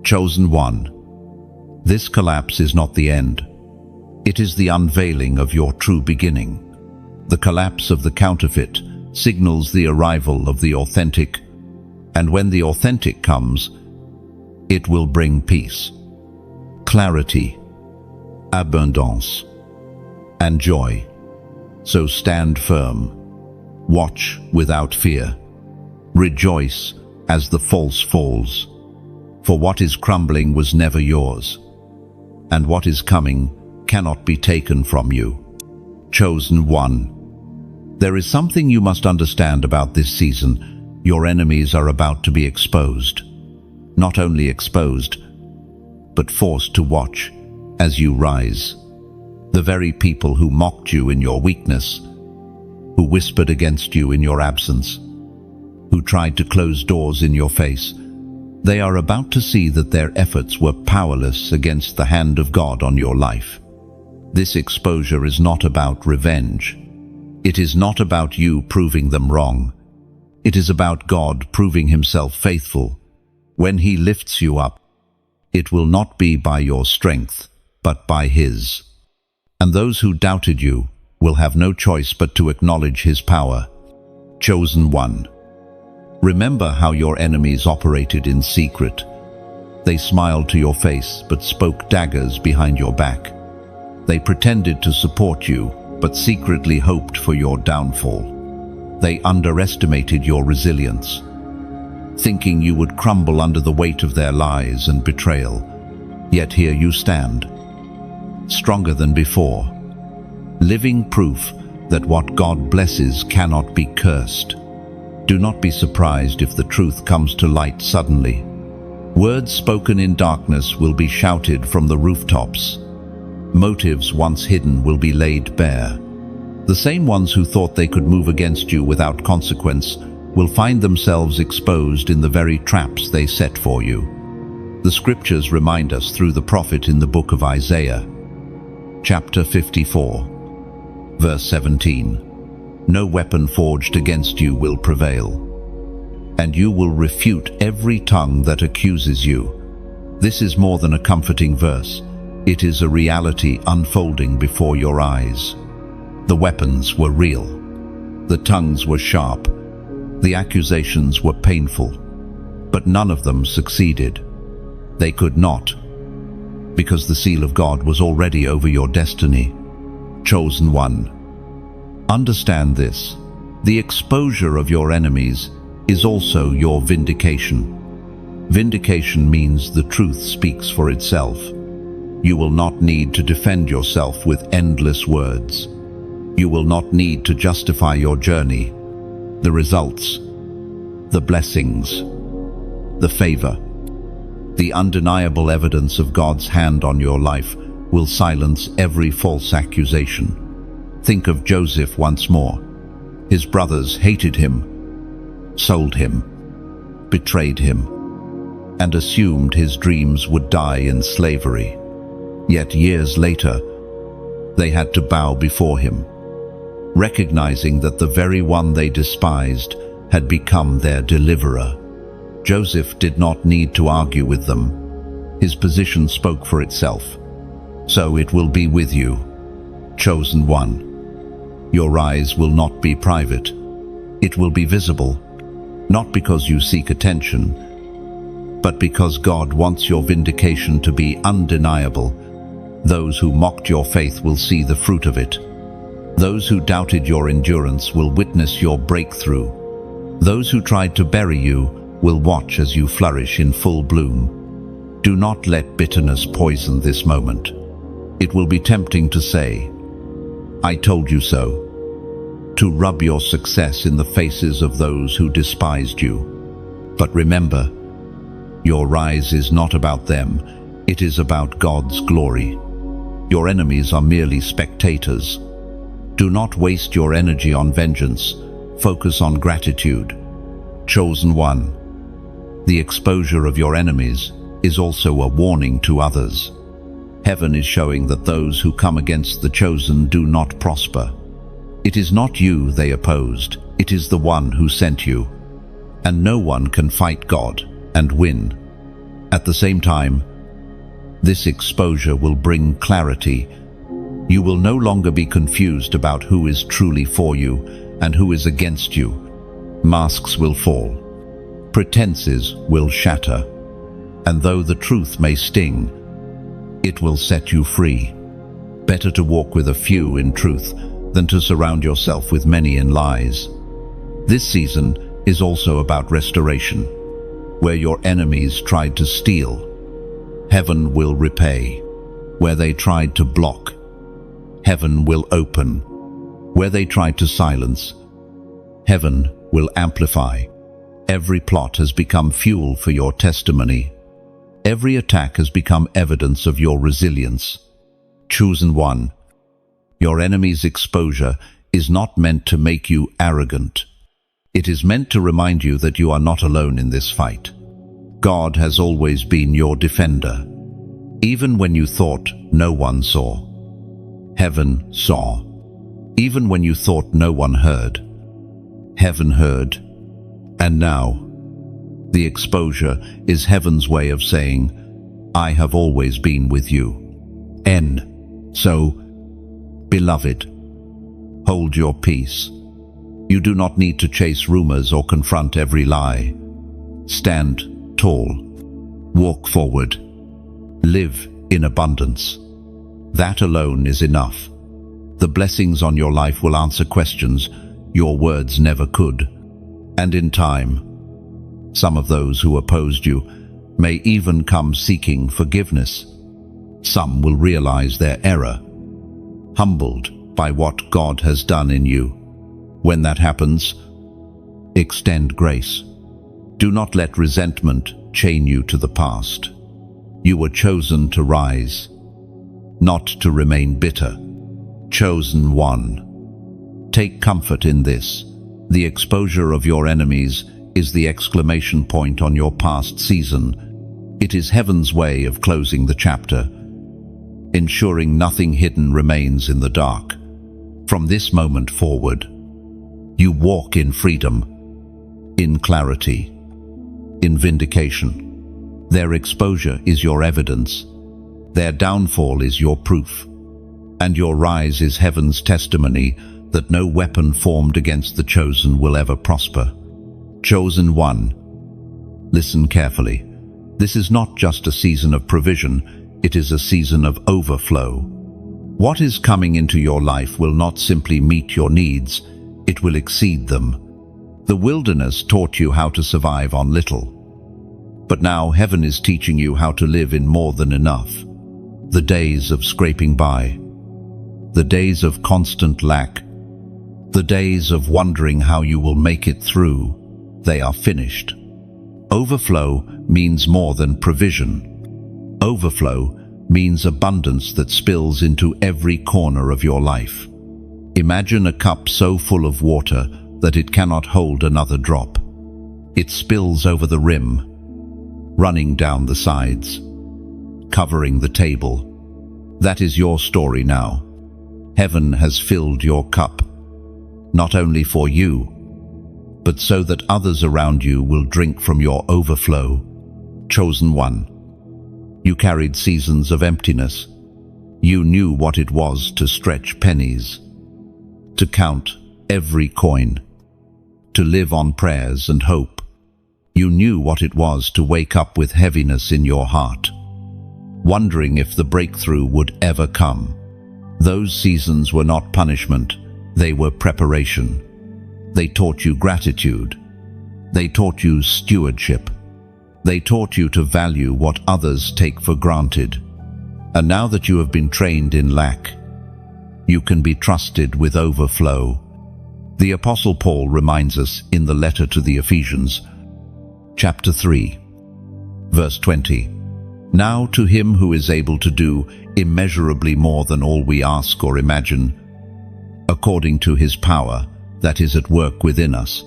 Chosen one. This collapse is not the end. It is the unveiling of your true beginning. The collapse of the counterfeit signals the arrival of the authentic, and when the authentic comes, it will bring peace, clarity, abundance, and joy. So stand firm. Watch without fear. Rejoice as the false falls. For what is crumbling was never yours, and what is coming cannot be taken from you. Chosen one. There is something you must understand about this season. Your enemies are about to be exposed. Not only exposed, but forced to watch as you rise. The very people who mocked you in your weakness, who whispered against you in your absence, who tried to close doors in your face, they are about to see that their efforts were powerless against the hand of God on your life. This exposure is not about revenge. It is not about you proving them wrong. It is about God proving himself faithful. When he lifts you up, it will not be by your strength, but by his. And those who doubted you will have no choice but to acknowledge his power. Chosen one. Remember how your enemies operated in secret. They smiled to your face but spoke daggers behind your back. They pretended to support you but secretly hoped for your downfall. They underestimated your resilience, thinking you would crumble under the weight of their lies and betrayal. Yet here you stand, stronger than before, living proof that what God blesses cannot be cursed. Do not be surprised if the truth comes to light suddenly. Words spoken in darkness will be shouted from the rooftops. Motives once hidden will be laid bare. The same ones who thought they could move against you without consequence will find themselves exposed in the very traps they set for you. The scriptures remind us through the prophet in the book of Isaiah, chapter 54, verse 17, "No weapon forged against you will prevail, and you will refute every tongue that accuses you." This is more than a comforting verse. It is a reality unfolding before your eyes. The weapons were real. The tongues were sharp. The accusations were painful. But none of them succeeded. They could not, because the seal of God was already over your destiny. Chosen one. Understand this. The exposure of your enemies is also your vindication. Vindication means the truth speaks for itself. You will not need to defend yourself with endless words. You will not need to justify your journey. The results, the blessings, the favor, the undeniable evidence of God's hand on your life will silence every false accusation. Think of Joseph once more. His brothers hated him, sold him, betrayed him, and assumed his dreams would die in slavery. Yet years later, they had to bow before him, recognizing that the very one they despised had become their deliverer. Joseph did not need to argue with them. His position spoke for itself. So it will be with you, chosen one. Your rise will not be private. It will be visible, not because you seek attention, but because God wants your vindication to be undeniable. Those who mocked your faith will see the fruit of it. Those who doubted your endurance will witness your breakthrough. Those who tried to bury you will watch as you flourish in full bloom. Do not let bitterness poison this moment. It will be tempting to say, "I told you so," to rub your success in the faces of those who despised you. But remember, your rise is not about them. It is about God's glory. Your enemies are merely spectators. Do not waste your energy on vengeance. Focus on gratitude. Chosen one. The exposure of your enemies is also a warning to others. Heaven is showing that those who come against the chosen do not prosper. It is not you they opposed, it is the one who sent you. And no one can fight God and win. At the same time, this exposure will bring clarity. You will no longer be confused about who is truly for you and who is against you. Masks will fall. Pretenses will shatter. And though the truth may sting, it will set you free. Better to walk with a few in truth than to surround yourself with many in lies. This season is also about restoration. Where your enemies tried to steal, heaven will repay. Where they tried to block, heaven will open. Where they tried to silence, heaven will amplify. Every plot has become fuel for your testimony. Every attack has become evidence of your resilience. Chosen one. Your enemy's exposure is not meant to make you arrogant. It is meant to remind you that you are not alone in this fight. God has always been your defender. Even when you thought no one saw, heaven saw. Even when you thought no one heard, heaven heard. And now, the exposure is heaven's way of saying, "I have always been with you." So, beloved, hold your peace. You do not need to chase rumors or confront every lie. Stand tall. Walk forward. Live in abundance. That alone is enough. The blessings on your life will answer questions your words never could. And in time, some of those who opposed you may even come seeking forgiveness. Some will realize their error, humbled by what God has done in you. When that happens, extend grace. Do not let resentment chain you to the past. You were chosen to rise, not to remain bitter. Chosen one. Take comfort in this. The exposure of your enemies is the exclamation point on your past season. It is heaven's way of closing the chapter, ensuring nothing hidden remains in the dark. From this moment forward, you walk in freedom, in clarity, in vindication. Their exposure is your evidence, their downfall is your proof, and your rise is heaven's testimony that no weapon formed against the chosen will ever prosper. Chosen one, listen carefully. This is not just a season of provision, it is a season of overflow. What is coming into your life will not simply meet your needs, it will exceed them. The wilderness taught you how to survive on little, but now heaven is teaching you how to live in more than enough. The days of scraping by, the days of constant lack, the days of wondering how you will make it through, they are finished. Overflow means more than provision. Overflow means abundance that spills into every corner of your life. Imagine a cup so full of water that it cannot hold another drop. It spills over the rim, running down the sides, covering the table. That is your story now. Heaven has filled your cup, not only for you, but so that others around you will drink from your overflow. Chosen one, you carried seasons of emptiness. You knew what it was to stretch pennies, to count every coin, to live on prayers and hope. You knew what it was to wake up with heaviness in your heart, wondering if the breakthrough would ever come. Those seasons were not punishment, they were preparation. They taught you gratitude. They taught you stewardship. They taught you to value what others take for granted. And now that you have been trained in lack, you can be trusted with overflow. The Apostle Paul reminds us in the letter to the Ephesians, chapter 3, verse 20, "Now to him who is able to do immeasurably more than all we ask or imagine, according to his power that is at work within us."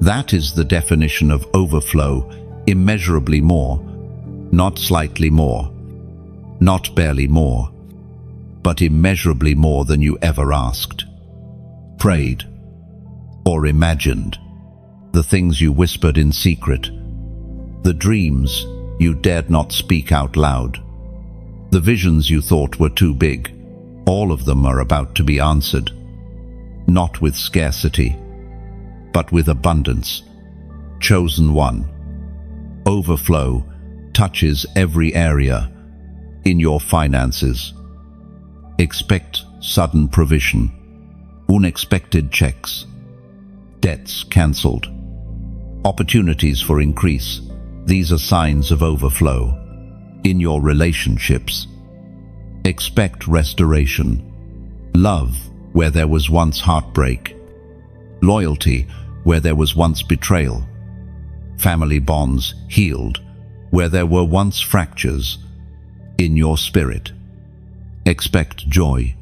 That is the definition of overflow, immeasurably more, not slightly more, not barely more, but immeasurably more than you ever asked, prayed, or imagined. The things you whispered in secret, the dreams you dared not speak out loud, the visions you thought were too big, all of them are about to be answered. Not with scarcity, but with abundance. Chosen one, overflow touches every area in your finances. Expect sudden provision, unexpected checks, debts cancelled, opportunities for increase. These are signs of overflow. In your relationships, expect restoration, love where there was once heartbreak, loyalty where there was once betrayal, family bonds healed where there were once fractures. In your spirit, expect joy,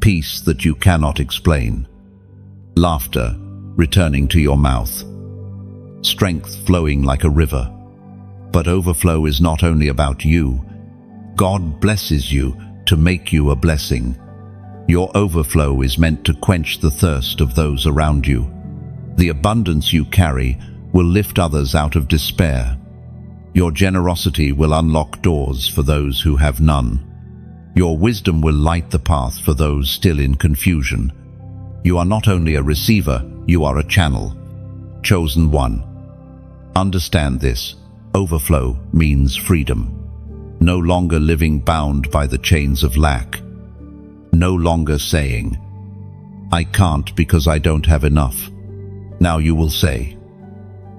peace that you cannot explain, laughter returning to your mouth, strength flowing like a river. But overflow is not only about you. God blesses you to make you a blessing. Your overflow is meant to quench the thirst of those around you. The abundance you carry will lift others out of despair. Your generosity will unlock doors for those who have none. Your wisdom will light the path for those still in confusion. You are not only a receiver, you are a channel. Chosen one. Understand this. Overflow means freedom. No longer living bound by the chains of lack. No longer saying, "I can't because I don't have enough." Now you will say,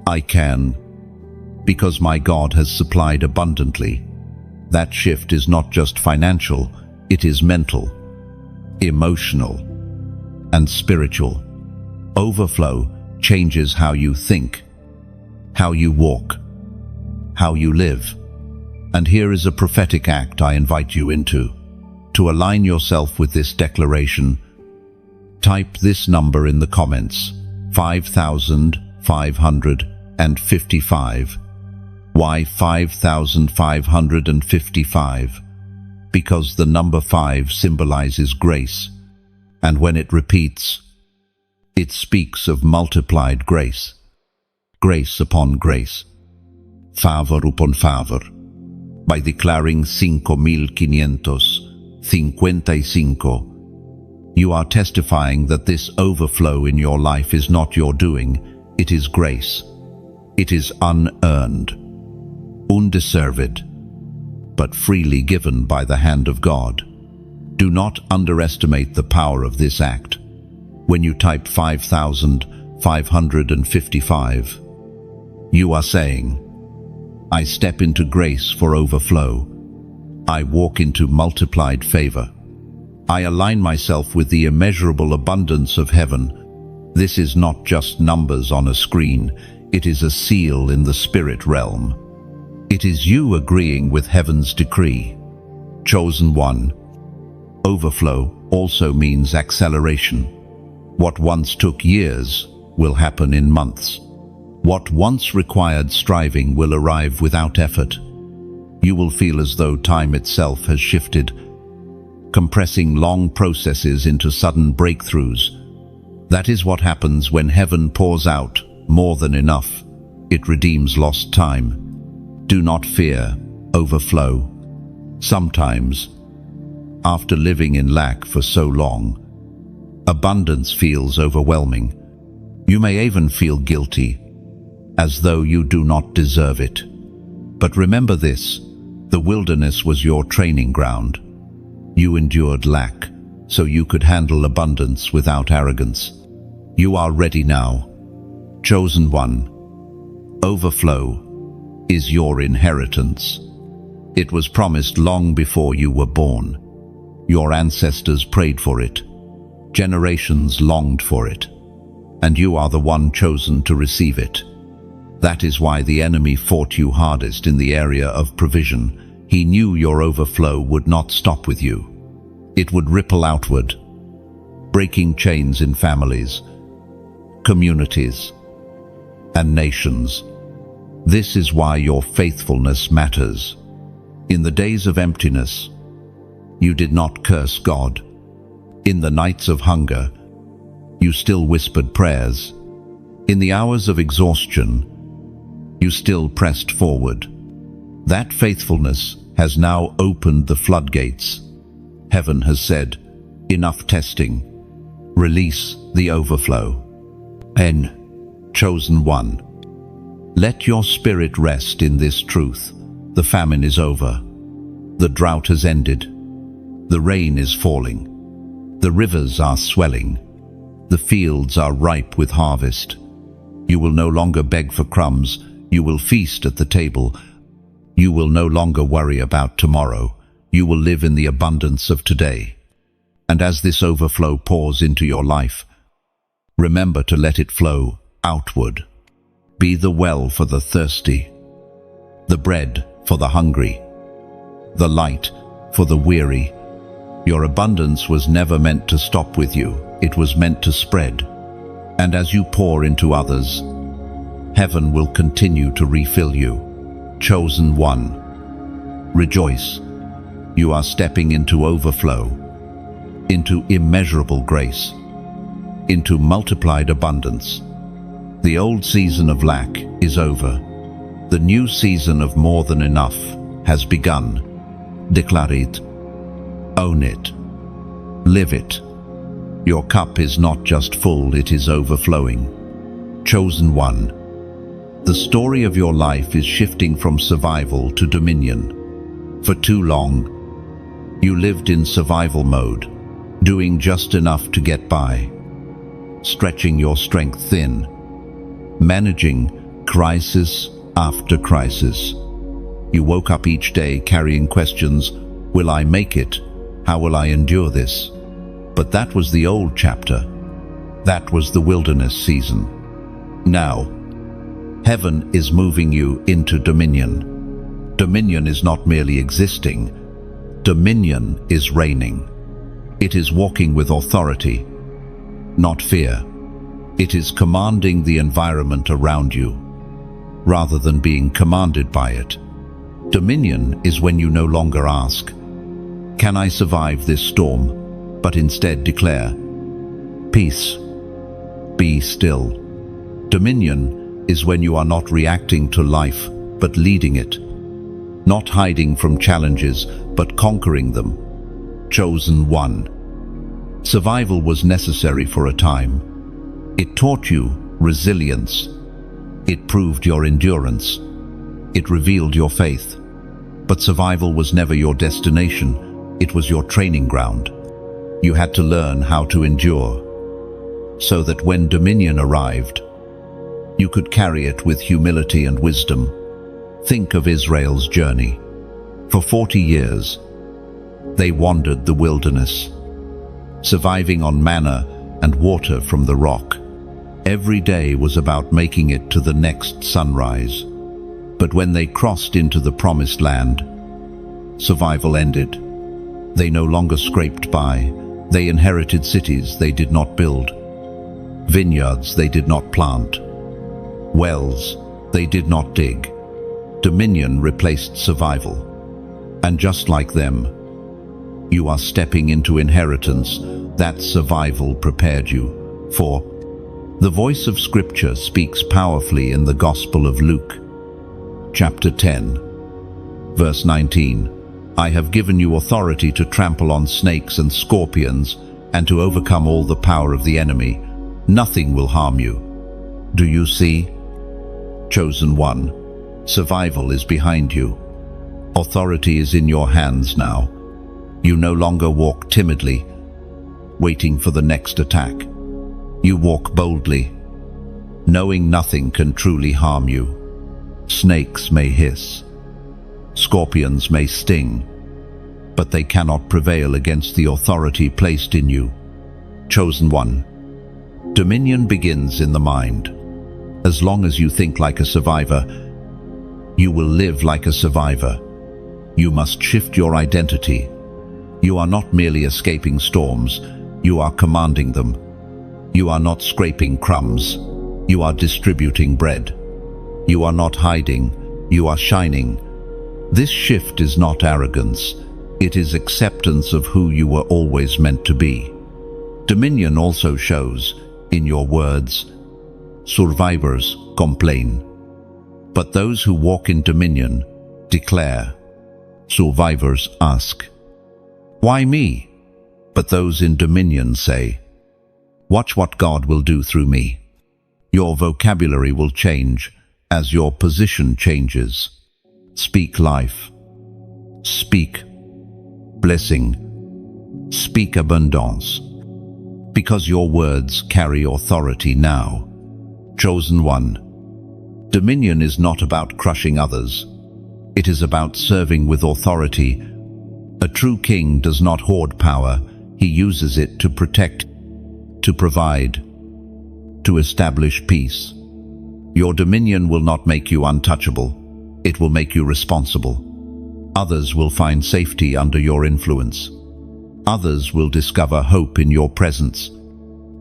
"I can because my God has supplied abundantly." That shift is not just financial, it is mental, emotional, and spiritual. Overflow changes how you think, how you walk, how you live. And here is a prophetic act I invite you into. To align yourself with this declaration, type this number in the comments: 5,555. Why 5,555? Because the number 5 symbolizes grace, and when it repeats, it speaks of multiplied grace. Grace upon grace. Favor upon favor. By declaring 5,555, you are testifying that this overflow in your life is not your doing, it is grace. It is unearned, undeserved, but freely given by the hand of God. Do not underestimate the power of this act. When you type 5,555, you are saying, I step into grace for overflow. I walk into multiplied favor. I align myself with the immeasurable abundance of heaven. This is not just numbers on a screen. It is a seal in the spirit realm. It is you agreeing with heaven's decree. Chosen one. Overflow also means acceleration. What once took years will happen in months. What once required striving will arrive without effort. You will feel as though time itself has shifted, compressing long processes into sudden breakthroughs. That is what happens when heaven pours out more than enough. It redeems lost time. Do not fear overflow. Sometimes, after living in lack for so long, abundance feels overwhelming. You may even feel guilty, as though you do not deserve it. But remember this, the wilderness was your training ground. You endured lack, so you could handle abundance without arrogance. You are ready now. Chosen one. Overflow is your inheritance. It was promised long before you were born. Your ancestors prayed for it. Generations longed for it. And you are the one chosen to receive it. That is why the enemy fought you hardest in the area of provision. He knew your overflow would not stop with you. It would ripple outward, breaking chains in families, communities, and nations. This is why your faithfulness matters. In the days of emptiness, you did not curse God. In the nights of hunger, you still whispered prayers. In the hours of exhaustion, you still pressed forward. That faithfulness has now opened the floodgates. Heaven has said, enough testing. Release the overflow. N. Chosen one. Let your spirit rest in this truth. The famine is over. The drought has ended. The rain is falling. The rivers are swelling. The fields are ripe with harvest. You will no longer beg for crumbs. You will feast at the table. You will no longer worry about tomorrow. You will live in the abundance of today. And as this overflow pours into your life, remember to let it flow outward. Be the well for the thirsty, the bread for the hungry, the light for the weary. Your abundance was never meant to stop with you. It was meant to spread. And as you pour into others, heaven will continue to refill you. Chosen one. Rejoice. You are stepping into overflow, into immeasurable grace, into multiplied abundance. The old season of lack is over. The new season of more than enough has begun. Declare it. Own it. Live it. Your cup is not just full, it is overflowing. Chosen one. The story of your life is shifting from survival to dominion. For too long, you lived in survival mode, doing just enough to get by, stretching your strength thin, managing crisis after crisis. You woke up each day carrying questions, will I make it? How will I endure this? But that was the old chapter. That was the wilderness season. Now, heaven is moving you into dominion. Dominion is not merely existing. Dominion is reigning. It is walking with authority, not fear. It is commanding the environment around you. rather than being commanded by it. Dominion is when you no longer ask, "Can I survive this storm?" but instead declare, "Peace, be still." Dominion is when you are not reacting to life, but leading it. Not hiding from challenges, but conquering them. Chosen one. Survival was necessary for a time. It taught you resilience. It proved your endurance. It revealed your faith. But survival was never your destination. It was your training ground. You had to learn how to endure, so that when dominion arrived, you could carry it with humility and wisdom. Think of Israel's journey. For 40 years, they wandered the wilderness, surviving on manna and water from the rock. Every day was about making it to the next sunrise. But when they crossed into the promised land, survival ended. They no longer scraped by. They inherited cities they did not build, vineyards they did not plant, wells they did not dig. Dominion replaced survival. And just like them, you are stepping into inheritance that survival prepared you for. The voice of Scripture speaks powerfully in the Gospel of Luke, chapter 10, verse 19. "I have given you authority to trample on snakes and scorpions and to overcome all the power of the enemy. Nothing will harm you." Do you see? Chosen one. Survival is behind you. Authority is in your hands now. You no longer walk timidly, waiting for the next attack. You walk boldly, knowing nothing can truly harm you. Snakes may hiss, scorpions may sting, but they cannot prevail against the authority placed in you. Chosen one. Dominion begins in the mind. As long as you think like a survivor, you will live like a survivor. You must shift your identity. You are not merely escaping storms, you are commanding them. You are not scraping crumbs, you are distributing bread. You are not hiding, you are shining. This shift is not arrogance, it is acceptance of who you were always meant to be. Dominion also shows in your words. Survivors complain, but those who walk in dominion declare. Survivors ask, "Why me?" But those in dominion say, "Watch what God will do through me." Your vocabulary will change as your position changes. Speak life. Speak blessing. Speak abundance. Because your words carry authority now. Chosen one. Dominion is not about crushing others. It is about serving with authority. A true king does not hoard power. He uses it to protect, to provide, to establish peace. Your dominion will not make you untouchable. It will make you responsible. Others will find safety under your influence. Others will discover hope in your presence.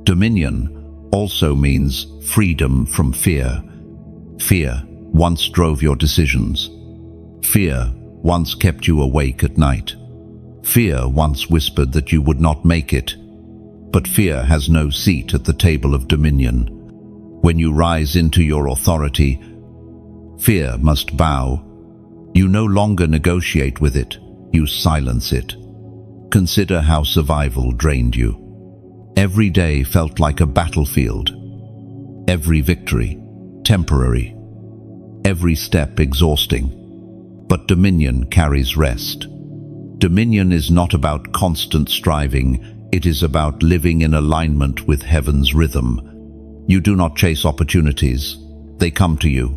Dominion also means freedom from fear. Fear once drove your decisions. Fear once kept you awake at night. Fear once whispered that you would not make it. But fear has no seat at the table of dominion. When you rise into your authority, fear must bow. You no longer negotiate with it, you silence it. Consider how survival drained you. Every day felt like a battlefield. Every victory, temporary. Every step exhausting. But dominion carries rest. Dominion is not about constant striving, it is about living in alignment with heaven's rhythm. You do not chase opportunities, they come to you.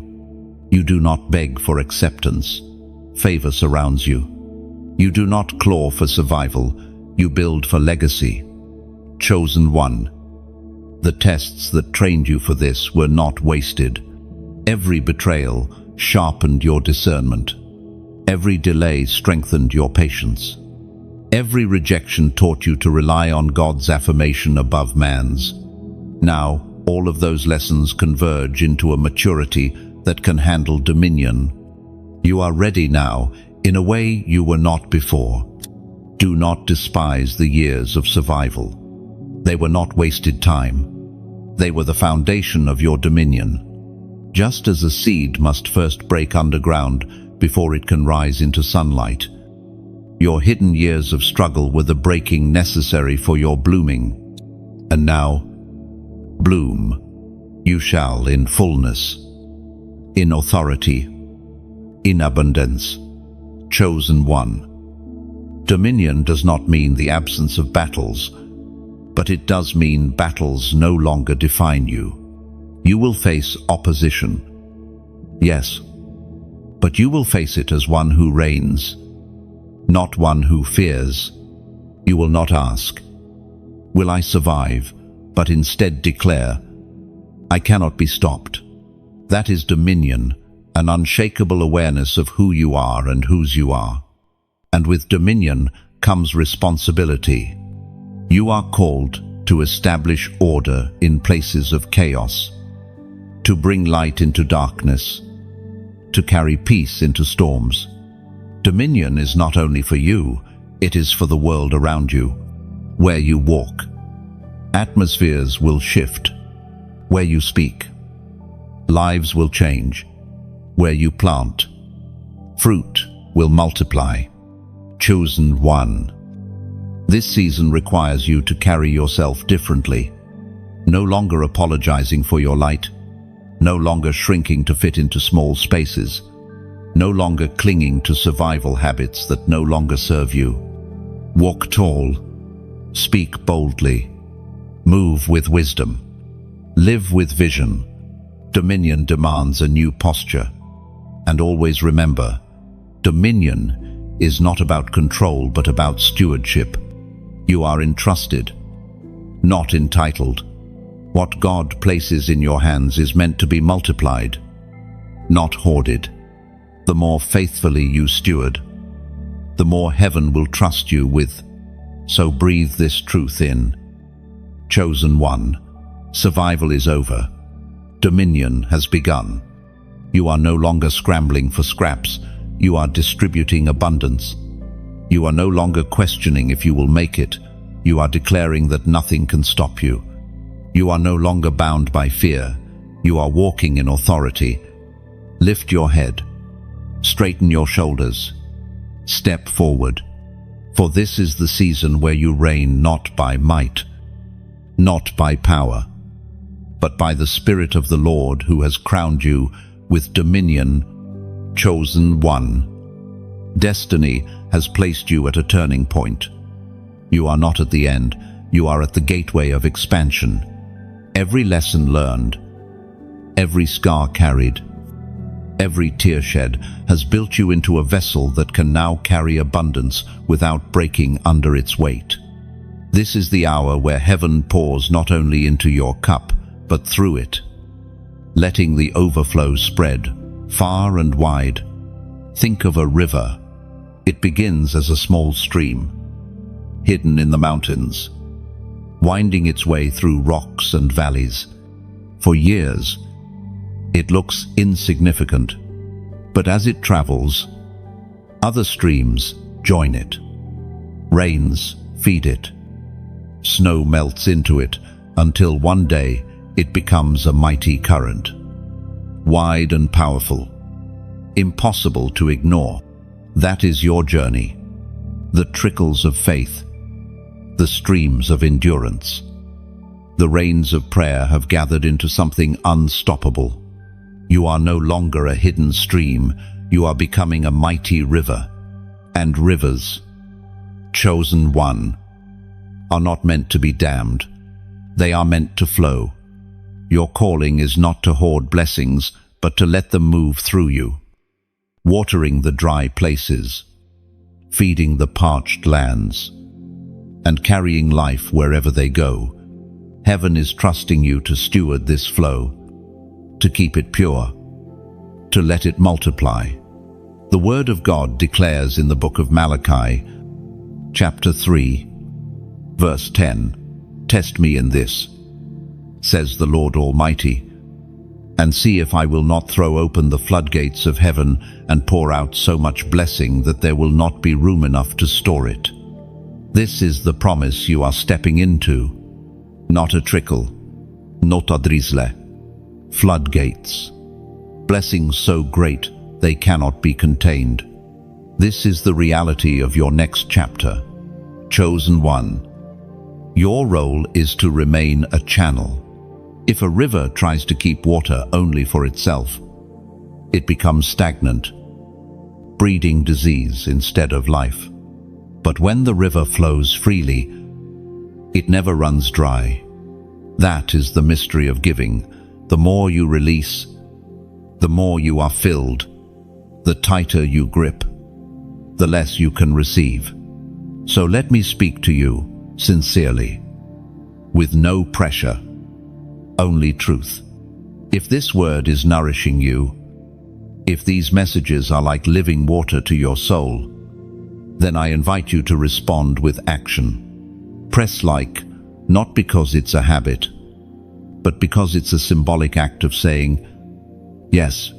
You do not beg for acceptance, favor surrounds you. You do not claw for survival, you build for legacy. Chosen one. The tests that trained you for this were not wasted. Every betrayal sharpened your discernment. Every delay strengthened your patience. Every rejection taught you to rely on God's affirmation above man's. Now, all of those lessons converge into a maturity that can handle dominion. You are ready now in a way you were not before. Do not despise the years of survival. They were not wasted time. They were the foundation of your dominion. Just as a seed must first break underground before it can rise into sunlight, your hidden years of struggle were the breaking necessary for your blooming. And now, bloom. You shall in fullness, in authority, in abundance. Chosen one. Dominion does not mean the absence of battles, but it does mean battles no longer define you. You will face opposition. Yes, but you will face it as one who reigns, not one who fears. You will not ask, "Will I survive?" but instead declare, "I cannot be stopped." That is dominion, an unshakable awareness of who you are and whose you are. And with dominion comes responsibility. You are called to establish order in places of chaos, to bring light into darkness, to carry peace into storms. Dominion is not only for you, it is for the world around you. Where you walk, atmospheres will shift. Where you speak, lives will change. Where you plant, fruit will multiply. Chosen one. This season requires you to carry yourself differently, no longer apologizing for your light, no longer shrinking to fit into small spaces, no longer clinging to survival habits that no longer serve you. Walk tall, speak boldly, move with wisdom, live with vision. Dominion demands a new posture. And always remember, dominion is not about control but about stewardship. You are entrusted, not entitled. What God places in your hands is meant to be multiplied, not hoarded. The more faithfully you steward, the more heaven will trust you with. So breathe this truth in. Chosen one, survival is over. Dominion has begun. You are no longer scrambling for scraps. You are distributing abundance. You are no longer questioning if you will make it. You are declaring that nothing can stop you. You are no longer bound by fear. You are walking in authority. Lift your head. Straighten your shoulders. Step forward. For this is the season where you reign not by might, not by power, but by the Spirit of the Lord who has crowned you with dominion. Chosen one. Destiny has placed you at a turning point. You are not at the end, you are at the gateway of expansion. Every lesson learned, every scar carried, every tear shed has built you into a vessel that can now carry abundance without breaking under its weight. This is the hour where heaven pours not only into your cup, but through it, letting the overflow spread far and wide. Think of a river. It begins as a small stream, hidden in the mountains, winding its way through rocks and valleys. For years, it looks insignificant, but as it travels, other streams join it. Rains feed it. Snow melts into it until one day it becomes a mighty current, wide and powerful, impossible to ignore. That is your journey, the trickles of faith, the streams of endurance. The rains of prayer have gathered into something unstoppable. You are no longer a hidden stream, you are becoming a mighty river. And rivers, chosen one, are not meant to be dammed. They are meant to flow. Your calling is not to hoard blessings, but to let them move through you, watering the dry places, feeding the parched lands, and carrying life wherever they go. Heaven is trusting you to steward this flow, to keep it pure, to let it multiply. The Word of God declares in the book of Malachi, chapter 3, verse 10, "Test me in this, says the Lord Almighty, and see if I will not throw open the floodgates of heaven and pour out so much blessing that there will not be room enough to store it. This is the promise you are stepping into. Not a trickle, not a drizzle. Floodgates. Blessings so great they cannot be contained. This is the reality of your next chapter. Chosen one. Your role is to remain a channel. If a river tries to keep water only for itself, it becomes stagnant, breeding disease instead of life. But when the river flows freely, it never runs dry. That is the mystery of giving. The more you release, the more you are filled. The tighter you grip, the less you can receive. So let me speak to you sincerely, with no pressure, only truth. If this word is nourishing you, if these messages are like living water to your soul, then I invite you to respond with action. Press like, not because it's a habit, but because it's a symbolic act of saying, yes,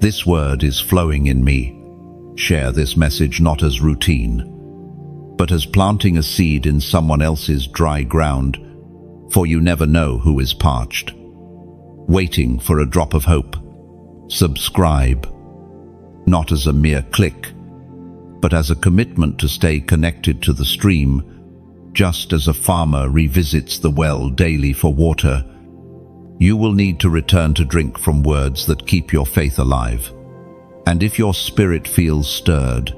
this word is flowing in me. Share this message not as routine, but as planting a seed in someone else's dry ground, for you never know who is parched, waiting for a drop of hope. Subscribe, not as a mere click, but as a commitment to stay connected to the stream. Just as a farmer revisits the well daily for water, you will need to return to drink from words that keep your faith alive. And if your spirit feels stirred,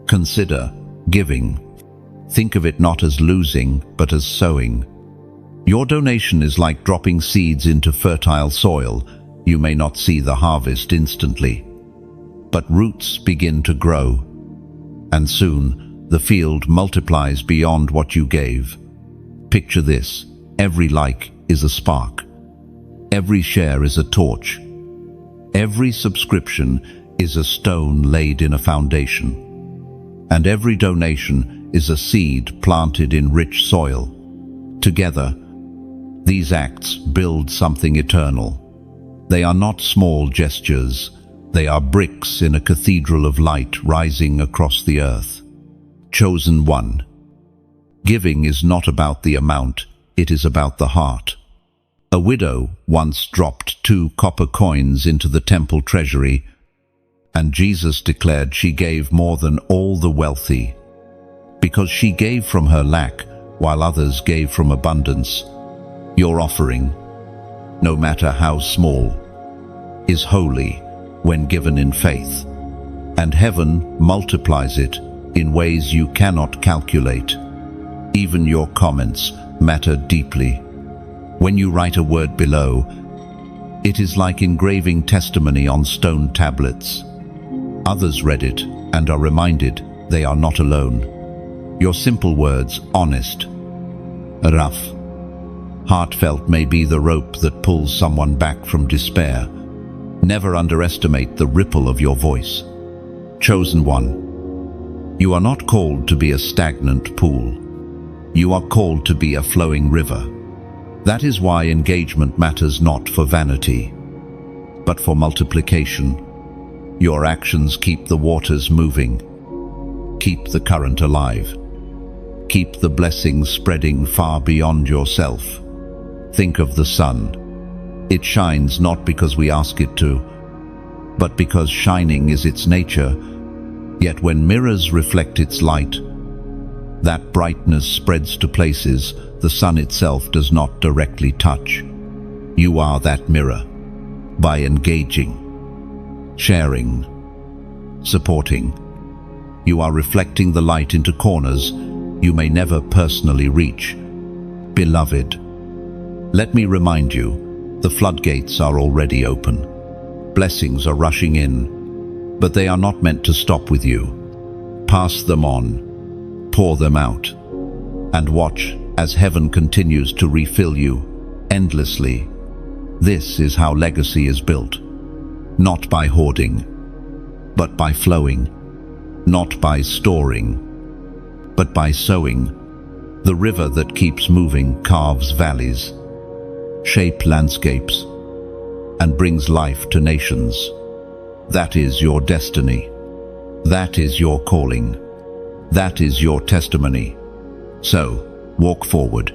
consider giving. Think of it not as losing, but as sowing. Your donation is like dropping seeds into fertile soil. You may not see the harvest instantly, but roots begin to grow, and soon the field multiplies beyond what you gave. Picture this: every like is a spark, every share is a torch, every subscription is a stone laid in a foundation, and every donation is a seed planted in rich soil. Together, these acts build something eternal. They are not small gestures. They are bricks in a cathedral of light rising across the earth. Chosen one. Giving is not about the amount, it is about the heart. A widow once dropped 2 copper coins into the temple treasury, and Jesus declared she gave more than all the wealthy, because she gave from her lack while others gave from abundance. Your offering, no matter how small, is holy when given in faith, and heaven multiplies it in ways you cannot calculate. Even your comments matter deeply. When you write a word below, it is like engraving testimony on stone tablets. Others read it and are reminded they are not alone. Your simple words, honest, rough, heartfelt, may be the rope that pulls someone back from despair. Never underestimate the ripple of your voice. Chosen one. You are not called to be a stagnant pool. You are called to be a flowing river. That is why engagement matters not for vanity, but for multiplication. Your actions keep the waters moving. Keep the current alive. Keep the blessings spreading far beyond yourself. Think of the sun. It shines not because we ask it to, but because shining is its nature. Yet when mirrors reflect its light, that brightness spreads to places the sun itself does not directly touch. You are that mirror. By engaging, sharing, supporting, you are reflecting the light into corners you may never personally reach. Beloved, let me remind you, the floodgates are already open. Blessings are rushing in, but they are not meant to stop with you. Pass them on, pour them out, and watch as heaven continues to refill you endlessly. This is how legacy is built. Not by hoarding, but by flowing. Not by storing, but by sowing. The river that keeps moving carves valleys, shape landscapes, and brings life to nations. That is your destiny. That is your calling. That is your testimony. So, walk forward.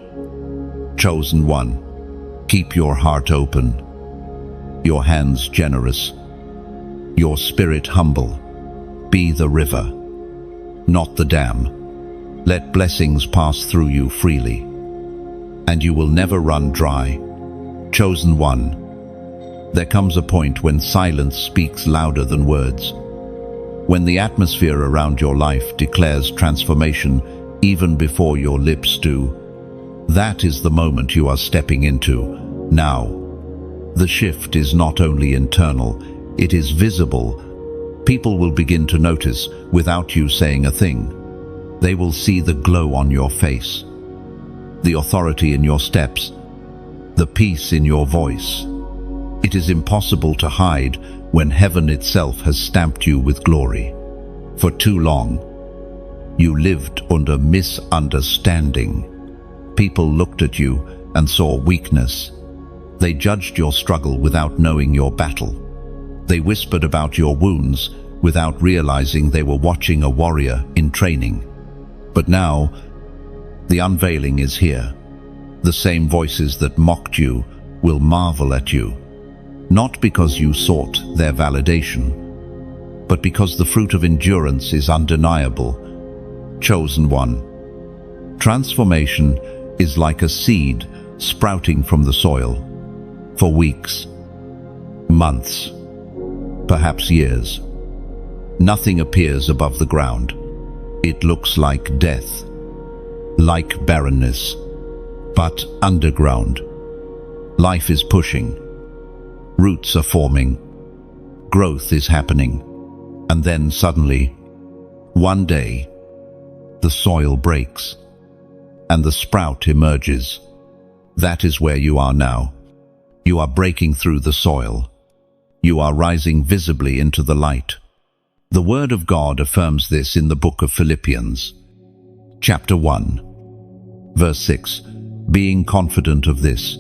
Chosen one, keep your heart open, your hands generous, your spirit humble. Be the river, not the dam. Let blessings pass through you freely, and you will never run dry. Chosen one, there comes a point when silence speaks louder than words. When the atmosphere around your life declares transformation even before your lips do, that is the moment you are stepping into now. The shift is not only internal, it is visible. People will begin to notice without you saying a thing. They will see the glow on your face, the authority in your steps, the peace in your voice. It is impossible to hide when heaven itself has stamped you with glory. For too long, you lived under misunderstanding. People looked at you and saw weakness. They judged your struggle without knowing your battle. They whispered about your wounds without realizing they were watching a warrior in training. But now, the unveiling is here. The same voices that mocked you will marvel at you, not because you sought their validation, but because the fruit of endurance is undeniable. Chosen one, transformation is like a seed sprouting from the soil. For weeks, months, perhaps years, nothing appears above the ground. It looks like death, like barrenness, but underground, life is pushing. Roots are forming, growth is happening, and then suddenly, one day, the soil breaks, and the sprout emerges. That is where you are now. You are breaking through the soil. You are rising visibly into the light. The Word of God affirms this in the book of Philippians, chapter 1, verse 6, being confident of this,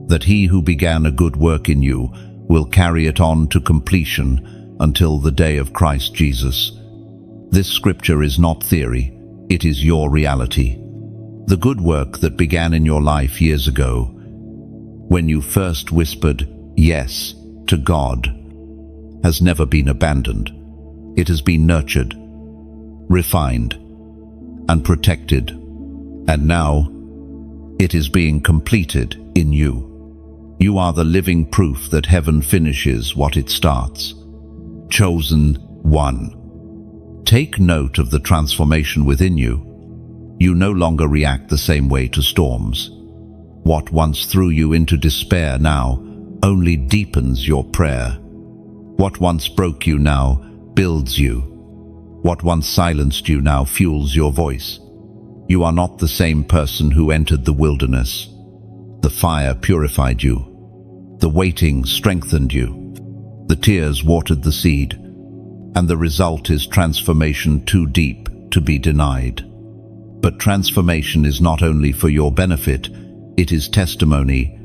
that he who began a good work in you will carry it on to completion until the day of Christ Jesus. This scripture is not theory, it is your reality. The good work that began in your life years ago, when you first whispered yes to God, has never been abandoned. It has been nurtured, refined, and protected, and now it is being completed in you. You are the living proof that heaven finishes what it starts. Chosen one. Take note of the transformation within you. You no longer react the same way to storms. What once threw you into despair now only deepens your prayer. What once broke you now builds you. What once silenced you now fuels your voice. You are not the same person who entered the wilderness. The fire purified you. The waiting strengthened you. The tears watered the seed. And the result is transformation too deep to be denied. But transformation is not only for your benefit, it is testimony.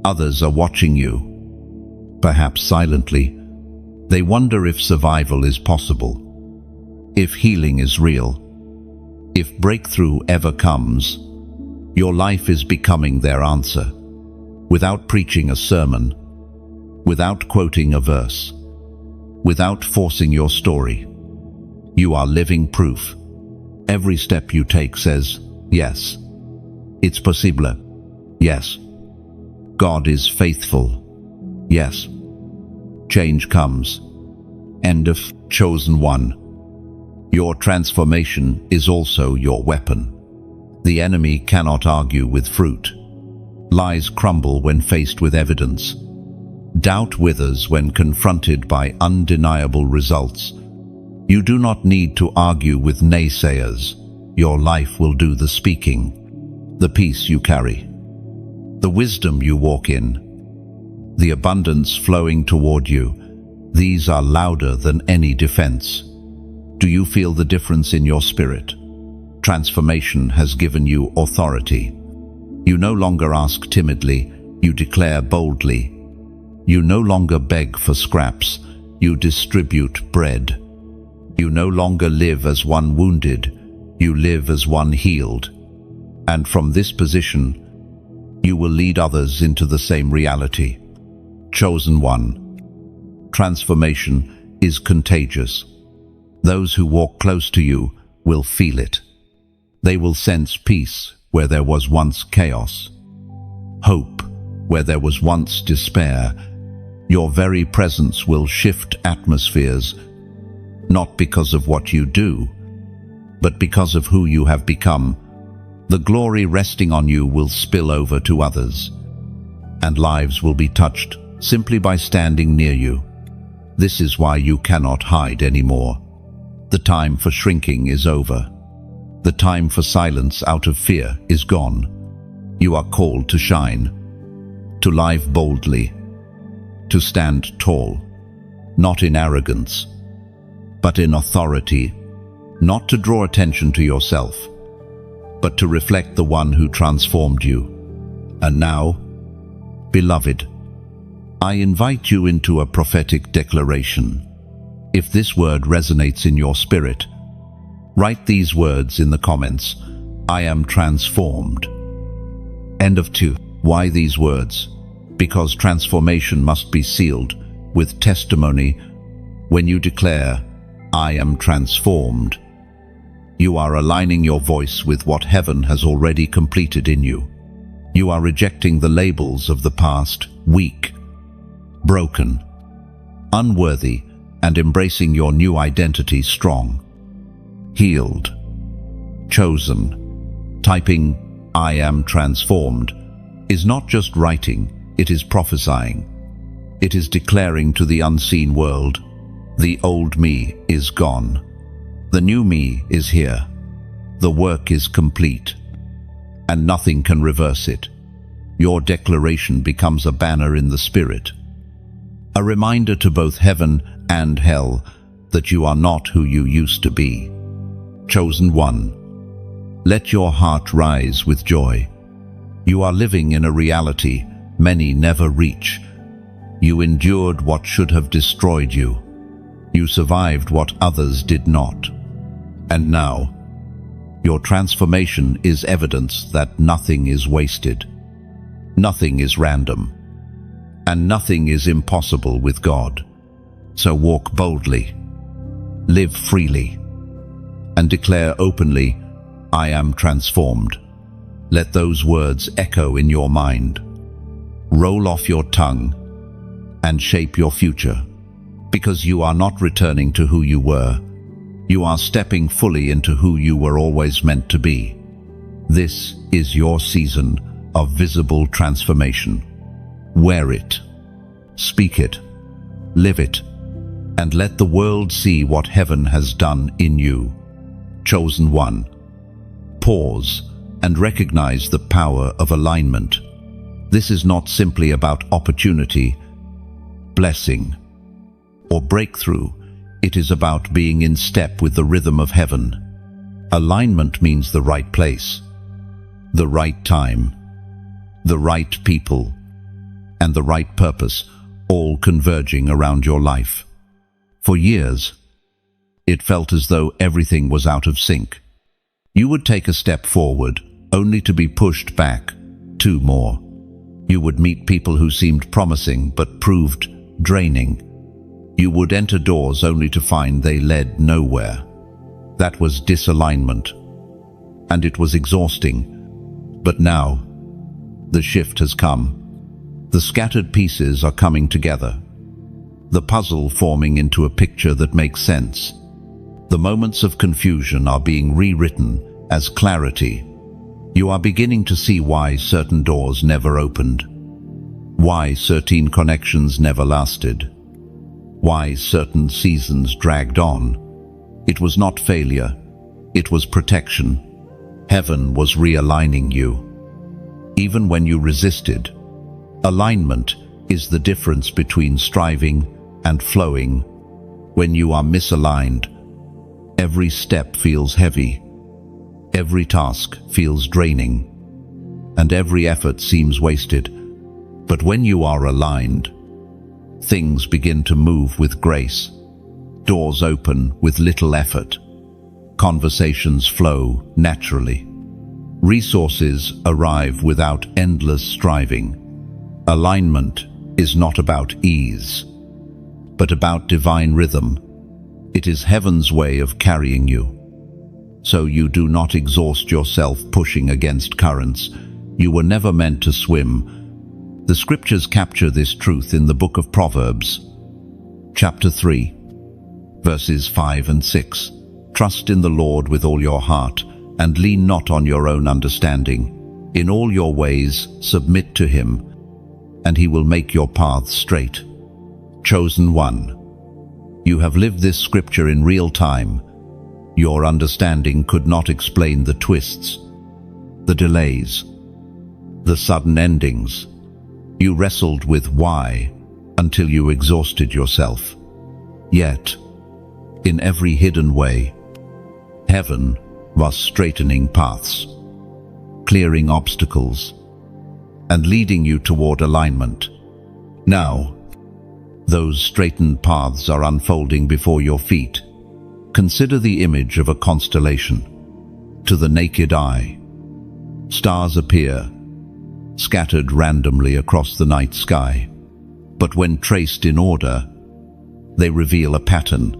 Others are watching you, perhaps silently. They wonder if survival is possible, if healing is real, if breakthrough ever comes. Your life is becoming their answer, without preaching a sermon, without quoting a verse, without forcing your story. You are living proof. Every step you take says, yes, it's possible. Yes, God is faithful. Yes, change comes. End of chosen one. Your transformation is also your weapon. The enemy cannot argue with fruit. Lies crumble when faced with evidence. Doubt withers when confronted by undeniable results. You do not need to argue with naysayers. Your life will do the speaking. The peace you carry, the wisdom you walk in, the abundance flowing toward you, these are louder than any defense. Do you feel the difference in your spirit? Transformation has given you authority. You no longer ask timidly, you declare boldly. You no longer beg for scraps, you distribute bread. You no longer live as one wounded, you live as one healed. And from this position, you will lead others into the same reality. Chosen one. Transformation is contagious. Those who walk close to you will feel it. They will sense peace where there was once chaos, hope where there was once despair. Your very presence will shift atmospheres, not because of what you do, but because of who you have become. The glory resting on you will spill over to others, and lives will be touched simply by standing near you. This is why you cannot hide anymore. The time for shrinking is over. The time for silence out of fear is gone. You are called to shine, to live boldly, to stand tall, not in arrogance, but in authority, not to draw attention to yourself, but to reflect the one who transformed you. And now, beloved, I invite you into a prophetic declaration. If this word resonates in your spirit, write these words in the comments. I am transformed. End of 2. Why these words? Because transformation must be sealed with testimony. When you declare, I am transformed, you are aligning your voice with what heaven has already completed in you. You are rejecting the labels of the past, weak, broken, unworthy, and embracing your new identity strong, healed, chosen. Typing, I am transformed, is not just writing, it is prophesying. It is declaring to the unseen world, the old me is gone. The new me is here. The work is complete, and nothing can reverse it. Your declaration becomes a banner in the spirit, a reminder to both heaven and hell that you are not who you used to be. Chosen one, let your heart rise with joy. You are living in a reality many never reach. You endured what should have destroyed you. You survived what others did not. And now, your transformation is evidence that nothing is wasted, nothing is random, and nothing is impossible with God. So walk boldly, live freely, and declare openly, I am transformed. Let those words echo in your mind, roll off your tongue, and shape your future. Because you are not returning to who you were, you are stepping fully into who you were always meant to be. This is your season of visible transformation. Wear it, speak it, live it, and let the world see what heaven has done in you. Chosen one, pause and recognize the power of alignment. This is not simply about opportunity, blessing, or breakthrough. It is about being in step with the rhythm of heaven. Alignment means the right place, the right time, the right people, and the right purpose, all converging around your life. For years, it felt as though everything was out of sync. You would take a step forward, only to be pushed back 2 more. You would meet people who seemed promising but proved draining. You would enter doors only to find they led nowhere. That was disalignment, and it was exhausting. But now, the shift has come. The scattered pieces are coming together, the puzzle forming into a picture that makes sense. The moments of confusion are being rewritten as clarity. You are beginning to see why certain doors never opened, why certain connections never lasted, why certain seasons dragged on. It was not failure, it was protection. Heaven was realigning you. Even when you resisted, alignment is the difference between striving and flowing. When you are misaligned, every step feels heavy, every task feels draining, and every effort seems wasted. But when you are aligned, things begin to move with grace. Doors open with little effort. Conversations flow naturally. Resources arrive without endless striving. Alignment is not about ease, but about divine rhythm. It is heaven's way of carrying you. So you do not exhaust yourself pushing against currents. You were never meant to swim. The scriptures capture this truth in the book of Proverbs, chapter 3, verses 5 and 6. Trust in the Lord with all your heart, and lean not on your own understanding. In all your ways submit to him, and he will make your paths straight. Chosen one. You have lived this scripture in real time. Your understanding could not explain the twists, the delays, the sudden endings. You wrestled with why until you exhausted yourself. Yet, in every hidden way, heaven was straightening paths, clearing obstacles, and leading you toward alignment. Now, those straightened paths are unfolding before your feet. Consider the image of a constellation. To the naked eye, stars appear, scattered randomly across the night sky. But when traced in order, they reveal a pattern,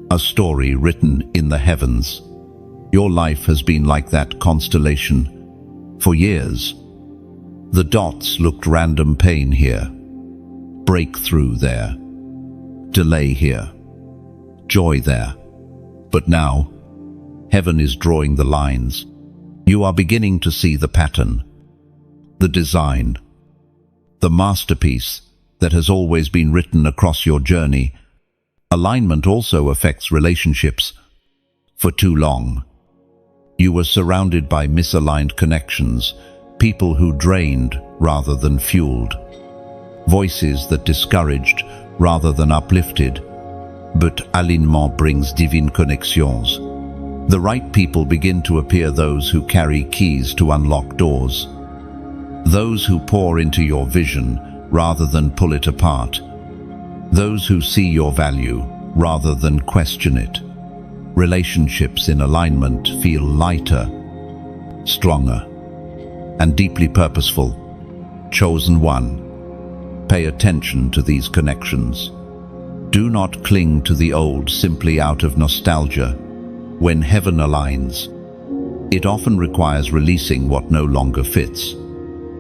a story written in the heavens. Your life has been like that constellation for years. The dots looked random: pain here, breakthrough there, delay here, joy there. But now, heaven is drawing the lines. You are beginning to see the pattern, the design, the masterpiece that has always been written across your journey. Alignment also affects relationships. For too long, you were surrounded by misaligned connections, people who drained rather than fueled, voices that discouraged rather than uplifted. But alignement brings divine connections. The right people begin to appear, those who carry keys to unlock doors, those who pour into your vision rather than pull it apart, those who see your value rather than question it. Relationships in alignment feel lighter, stronger, and deeply purposeful. Chosen one. Pay attention to these connections. Do not cling to the old simply out of nostalgia. When heaven aligns, it often requires releasing what no longer fits.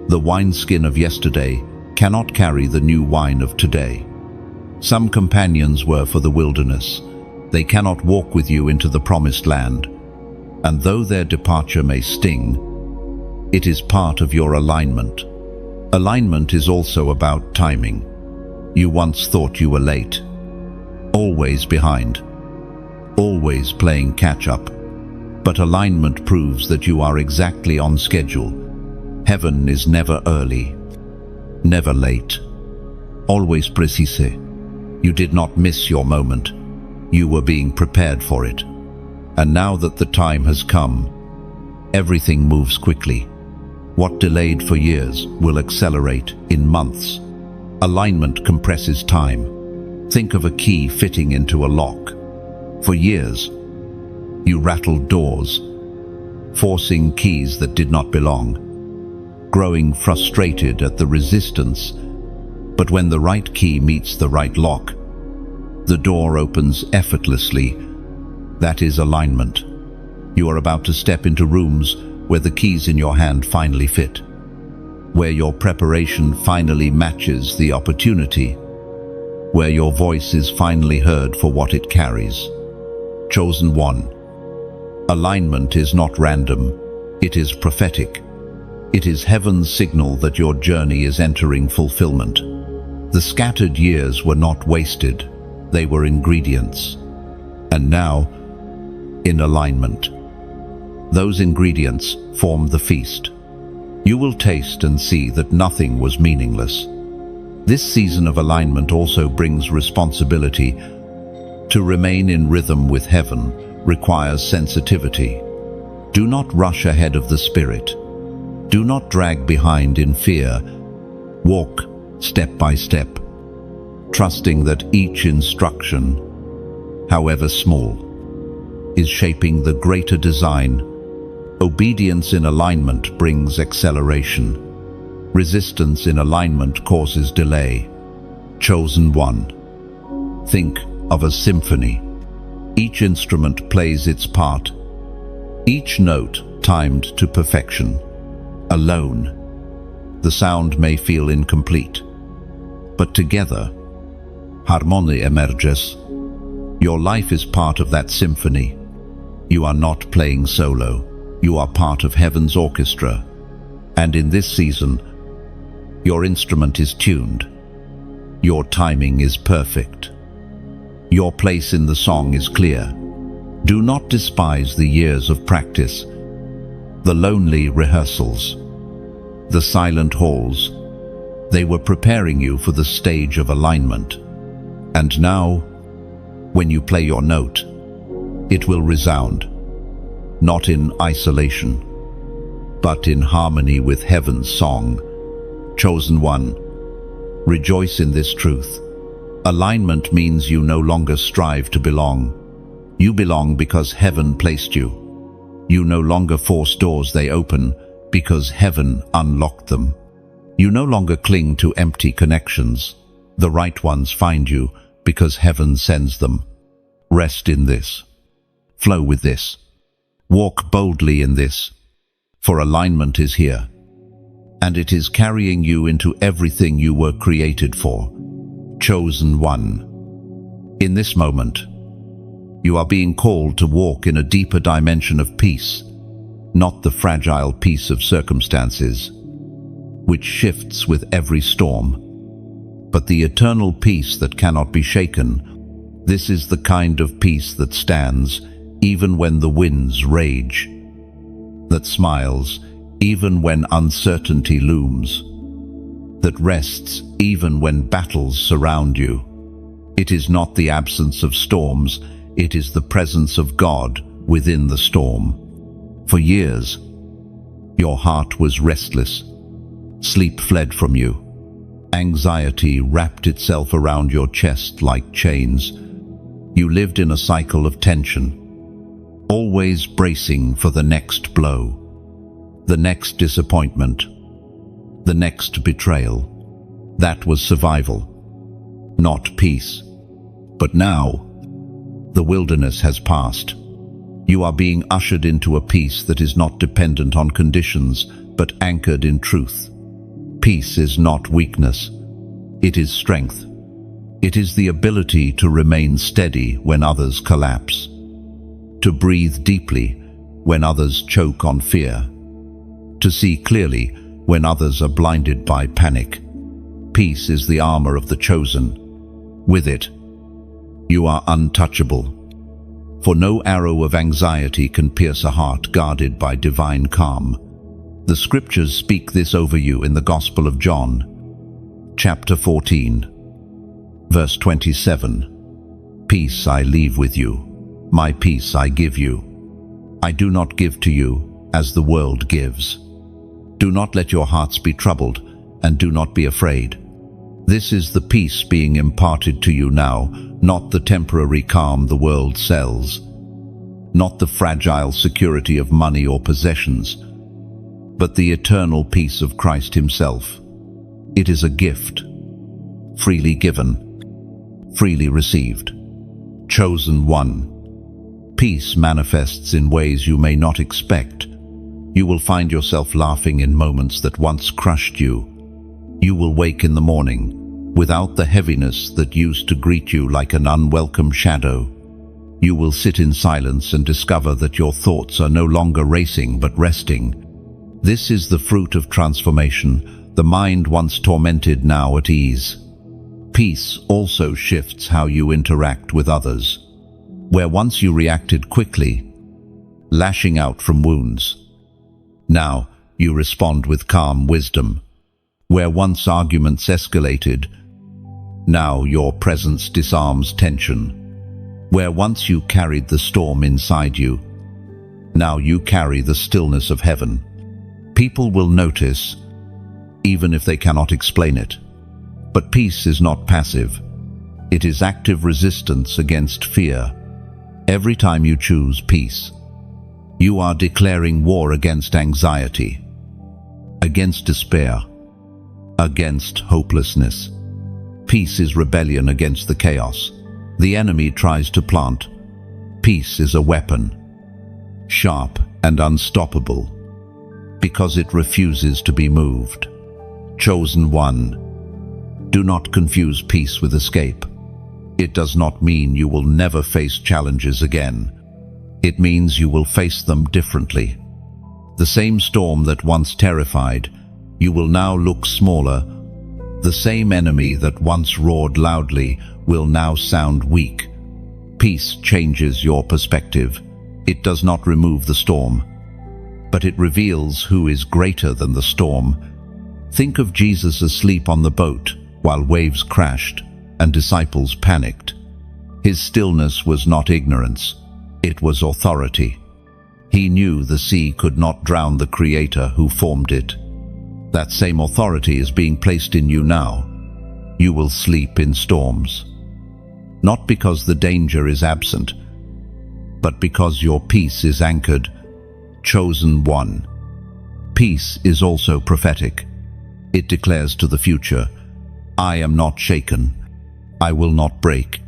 The wineskin of yesterday cannot carry the new wine of today. Some companions were for the wilderness. They cannot walk with you into the promised land. And though their departure may sting, it is part of your alignment. Alignment is also about timing. You once thought you were late, always behind, always playing catch-up. But alignment proves that you are exactly on schedule. Heaven is never early, never late, always précis. You did not miss your moment. You were being prepared for it. And now that the time has come, everything moves quickly. What delayed for years will accelerate in months. Alignment compresses time. Think of a key fitting into a lock. For years, you rattled doors, forcing keys that did not belong, growing frustrated at the resistance. But when the right key meets the right lock, the door opens effortlessly. That is alignment. You are about to step into rooms where the keys in your hand finally fit, where your preparation finally matches the opportunity, where your voice is finally heard for what it carries. Chosen one. Alignment is not random. It is prophetic. It is heaven's signal that your journey is entering fulfillment. The scattered years were not wasted. They were ingredients. And now, in alignment, those ingredients form the feast. You will taste and see that nothing was meaningless. This season of alignment also brings responsibility. To remain in rhythm with heaven requires sensitivity. Do not rush ahead of the Spirit. Do not drag behind in fear. Walk step by step, trusting that each instruction, however small, is shaping the greater design. Obedience in alignment brings acceleration. Resistance in alignment causes delay. Chosen one. Think of a symphony. Each instrument plays its part, each note timed to perfection. Alone, the sound may feel incomplete, but together, harmony emerges. Your life is part of that symphony. You are not playing solo. You are part of heaven's orchestra. And in this season, your instrument is tuned. Your timing is perfect. Your place in the song is clear. Do not despise the years of practice, the lonely rehearsals, the silent halls. They were preparing you for the stage of alignment. And now, when you play your note, it will resound, not in isolation, but in harmony with heaven's song. Chosen one, rejoice in this truth. Alignment means you no longer strive to belong. You belong because heaven placed you. You no longer force doors they open because heaven unlocked them. You no longer cling to empty connections. The right ones find you because heaven sends them. Rest in this. Flow with this. Walk boldly in this. For alignment is here, and it is carrying you into everything you were created for. Chosen one. In this moment, you are being called to walk in a deeper dimension of peace, not the fragile peace of circumstances, which shifts with every storm, but the eternal peace that cannot be shaken. This is the kind of peace that stands even when the winds rage, that smiles even when uncertainty looms, that rests even when battles surround you. It is not the absence of storms, it is the presence of God within the storm. For years, your heart was restless. Sleep fled from you. Anxiety wrapped itself around your chest like chains. You lived in a cycle of tension, always bracing for the next blow, the next disappointment, the next betrayal. That was survival, not peace. But now, the wilderness has passed. You are being ushered into a peace that is not dependent on conditions, but anchored in truth. Peace is not weakness. It is strength. It is the ability to remain steady when others collapse, to breathe deeply when others choke on fear, to see clearly when others are blinded by panic. Peace is the armor of the chosen. With it, you are untouchable, for no arrow of anxiety can pierce a heart guarded by divine calm. The scriptures speak this over you in the Gospel of John, chapter 14, verse 27. Peace I leave with you, my peace I give you. I do not give to you as the world gives. Do not let your hearts be troubled, and do not be afraid. This is the peace being imparted to you now, not the temporary calm the world sells, not the fragile security of money or possessions, but the eternal peace of Christ himself. It is a gift, freely given, freely received. Chosen one. Peace manifests in ways you may not expect. You will find yourself laughing in moments that once crushed you. You will wake in the morning without the heaviness that used to greet you like an unwelcome shadow. You will sit in silence and discover that your thoughts are no longer racing but resting. This is the fruit of transformation, the mind once tormented now at ease. Peace also shifts how you interact with others. Where once you reacted quickly, lashing out from wounds, now you respond with calm wisdom. Where once arguments escalated, now your presence disarms tension. Where once you carried the storm inside you, now you carry the stillness of heaven. People will notice, even if they cannot explain it. But peace is not passive. It is active resistance against fear. Every time you choose peace, you are declaring war against anxiety, against despair, against hopelessness. Peace is rebellion against the chaos the enemy tries to plant. Peace is a weapon, sharp and unstoppable, because it refuses to be moved. Chosen one, do not confuse peace with escape. It does not mean you will never face challenges again. It means you will face them differently. The same storm that once terrified, you will now look smaller. The same enemy that once roared loudly will now sound weak. Peace changes your perspective. It does not remove the storm, but it reveals who is greater than the storm. Think of Jesus asleep on the boat while waves crashed and disciples panicked. His stillness was not ignorance, it was authority. He knew the sea could not drown the Creator who formed it. That same authority is being placed in you now. You will sleep in storms, not because the danger is absent, but because your peace is anchored. Chosen one. Peace is also prophetic. It declares to the future, I am not shaken. I will not break.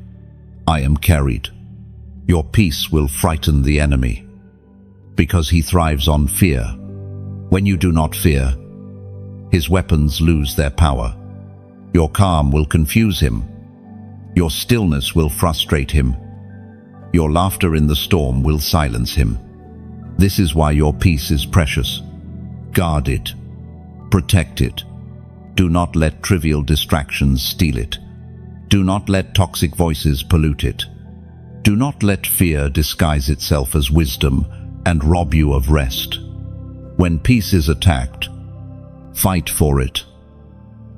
I am carried. Your peace will frighten the enemy, because he thrives on fear. When you do not fear, his weapons lose their power. Your calm will confuse him. Your stillness will frustrate him. Your laughter in the storm will silence him. This is why your peace is precious. Guard it. Protect it. Do not let trivial distractions steal it. Do not let toxic voices pollute it. Do not let fear disguise itself as wisdom and rob you of rest. When peace is attacked, fight for it,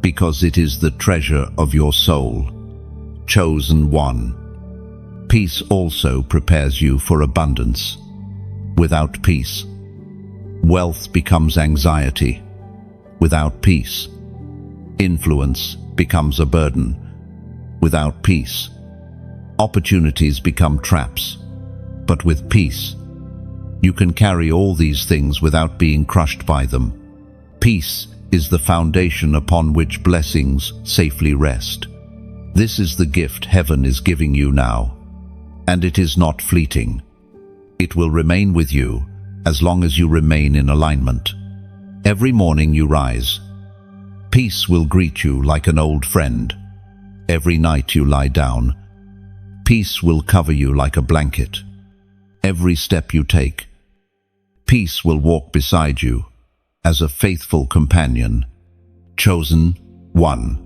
because it is the treasure of your soul. Chosen one. Peace also prepares you for abundance. Without peace, wealth becomes anxiety. Without peace, influence becomes a burden. Without peace, opportunities become traps. But with peace, you can carry all these things without being crushed by them. Peace is the foundation upon which blessings safely rest. This is the gift heaven is giving you now, and it is not fleeting. It will remain with you as long as you remain in alignment. Every morning you rise, peace will greet you like an old friend. Every night you lie down, peace will cover you like a blanket. Every step you take, peace will walk beside you as a faithful companion. Chosen one.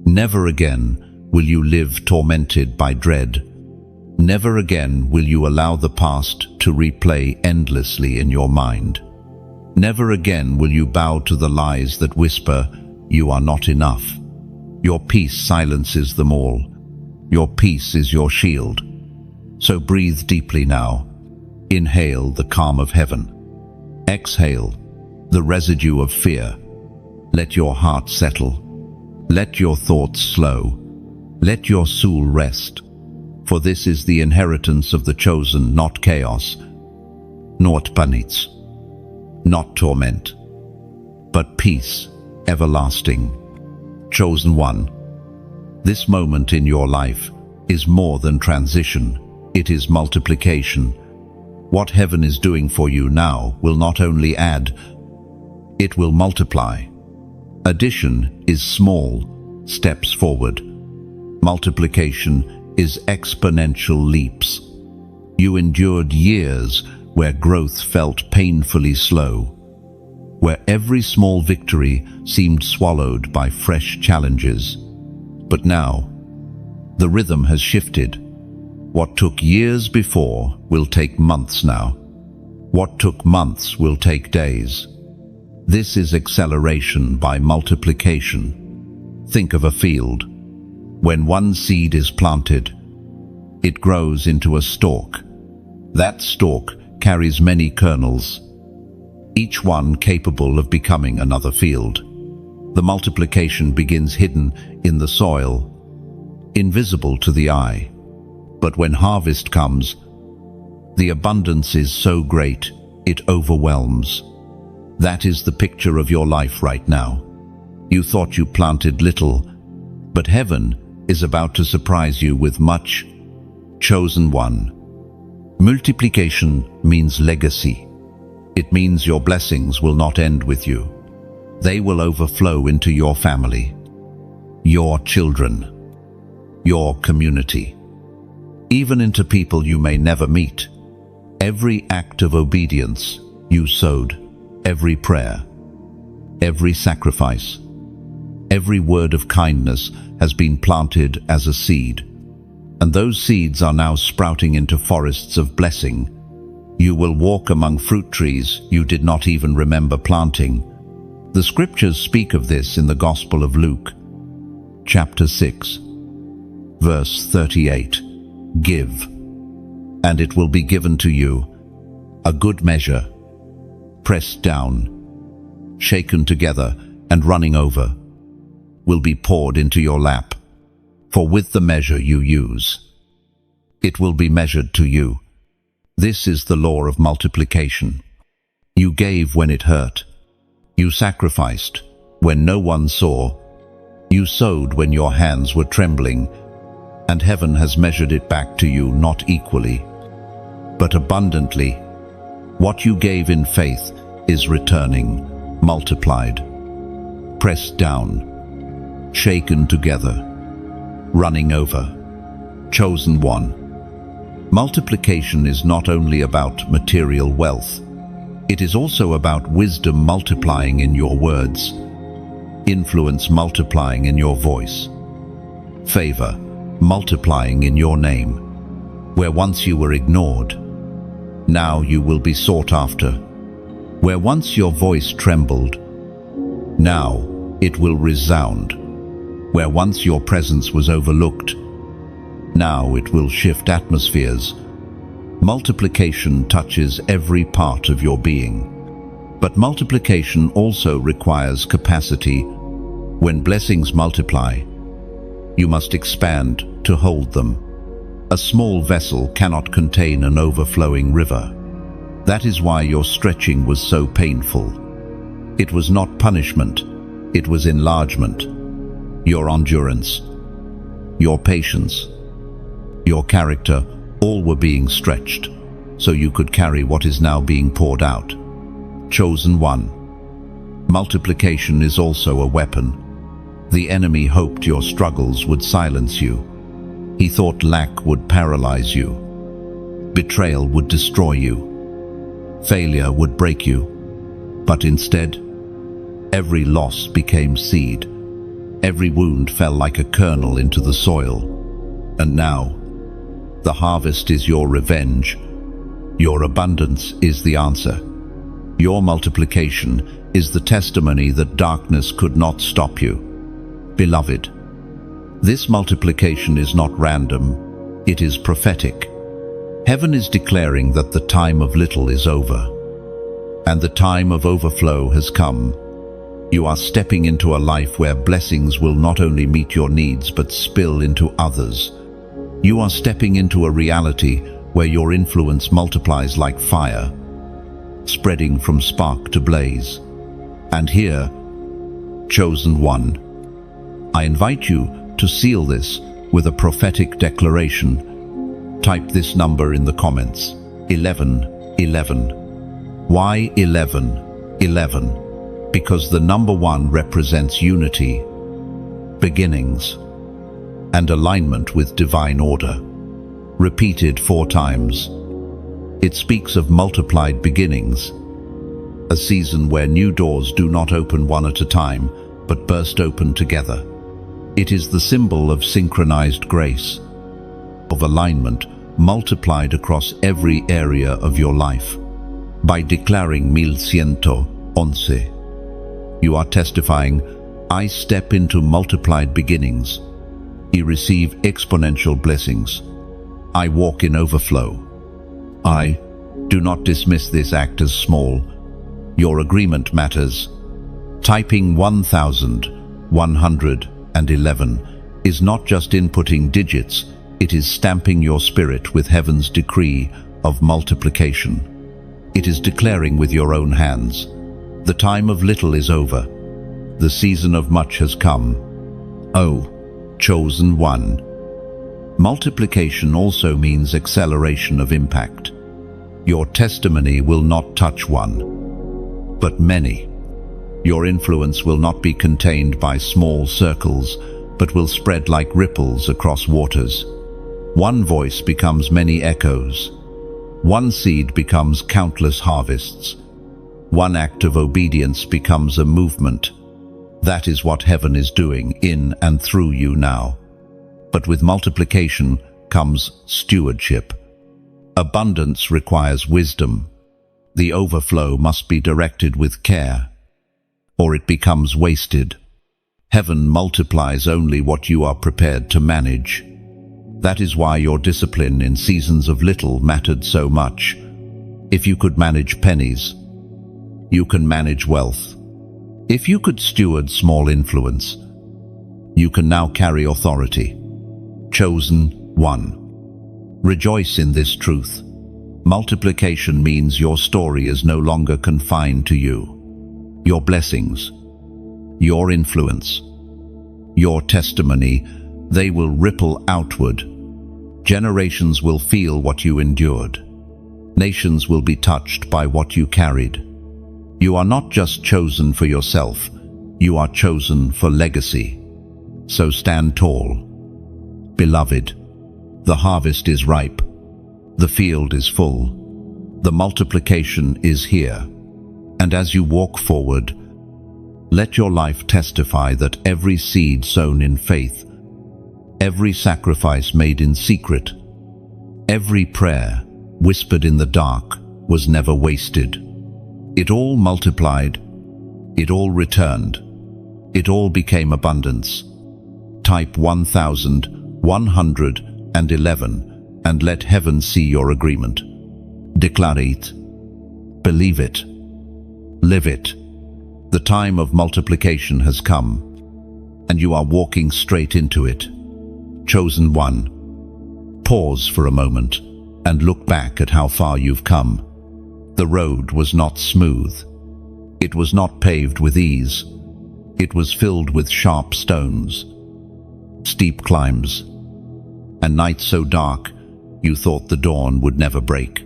Never again will you live tormented by dread. Never again will you allow the past to replay endlessly in your mind. Never again will you bow to the lies that whisper, you are not enough. Your peace silences them all. Your peace is your shield. So breathe deeply now. Inhale the calm of heaven. Exhale the residue of fear. Let your heart settle. Let your thoughts slow. Let your soul rest. For this is the inheritance of the chosen, not chaos, not panits, not torment, but peace, everlasting. Chosen one. This moment in your life is more than transition. It is multiplication. What heaven is doing for you now will not only add, it will multiply. Addition is small steps forward. Multiplication is exponential leaps. You endured years where growth felt painfully slow, where every small victory seemed swallowed by fresh challenges. But now, the rhythm has shifted. What took years before will take months now. What took months will take days. This is acceleration by multiplication. Think of a field. When one seed is planted, it grows into a stalk. That stalk carries many kernels, each one capable of becoming another field. The multiplication begins hidden in the soil. invisible to the eye. But when harvest comes, the abundance is so great, it overwhelms. That is the picture of your life right now. You thought you planted little, but heaven is about to surprise you with much. Chosen one. Multiplication means legacy. It means your blessings will not end with you. They will overflow into your family, your children, your community, even into people you may never meet. Every act of obedience you sowed, every prayer, every sacrifice, every word of kindness has been planted as a seed, and those seeds are now sprouting into forests of blessing. You will walk among fruit trees you did not even remember planting. The scriptures speak of this in the Gospel of Luke, chapter 6, verse 38. Give, and it will be given to you, a good measure, pressed down, shaken together, and running over, will be poured into your lap. For with the measure you use, it will be measured to you. This is the law of multiplication. You gave when it hurt. You sacrificed when no one saw. You sowed when your hands were trembling, and heaven has measured it back to you not equally, but abundantly. What you gave in faith is returning, multiplied, pressed down, shaken together, running over. Chosen one. Multiplication is not only about material wealth, it is also about wisdom multiplying in your words, influence multiplying in your voice, favor multiplying in your name. Where once you were ignored, now you will be sought after. Where once your voice trembled, now it will resound. Where once your presence was overlooked, now it will shift atmospheres. Multiplication touches every part of your being. But multiplication also requires capacity. When blessings multiply, you must expand to hold them. A small vessel cannot contain an overflowing river. That is why your stretching was so painful. It was not punishment, it was enlargement. Your endurance, your patience, your character, all were being stretched, so you could carry what is now being poured out. Chosen one. Multiplication is also a weapon. The enemy hoped your struggles would silence you. He thought lack would paralyze you. Betrayal would destroy you. Failure would break you. But instead, every loss became seed. Every wound fell like a kernel into the soil. And now, the harvest is your revenge. Your abundance is the answer. Your multiplication is the testimony that darkness could not stop you. Beloved, this multiplication is not random, it is prophetic. Heaven is declaring that the time of little is over, and the time of overflow has come. You are stepping into a life where blessings will not only meet your needs but spill into others. You are stepping into a reality where your influence multiplies like fire, spreading from spark to blaze. And here, chosen one, I invite you to seal this with a prophetic declaration. Type this number in the comments: 1111. Why 11? 11. Because the number 1 represents unity, beginnings, and alignment with divine order. Repeated 4 times. It speaks of multiplied beginnings, a season where new doors do not open one at a time, but burst open together. It is the symbol of synchronized grace, of alignment multiplied across every area of your life. By declaring 1111, you are testifying, I step into multiplied beginnings. I receive exponential blessings. I walk in overflow. I do not dismiss this act as small. Your agreement matters. Typing 1111 is not just inputting digits, it is stamping your spirit with heaven's decree of multiplication. It is declaring with your own hands, the time of little is over. The season of much has come. Oh, chosen one. Multiplication also means acceleration of impact. Your testimony will not touch one, but many. Your influence will not be contained by small circles, but will spread like ripples across waters. One voice becomes many echoes. One seed becomes countless harvests. One act of obedience becomes a movement. That is what heaven is doing in and through you now. But with multiplication comes stewardship. Abundance requires wisdom. The overflow must be directed with care, or it becomes wasted. Heaven multiplies only what you are prepared to manage. That is why your discipline in seasons of little mattered so much. If you could manage pennies, you can manage wealth. If you could steward small influence, you can now carry authority. Chosen one. Rejoice in this truth. Multiplication means your story is no longer confined to you. Your blessings, your influence, your testimony, they will ripple outward. Generations will feel what you endured. Nations will be touched by what you carried. You are not just chosen for yourself, you are chosen for legacy. So stand tall. Beloved, the harvest is ripe. The field is full. The multiplication is here. And as you walk forward, let your life testify that every seed sown in faith, every sacrifice made in secret, every prayer whispered in the dark was never wasted. It all multiplied, it all returned, it all became abundance. Type 1111 and let heaven see your agreement. Declare it. Believe it. Live it. The time of multiplication has come, and you are walking straight into it. Chosen one. Pause for a moment and look back at how far you've come. The road was not smooth. It was not paved with ease. It was filled with sharp stones, steep climbs, and nights so dark you thought the dawn would never break.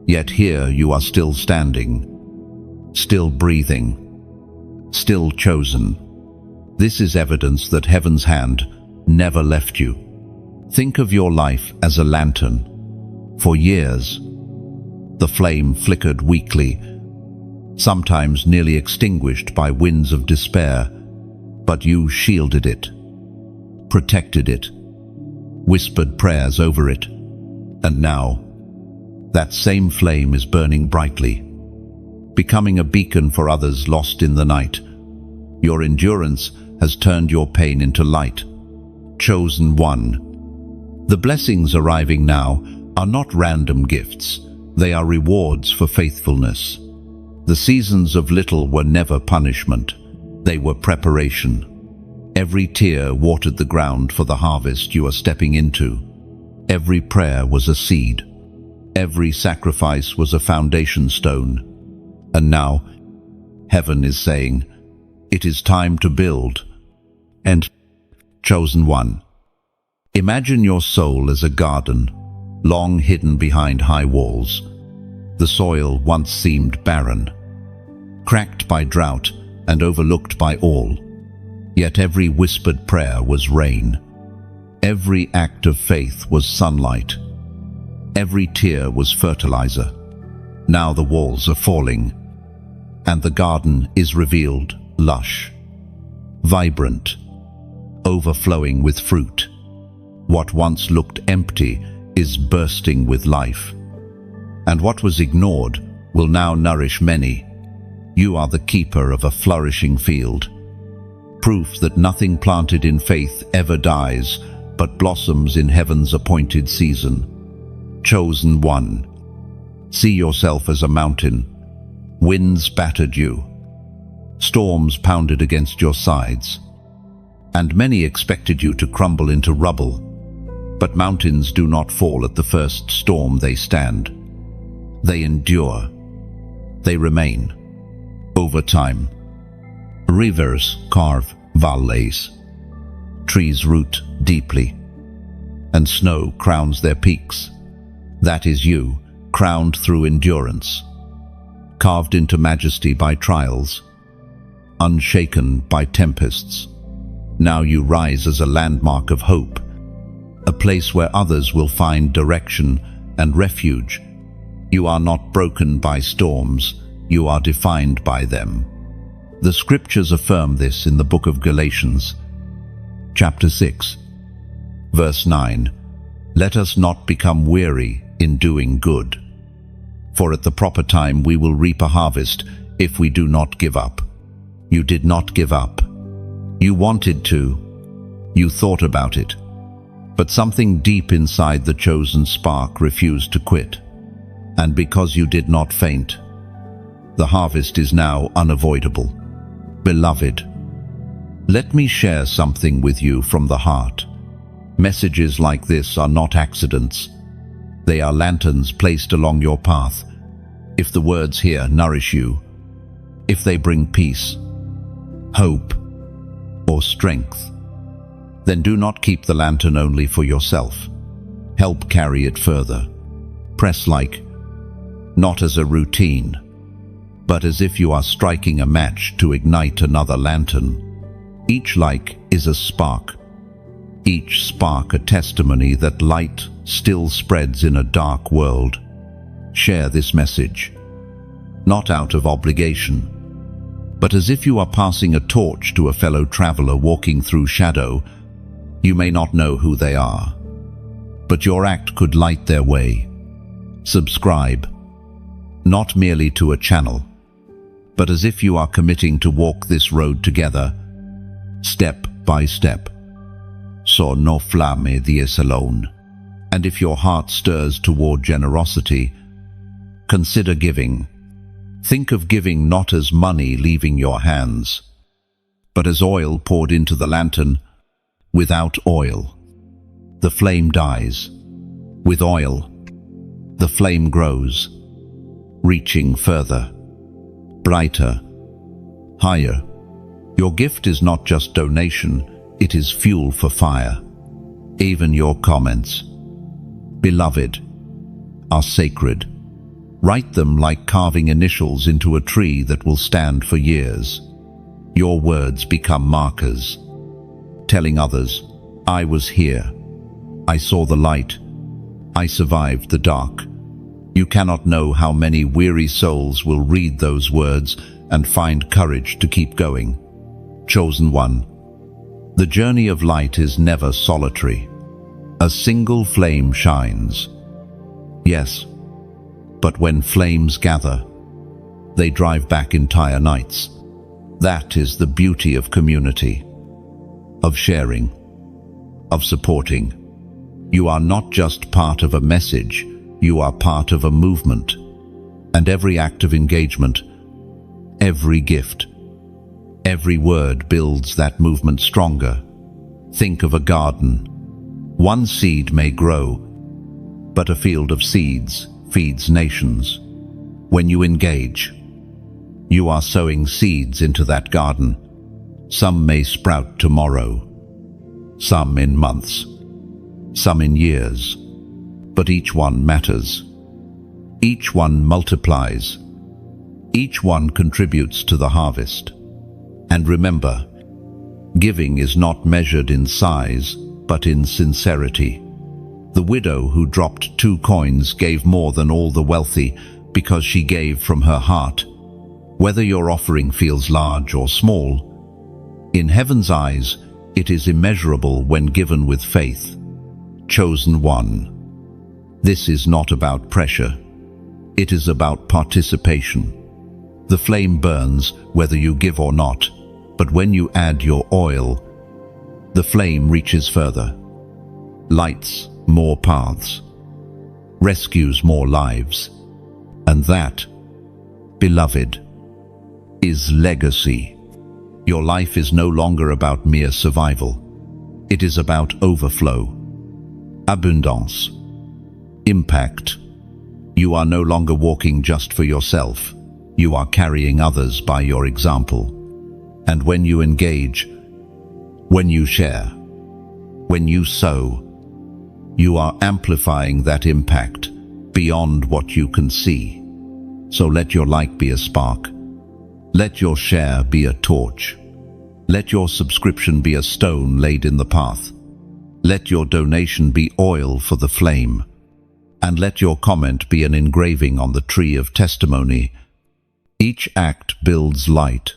Yet here you are still standing, still breathing, still chosen. This is evidence that heaven's hand never left you. Think of your life as a lantern. For years, the flame flickered weakly, sometimes nearly extinguished by winds of despair, but you shielded it, protected it, whispered prayers over it, and now that same flame is burning brightly, becoming a beacon for others lost in the night. Your endurance has turned your pain into light. Chosen one. The blessings arriving now are not random gifts. They are rewards for faithfulness. The seasons of little were never punishment. They were preparation. Every tear watered the ground for the harvest you are stepping into. Every prayer was a seed. Every sacrifice was a foundation stone. And now, heaven is saying, it is time to build. And chosen one. Imagine your soul as a garden, long hidden behind high walls. The soil once seemed barren, cracked by drought and overlooked by all. Yet every whispered prayer was rain. Every act of faith was sunlight. Every tear was fertilizer. Now the walls are falling, and the garden is revealed lush, vibrant, overflowing with fruit. What once looked empty is bursting with life. And what was ignored will now nourish many. You are the keeper of a flourishing field. Proof that nothing planted in faith ever dies, but blossoms in heaven's appointed season. Chosen one. See yourself as a mountain. Winds battered you. Storms pounded against your sides. and many expected you to crumble into rubble. But mountains do not fall at the first storm they stand. They endure. They remain. Over time, rivers carve valleys. Trees root deeply, and snow crowns their peaks. That is you, crowned through endurance, carved into majesty by trials, unshaken by tempests. Now you rise as a landmark of hope, a place where others will find direction and refuge. You are not broken by storms, you are defined by them. The scriptures affirm this in the book of Galatians, chapter 6, verse 9. Let us not become weary in doing good, for at the proper time we will reap a harvest if we do not give up. You did not give up. You wanted to. You thought about it. But something deep inside the chosen spark refused to quit. And because you did not faint, the harvest is now unavoidable. Beloved, let me share something with you from the heart. Messages like this are not accidents. They are lanterns placed along your path. If the words here nourish you, if they bring peace, hope, or strength, then do not keep the lantern only for yourself. Help carry it further. Press like, not as a routine, but as if you are striking a match to ignite another lantern. Each like is a spark. Each spark a testimony that light still spreads in a dark world. Share this message, not out of obligation, but as if you are passing a torch to a fellow traveler walking through shadow. You may not know who they are, but your act could light their way. Subscribe, not merely to a channel, but as if you are committing to walk this road together, step by step. So no flame dies alone. And if your heart stirs toward generosity, consider giving. Think of giving not as money leaving your hands, but as oil poured into the lantern. Without oil, the flame dies. With oil, the flame grows, reaching further, brighter, higher. Your gift is not just donation, it is fuel for fire. Even your comments, beloved, are sacred. Write them like carving initials into a tree that will stand for years. Your words become markers, telling others, I was here, I saw the light, I survived the dark. You cannot know how many weary souls will read those words and find courage to keep going. Chosen one, the journey of light is never solitary. A single flame shines. Yes, but when flames gather, they drive back entire nights. That is the beauty of community, of sharing, of supporting. You are not just part of a message, you are part of a movement. And every act of engagement, every gift, every word builds that movement stronger. Think of a garden. One seed may grow, but a field of seeds feeds nations. When you engage, you are sowing seeds into that garden. Some may sprout tomorrow, some in months, some in years, but each one matters. Each one multiplies. Each one contributes to the harvest. And remember, giving is not measured in size, but in sincerity. The widow who dropped 2 coins gave more than all the wealthy because she gave from her heart. Whether your offering feels large or small, in heaven's eyes, it is immeasurable when given with faith. Chosen one. This is not about pressure. It is about participation. The flame burns whether you give or not, but when you add your oil, the flame reaches further, lights more paths, rescues more lives. And that, beloved, is legacy. Your life is no longer about mere survival. It is about overflow, abundance, impact. You are no longer walking just for yourself. You are carrying others by your example. And when you engage, when you share, when you sow, you are amplifying that impact beyond what you can see. So let your light be a spark. Let your share be a torch. Let your subscription be a stone laid in the path. Let your donation be oil for the flame. And let your comment be an engraving on the tree of testimony. Each act builds light.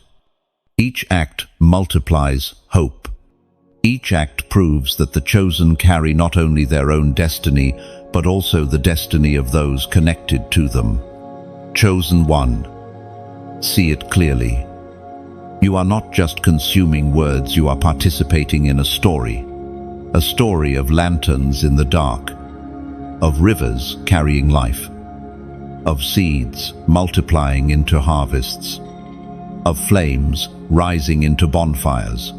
Each act multiplies hope. Each act proves that the chosen carry not only their own destiny, but also the destiny of those connected to them. Chosen one. See it clearly. You are not just consuming words, you are participating in a story of lanterns in the dark, of rivers carrying life, of seeds multiplying into harvests, of flames rising into bonfires.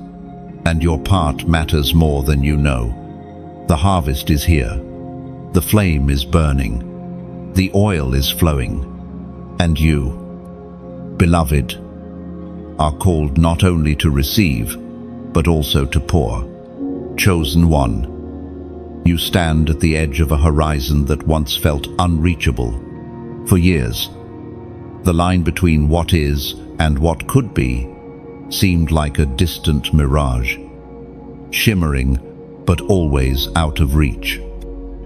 And your part matters more than you know. The harvest is here. The flame is burning. The oil is flowing. And you, beloved, are called not only to receive, but also to pour. Chosen one. You stand at the edge of a horizon that once felt unreachable. For years, the line between what is and what could be seemed like a distant mirage, shimmering but always out of reach.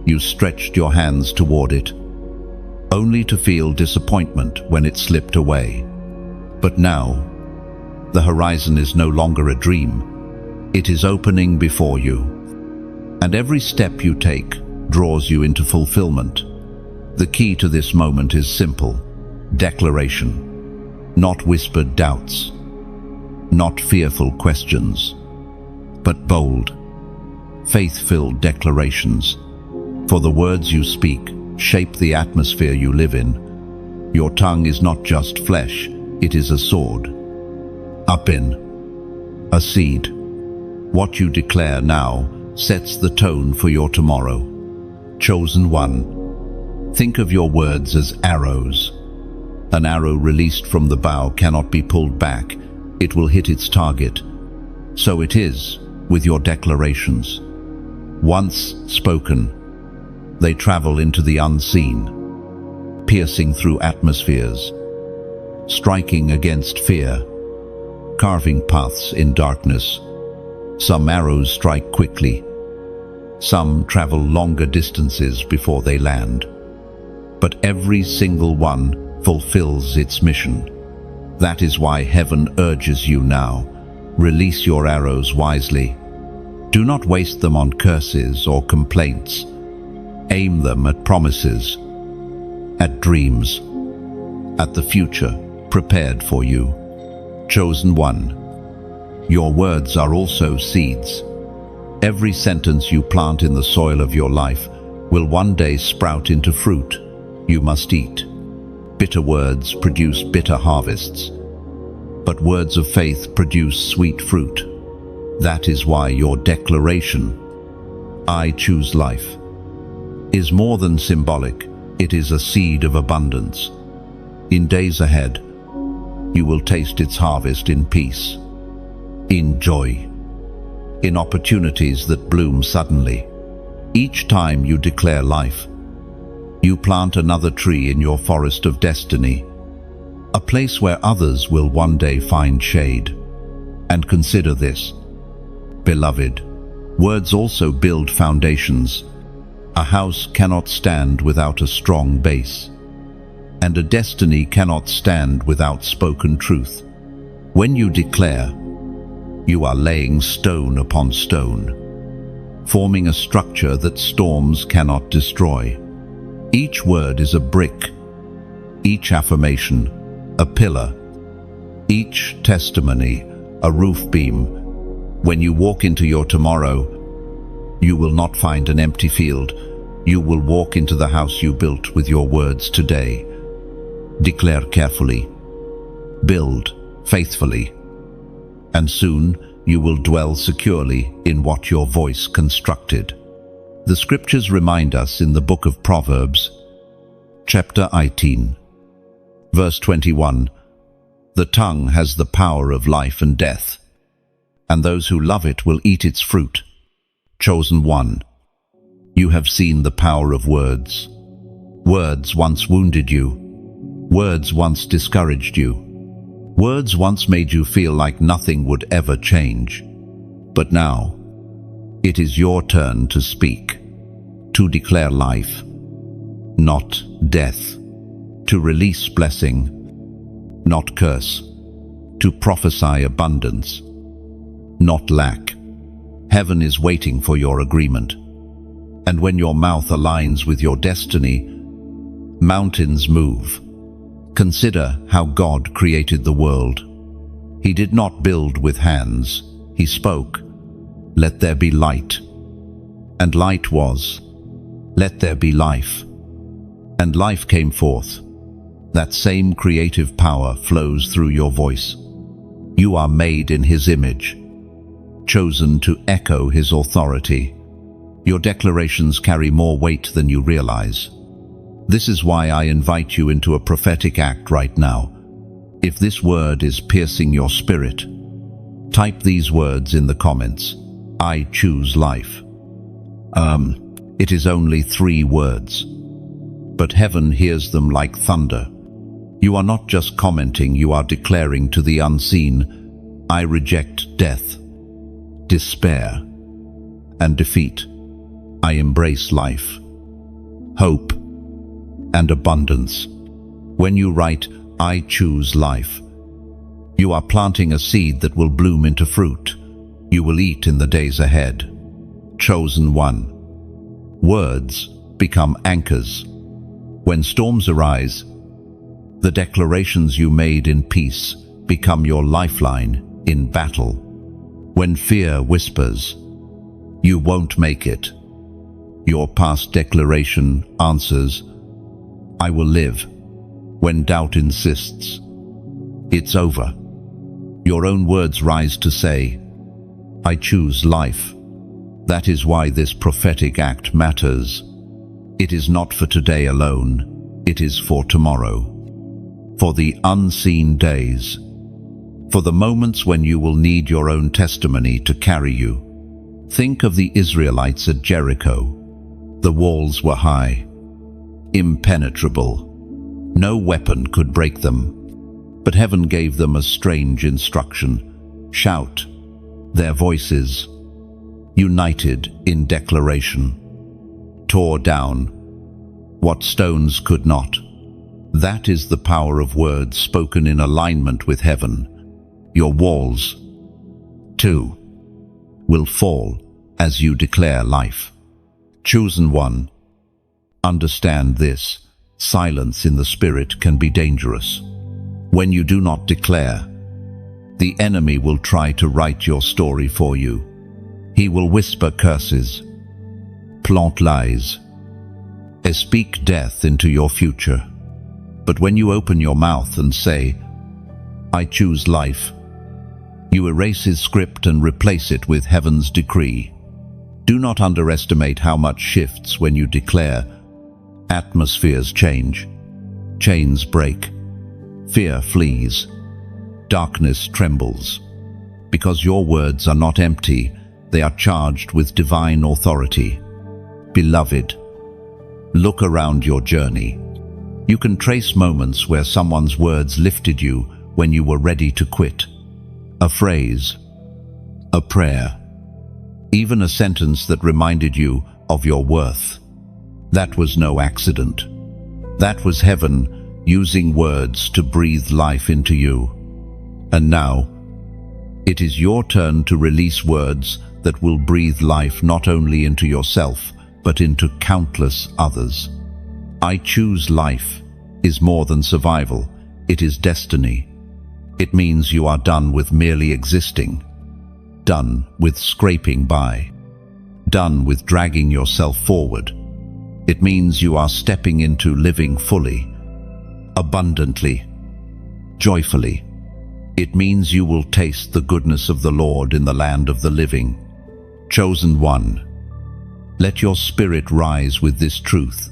You stretched your hands toward it, only to feel disappointment when it slipped away. But now, the horizon is no longer a dream. It is opening before you. And every step you take draws you into fulfillment. The key to this moment is simple: declaration. Not whispered doubts, not fearful questions, but bold, faith-filled declarations. For the words you speak shape the atmosphere you live in. Your tongue is not just flesh, it is a sword. Up in, a seed. What you declare now sets the tone for your tomorrow. Chosen one. Think of your words as arrows. An arrow released from the bow cannot be pulled back. It will hit its target. So it is with your declarations. Once spoken, they travel into the unseen, piercing through atmospheres, striking against fear, carving paths in darkness. Some arrows strike quickly. Some travel longer distances before they land. But every single one fulfills its mission. That is why heaven urges you now. Release your arrows wisely. Do not waste them on curses or complaints. Aim them at promises, at dreams, at the future prepared for you. Chosen one. Your words are also seeds. Every sentence you plant in the soil of your life will one day sprout into fruit you must eat. Bitter words produce bitter harvests, but words of faith produce sweet fruit. That is why your declaration, "I choose life," is more than symbolic. It is a seed of abundance. In days ahead, you will taste its harvest in peace, in joy, in opportunities that bloom suddenly. Each time you declare life, you plant another tree in your forest of destiny, a place where others will one day find shade. And consider this, beloved, words also build foundations. A house cannot stand without a strong base, and a destiny cannot stand without spoken truth. When you declare, you are laying stone upon stone, forming a structure that storms cannot destroy. Each word is a brick, each affirmation a pillar, each testimony a roof beam. When you walk into your tomorrow, you will not find an empty field. You will walk into the house you built with your words today. Declare carefully. Build faithfully. and soon you will dwell securely in what your voice constructed. The scriptures remind us in the book of Proverbs, chapter 18, verse 21, "The tongue has the power of life and death, and those who love it will eat its fruit." Chosen one, you have seen the power of words. Words once wounded you. Words once discouraged you. Words once made you feel like nothing would ever change. But now, it is your turn to speak, to declare life, not death, to release blessing, not curse, to prophesy abundance, not lack. Heaven is waiting for your agreement. And when your mouth aligns with your destiny, mountains move. Consider how God created the world. He did not build with hands. He spoke, "Let there be light." And light was. "Let there be life." And life came forth. That same creative power flows through your voice. You are made in His image, chosen to echo His authority. Your declarations carry more weight than you realize. This is why I invite you into a prophetic act right now. If this word is piercing your spirit, type these words in the comments. I choose life. It is only 3 words, but heaven hears them like thunder. You are not just commenting, you are declaring to the unseen, I reject death, despair, and defeat. I embrace life, hope, and abundance. When you write, I choose life, you are planting a seed that will bloom into fruit. You will eat in the days ahead. Chosen one. Words become anchors. When storms arise, the declarations you made in peace become your lifeline in battle. When fear whispers, you won't make it, your past declaration answers, I will live. When doubt insists, it's over. Your own words rise to say, I choose life. That is why this prophetic act matters. It is not for today alone, it is for tomorrow, for the unseen days, for the moments when you will need your own testimony to carry you. Think of the Israelites at Jericho. The walls were high, impenetrable. No weapon could break them. But heaven gave them a strange instruction. Shout. Their voices, united in declaration, tore down what stones could not. That is the power of words spoken in alignment with heaven. Your walls, too, will fall as you declare life. Chosen one, understand this. Silence in the spirit can be dangerous. When you do not declare, the enemy will try to write your story for you. He will whisper curses, plant lies, and speak death into your future. But when you open your mouth and say, I choose life, you erase his script and replace it with heaven's decree. Do not underestimate how much shifts when you declare. Atmospheres change, chains break, fear flees, darkness trembles. Because your words are not empty, they are charged with divine authority. Beloved, look around your journey. You can trace moments where someone's words lifted you when you were ready to quit. A phrase, a prayer, even a sentence that reminded you of your worth. That was no accident. That was heaven using words to breathe life into you. And now, it is your turn to release words that will breathe life not only into yourself, but into countless others. I choose life is more than survival, it is destiny. It means you are done with merely existing, done with scraping by, done with dragging yourself forward. It means you are stepping into living fully, abundantly, joyfully, It means you will taste the goodness of the Lord in the land of the living. Chosen one, let your spirit rise with this truth.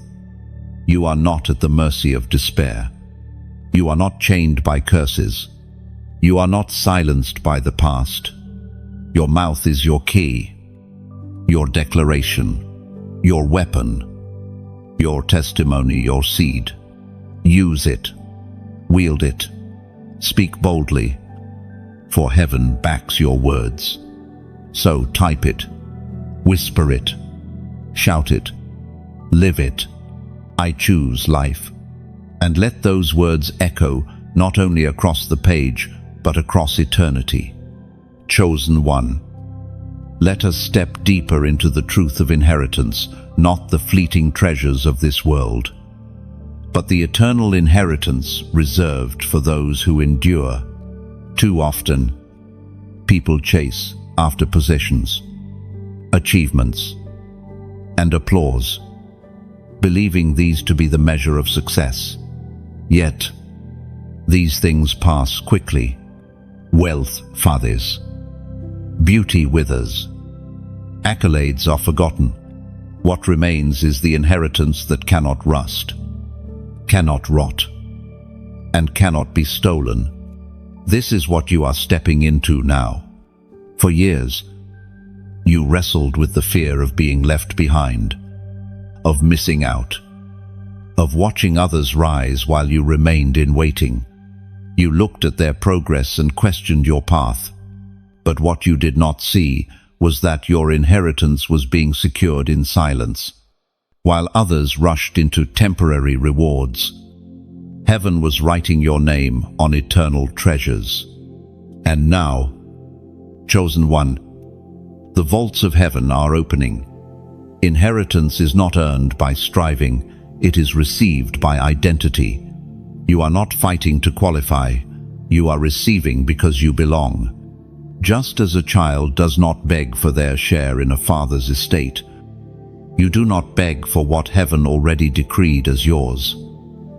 You are not at the mercy of despair. You are not chained by curses. You are not silenced by the past. Your mouth is your key, your declaration, your weapon, your testimony, your seed. Use it, wield it, speak boldly, for heaven backs your words. So type it, whisper it, shout it, live it. I choose life. And let those words echo not only across the page, but across eternity. Chosen one, let us step deeper into the truth of inheritance, not the fleeting treasures of this world, but the eternal inheritance reserved for those who endure. Too often, people chase after possessions, achievements, and applause, believing these to be the measure of success. Yet, these things pass quickly. Wealth fades. Beauty withers. Accolades are forgotten. What remains is the inheritance that cannot rust, cannot rot, and cannot be stolen. This is what you are stepping into now. For years, you wrestled with the fear of being left behind, of missing out, of watching others rise while you remained in waiting. You looked at their progress and questioned your path. But what you did not see was that your inheritance was being secured in silence. While others rushed into temporary rewards, heaven was writing your name on eternal treasures. And now, chosen one, the vaults of heaven are opening. Inheritance is not earned by striving, it is received by identity. You are not fighting to qualify, you are receiving because you belong. Just as a child does not beg for their share in a father's estate, you do not beg for what heaven already decreed as yours.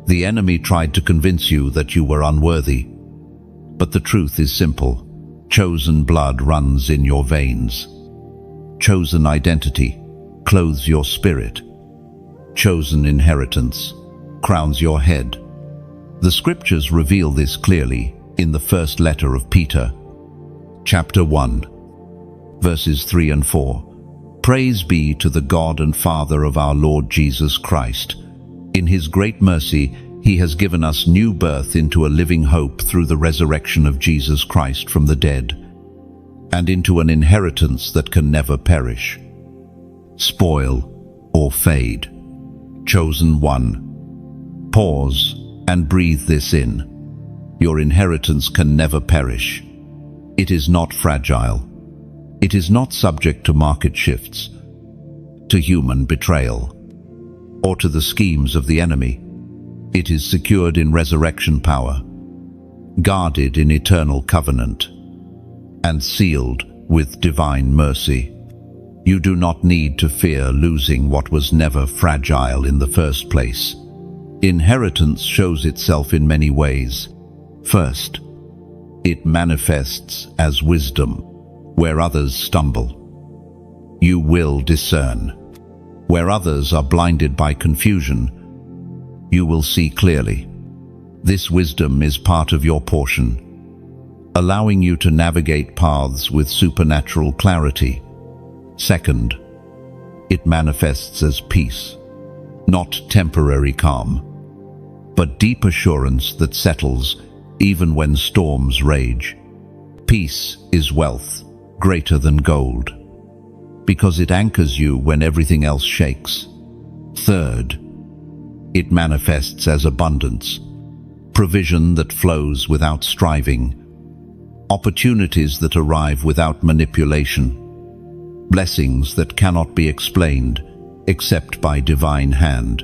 The enemy tried to convince you that you were unworthy. But the truth is simple. Chosen blood runs in your veins. Chosen identity clothes your spirit. Chosen inheritance crowns your head. The scriptures reveal this clearly in the first letter of Peter, chapter 1, verses 3 and 4. Praise be to the God and Father of our Lord Jesus Christ. In his great mercy, he has given us new birth into a living hope through the resurrection of Jesus Christ from the dead, and into an inheritance that can never perish, spoil, or fade. Chosen one, pause and breathe this in. Your inheritance can never perish. It is not fragile. It is not subject to market shifts, to human betrayal, or to the schemes of the enemy. It is secured in resurrection power, guarded in eternal covenant, and sealed with divine mercy. You do not need to fear losing what was never fragile in the first place. Inheritance shows itself in many ways. First, it manifests as wisdom where others stumble. You will discern. Where others are blinded by confusion, you will see clearly. This wisdom is part of your portion, allowing you to navigate paths with supernatural clarity. Second, it manifests as peace, not temporary calm, but deep assurance that settles even when storms rage. Peace is wealth greater than gold, because it anchors you when everything else shakes. Third, it manifests as abundance, provision that flows without striving, opportunities that arrive without manipulation, blessings that cannot be explained except by divine hand.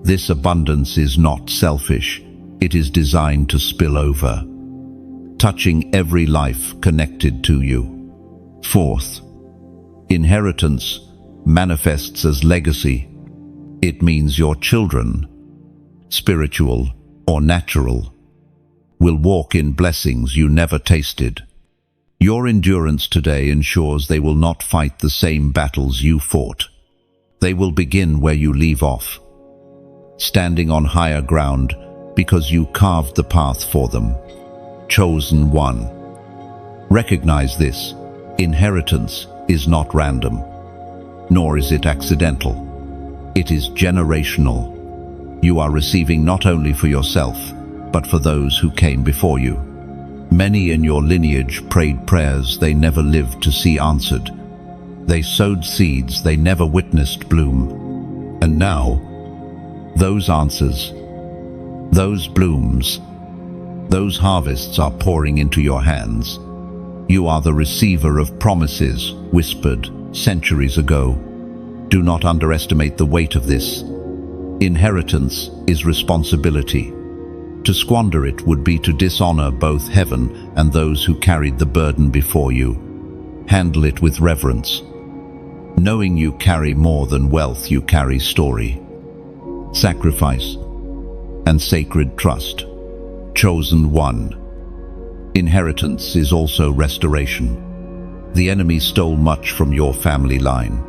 This abundance is not selfish, it is designed to spill over, touching every life connected to you. Fourth, inheritance manifests as legacy. It means your children, spiritual or natural, will walk in blessings you never tasted. Your endurance today ensures they will not fight the same battles you fought. They will begin where you leave off, standing on higher ground because you carved the path for them. Chosen one. Recognize this. Inheritance is not random, nor is it accidental. It is generational. You are receiving not only for yourself, but for those who came before you. Many in your lineage prayed prayers they never lived to see answered. They sowed seeds they never witnessed bloom. And now, those answers, those blooms, those harvests are pouring into your hands. You are the receiver of promises whispered centuries ago. Do not underestimate the weight of this. Inheritance is responsibility. To squander it would be to dishonor both heaven and those who carried the burden before you. Handle it with reverence. Knowing you carry more than wealth, you carry story, sacrifice, and sacred trust. Chosen one. Inheritance is also restoration. The enemy stole much from your family line.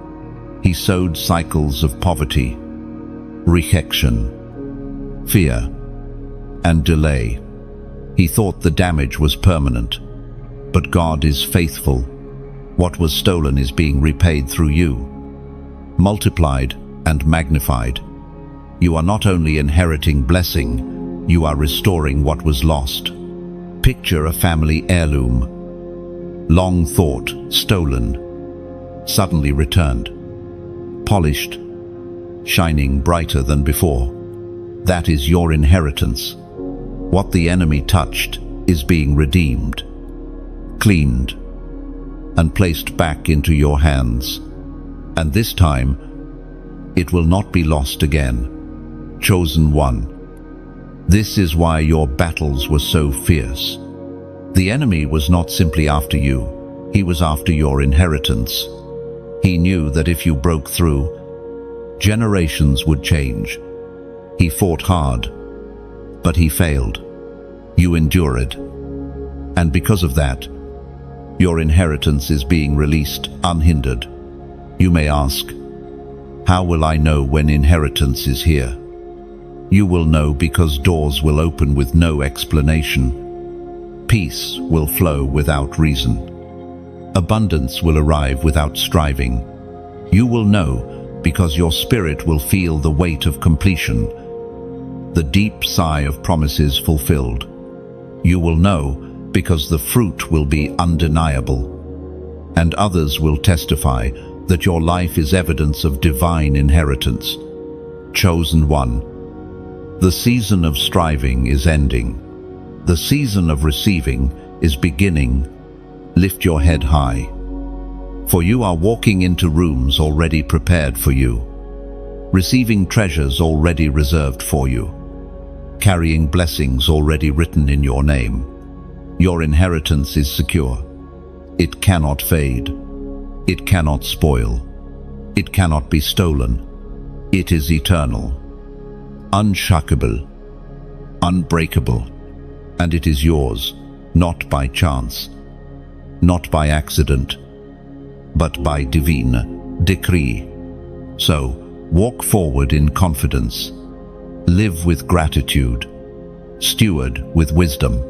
He sowed cycles of poverty, rejection, fear, and delay. He thought the damage was permanent, but God is faithful. What was stolen is being repaid through you, multiplied and magnified. You are not only inheriting blessing, you are restoring what was lost. Picture a family heirloom, long thought, stolen, suddenly returned, polished, shining brighter than before. That is your inheritance. What the enemy touched is being redeemed, cleaned, and placed back into your hands. And this time, it will not be lost again. Chosen one. This is why your battles were so fierce. The enemy was not simply after you, he was after your inheritance. He knew that if you broke through, generations would change. He fought hard, but he failed. You endured. And because of that, your inheritance is being released unhindered. You may ask, how will I know when inheritance is here? You will know because doors will open with no explanation. Peace will flow without reason. Abundance will arrive without striving. You will know because your spirit will feel the weight of completion, the deep sigh of promises fulfilled. You will know because the fruit will be undeniable, and others will testify that your life is evidence of divine inheritance. Chosen one. The season of striving is ending. The season of receiving is beginning. Lift your head high, for you are walking into rooms already prepared for you, receiving treasures already reserved for you, carrying blessings already written in your name. Your inheritance is secure. It cannot fade. It cannot spoil. It cannot be stolen. It is eternal, unshakable, unbreakable, and it is yours, not by chance, not by accident, but by divine decree. So, walk forward in confidence, live with gratitude, steward with wisdom,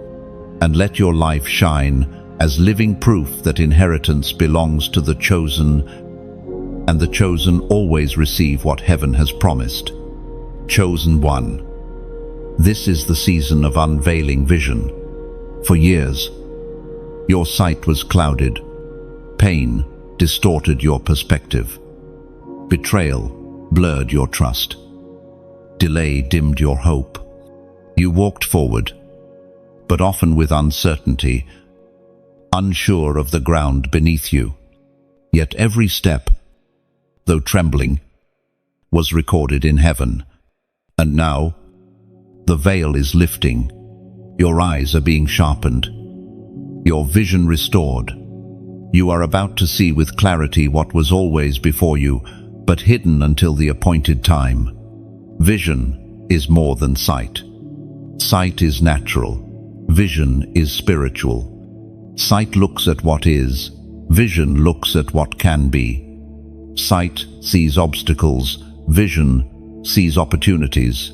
and let your life shine as living proof that inheritance belongs to the chosen, and the chosen always receive what heaven has promised. Chosen one. This is the season of unveiling vision. For years, your sight was clouded. Pain distorted your perspective. Betrayal blurred your trust. Delay dimmed your hope. You walked forward, but often with uncertainty, unsure of the ground beneath you. Yet every step, though trembling, was recorded in heaven. And now, the veil is lifting. Your eyes are being sharpened. Your vision restored. You are about to see with clarity what was always before you, but hidden until the appointed time. Vision is more than sight. Sight is natural. vision is spiritual. Sight looks at what is, vision looks at what can be. Sight sees obstacles, vision sees opportunities.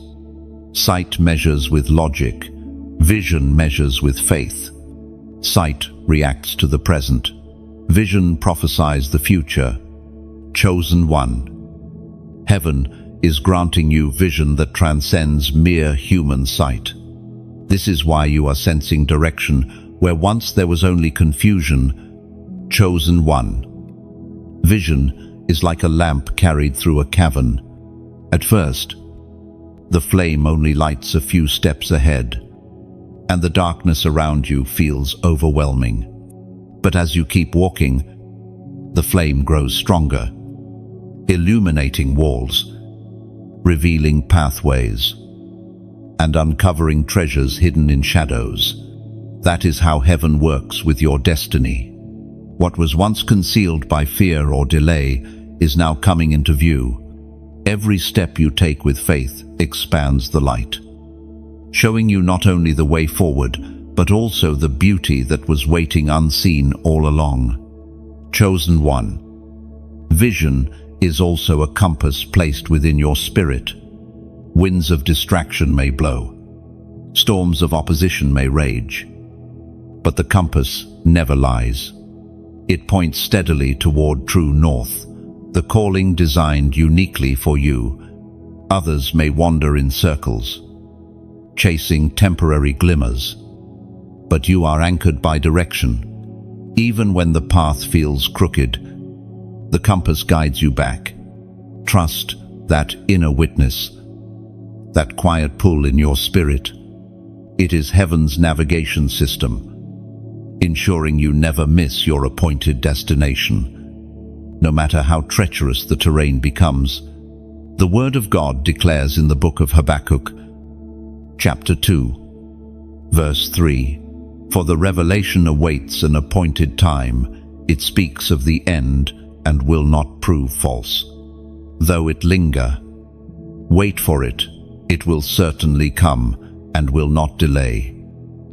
Sight measures with logic, vision measures with faith. Sight reacts to the present, vision prophesies the future. Chosen one. Heaven is granting you vision that transcends mere human sight. This is why you are sensing direction where once there was only confusion. Chosen one. Vision is like a lamp carried through a cavern. At first, the flame only lights a few steps ahead, and the darkness around you feels overwhelming. But as you keep walking, the flame grows stronger, illuminating walls, revealing pathways, and uncovering treasures hidden in shadows. That is how heaven works with your destiny. What was once concealed by fear or delay is now coming into view. Every step you take with faith expands the light, showing you not only the way forward, but also the beauty that was waiting unseen all along. Chosen one. Vision is also a compass placed within your spirit. Winds of distraction may blow, storms of opposition may rage, but the compass never lies. It points steadily toward true north, the calling designed uniquely for you. Others may wander in circles, chasing temporary glimmers, but you are anchored by direction. Even when the path feels crooked, the compass guides you back. Trust that inner witness, that quiet pull in your spirit. It is heaven's navigation system, ensuring you never miss your appointed destination. No matter how treacherous the terrain becomes, the Word of God declares in the book of Habakkuk, chapter 2, verse 3, "For the revelation awaits an appointed time, it speaks of the end and will not prove false. Though it linger, wait for it, it will certainly come and will not delay."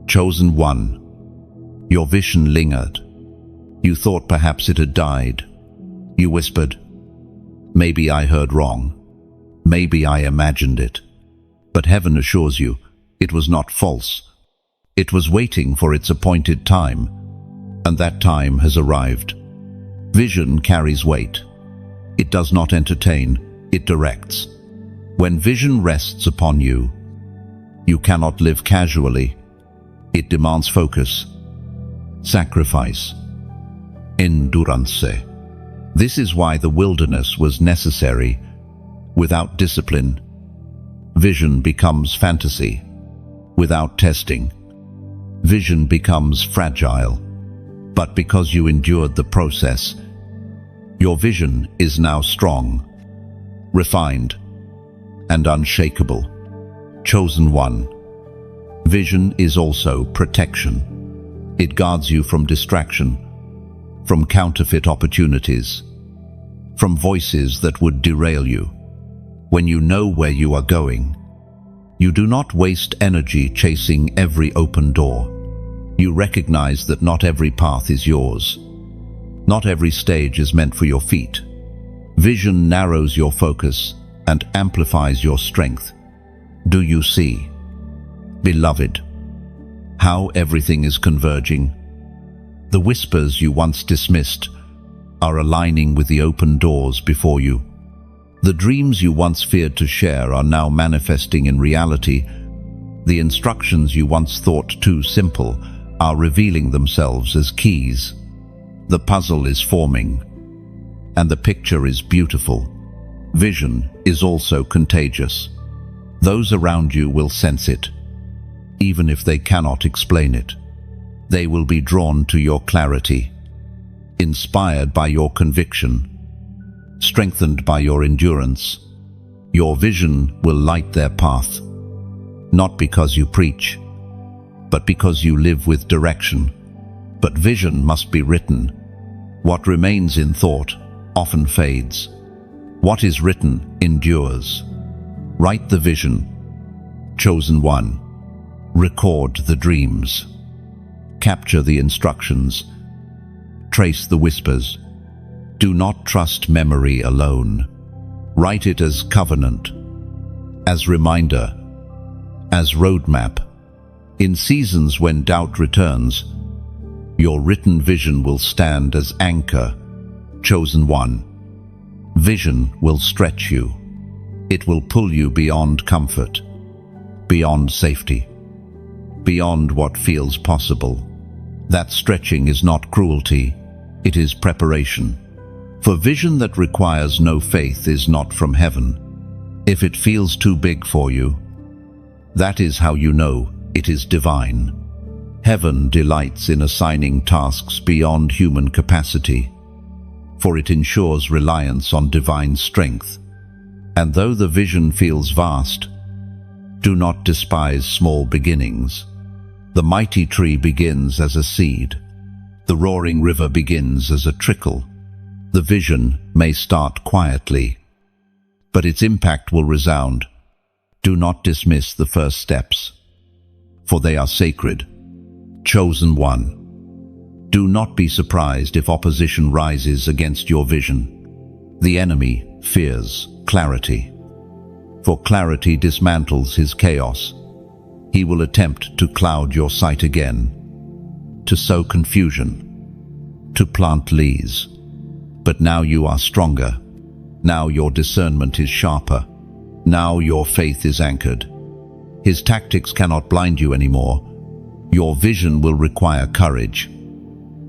Chosen one. Your vision lingered. You thought perhaps it had died. You whispered, "Maybe I heard wrong. Maybe I imagined it." But heaven assures you, it was not false. It was waiting for its appointed time, and that time has arrived. Vision carries weight. It does not entertain, it directs. When vision rests upon you, you cannot live casually. It demands focus, sacrifice, endurance. This is why the wilderness was necessary. Without discipline, vision becomes fantasy. Without testing, vision becomes fragile. But because you endured the process, your vision is now strong, refined, and unshakable. Chosen one. Vision is also protection. It guards you from distraction, from counterfeit opportunities, from voices that would derail you. When you know where you are going, you do not waste energy chasing every open door. You recognize that not every path is yours. Not every stage is meant for your feet. Vision narrows your focus and amplifies your strength. Do you see, beloved, how everything is converging? The whispers you once dismissed are aligning with the open doors before you. The dreams you once feared to share are now manifesting in reality. The instructions you once thought too simple are revealing themselves as keys. The puzzle is forming, and the picture is beautiful. Vision is also contagious. Those around you will sense it, even if they cannot explain it. They will be drawn to your clarity, inspired by your conviction, strengthened by your endurance. Your vision will light their path, not because you preach, but because you live with direction. But vision must be written. What remains in thought often fades. What is written endures. Write the vision. Chosen one. Record the dreams. Capture the instructions. Trace the whispers. Do not trust memory alone. Write it as covenant, as reminder, as roadmap. In seasons when doubt returns, your written vision will stand as anchor. Chosen one. Vision will stretch you. It will pull you beyond comfort, beyond safety, beyond what feels possible. That stretching is not cruelty, it is preparation. For vision that requires no faith is not from heaven. If it feels too big for you, that is how you know it is divine. Heaven delights in assigning tasks beyond human capacity, for it ensures reliance on divine strength. And though the vision feels vast, do not despise small beginnings. The mighty tree begins as a seed. The roaring river begins as a trickle. The vision may start quietly, but its impact will resound. Do not dismiss the first steps, for they are sacred. Chosen one. Do not be surprised if opposition rises against your vision. The enemy fears clarity, for clarity dismantles his chaos. He will attempt to cloud your sight again, to sow confusion, to plant lies. But now you are stronger. Now your discernment is sharper. Now your faith is anchored. His tactics cannot blind you anymore. Your vision will require courage.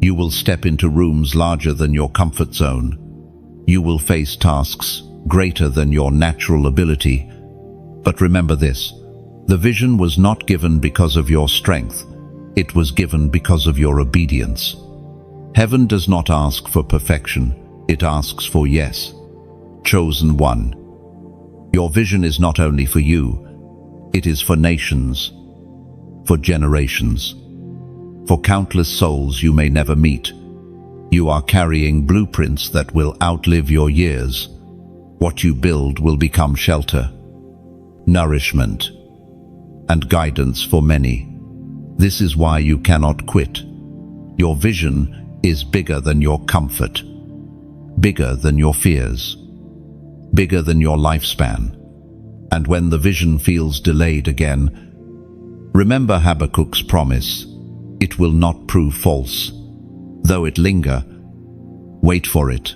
You will step into rooms larger than your comfort zone. You will face tasks greater than your natural ability. But remember this, the vision was not given because of your strength. It was given because of your obedience. Heaven does not ask for perfection. It asks for yes. Chosen one. Your vision is not only for you, it is for nations, for generations, for countless souls you may never meet. You are carrying blueprints that will outlive your years. What you build will become shelter, nourishment, and guidance for many. This is why you cannot quit. Your vision is bigger than your comfort, bigger than your fears, bigger than your lifespan. And when the vision feels delayed again, remember Habakkuk's promise. It will not prove false. Though it linger, wait for it.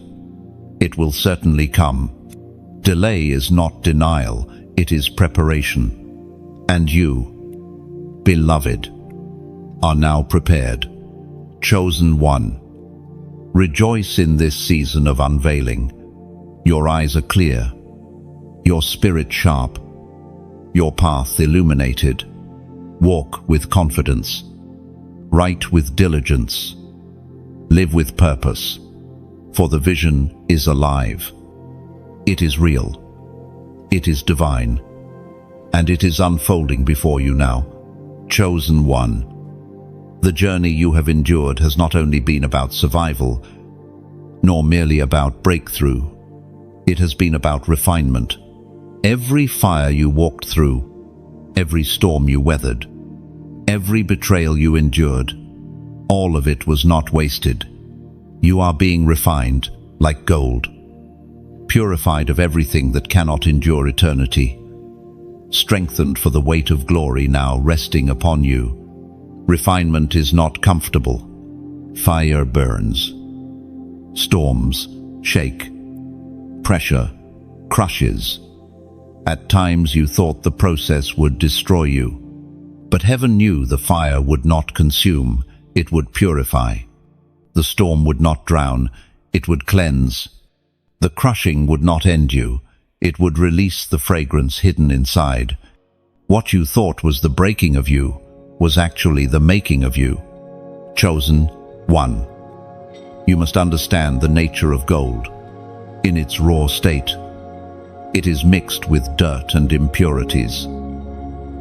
It will certainly come. Delay is not denial, it is preparation. And you, beloved, are now prepared. Chosen one. Rejoice in this season of unveiling. Your eyes are clear, your spirit sharp, your path illuminated. Walk with confidence. Write with diligence. Live with purpose, for the vision is alive. It is real. It is divine. And it is unfolding before you now. Chosen one. The journey you have endured has not only been about survival, nor merely about breakthrough. It has been about refinement. Every fire you walked through, every storm you weathered, every betrayal you endured, all of it was not wasted. You are being refined like gold, purified of everything that cannot endure eternity, strengthened for the weight of glory now resting upon you. Refinement is not comfortable. Fire burns. Storms shake. Pressure crushes. At times you thought the process would destroy you. But heaven knew the fire would not consume, it would purify. The storm would not drown, it would cleanse. The crushing would not end you, it would release the fragrance hidden inside. What you thought was the breaking of you was actually the making of you. Chosen one. You must understand the nature of gold. In its raw state, it is mixed with dirt and impurities,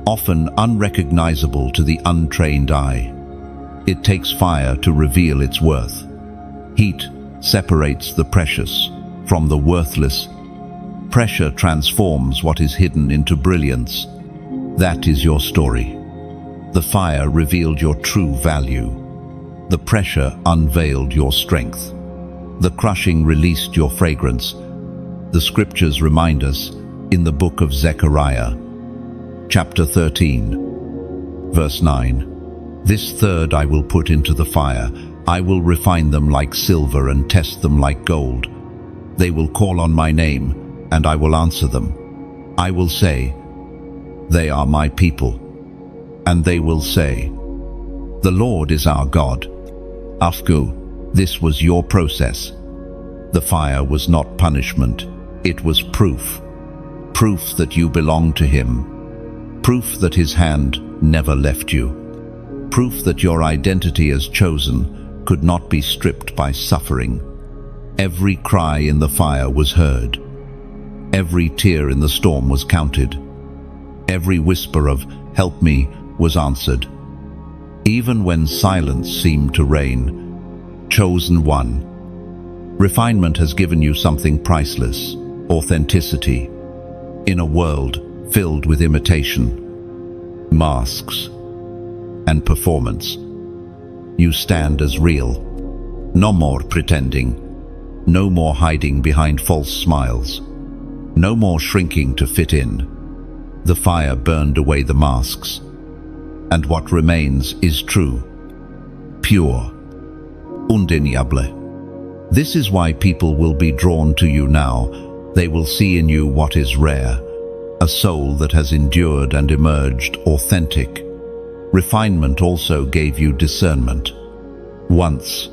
often unrecognizable to the untrained eye. It takes fire to reveal its worth. Heat separates the precious from the worthless. Pressure transforms what is hidden into brilliance. That is your story. The fire revealed your true value. The pressure unveiled your strength. The crushing released your fragrance. The scriptures remind us in the book of Zechariah, chapter 13, verse 9, "This third I will put into the fire. I will refine them like silver and test them like gold. They will call on my name, and I will answer them. I will say, 'They are my people.' And they will say, 'The Lord is our God.'" Afgu, this was your process. The fire was not punishment. It was proof. Proof that you belong to Him. Proof that His hand never left you. Proof that your identity as chosen could not be stripped by suffering. Every cry in the fire was heard. Every tear in the storm was counted. Every whisper of "help me" was answered. Even when silence seemed to reign, chosen one, refinement has given you something priceless: authenticity. In a world filled with imitation, masks, and performance, you stand as real. No more pretending. No more hiding behind false smiles. No more shrinking to fit in. The fire burned away the masks, and what remains is true, pure, undeniable. This is why people will be drawn to you now. They will see in you what is rare, a soul that has endured and emerged authentic. Refinement also gave you discernment. Once,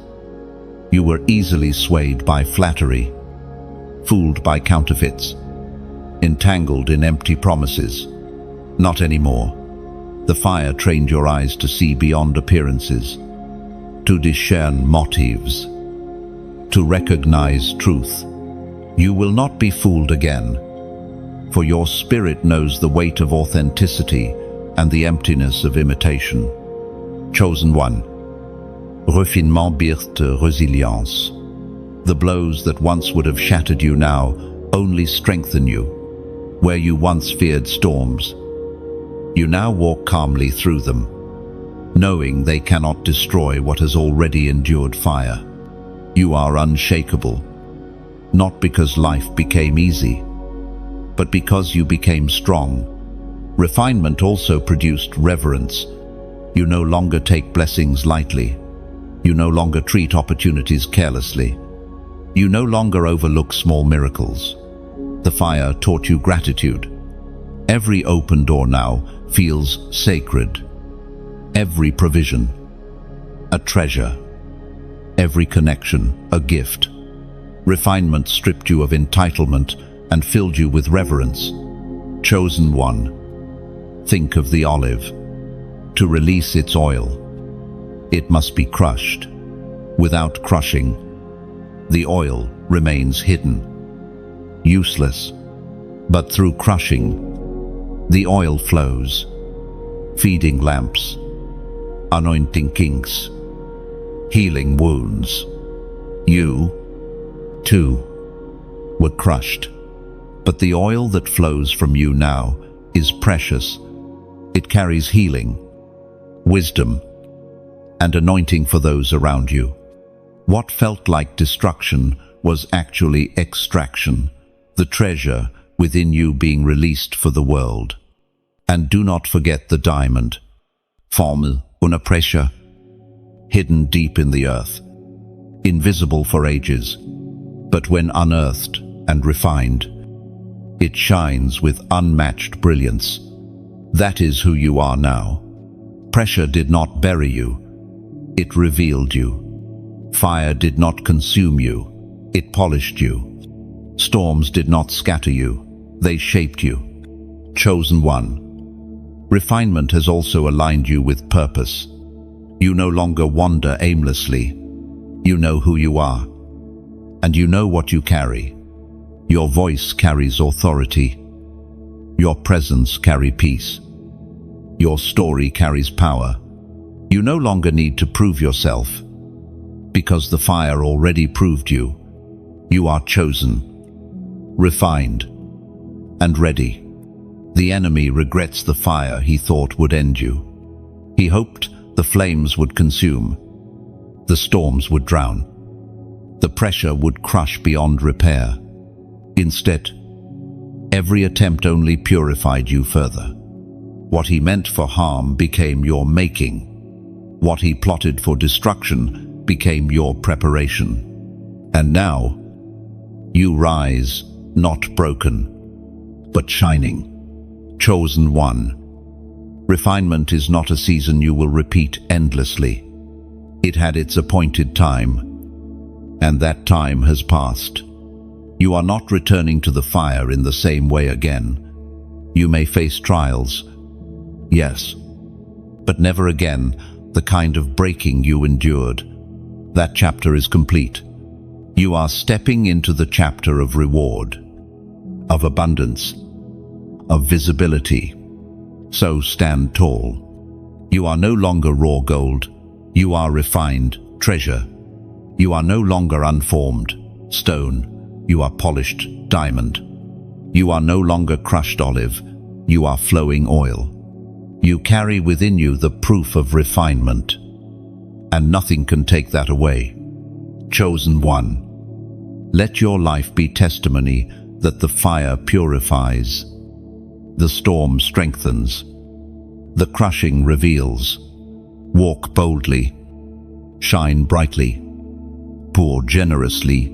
you were easily swayed by flattery, fooled by counterfeits, entangled in empty promises. Not anymore. The fire trained your eyes to see beyond appearances, to discern motives, to recognize truth. You will not be fooled again, for your spirit knows the weight of authenticity and the emptiness of imitation. Chosen one. Refinement birthe résilience. The blows that once would have shattered you now only strengthen you. Where you once feared storms, you now walk calmly through them, knowing they cannot destroy what has already endured fire. You are unshakable, not because life became easy, but because you became strong. Refinement also produced reverence. You no longer take blessings lightly. You no longer treat opportunities carelessly. You no longer overlook small miracles. The fire taught you gratitude. Every open door now feels sacred. Every provision, a treasure. Every connection, a gift. Refinement stripped you of entitlement and filled you with reverence. Chosen one. Think of the olive. To release its oil, it must be crushed. Without crushing, the oil remains hidden, useless. But through crushing, the oil flows, feeding lamps, anointing kinks, healing wounds. You, too, were crushed. But the oil that flows from you now is precious. It carries healing, wisdom, and anointing for those around you. What felt like destruction was actually extraction, the treasure within you being released for the world. And do not forget the diamond, formel una pressure, hidden deep in the earth, invisible for ages, but when unearthed and refined, it shines with unmatched brilliance. That is who you are now. Pressure did not bury you, it revealed you. Fire did not consume you, it polished you. Storms did not scatter you, they shaped you. Chosen one. Refinement has also aligned you with purpose. You no longer wander aimlessly. You know who you are, and you know what you carry. Your voice carries authority. Your presence carries peace. Your story carries power. You no longer need to prove yourself, because the fire already proved you. You are chosen, refined, and ready. The enemy regrets the fire he thought would end you. He hoped the flames would consume, the storms would drown, the pressure would crush beyond repair. Instead, every attempt only purified you further. What he meant for harm became your making. What he plotted for destruction became your preparation. And now, you rise, not broken, but shining. Chosen one. Refinement is not a season you will repeat endlessly. It had its appointed time, and that time has passed. You are not returning to the fire in the same way again. You may face trials, yes, but never again the kind of breaking you endured. That chapter is complete. You are stepping into the chapter of reward, of abundance, of visibility. So stand tall. You are no longer raw gold. You are refined treasure. You are no longer unformed stone. You are polished diamond. You are no longer crushed olive. You are flowing oil. You carry within you the proof of refinement, and nothing can take that away. Chosen one. Let your life be testimony that the fire purifies, the storm strengthens, the crushing reveals. Walk boldly, shine brightly, pour generously,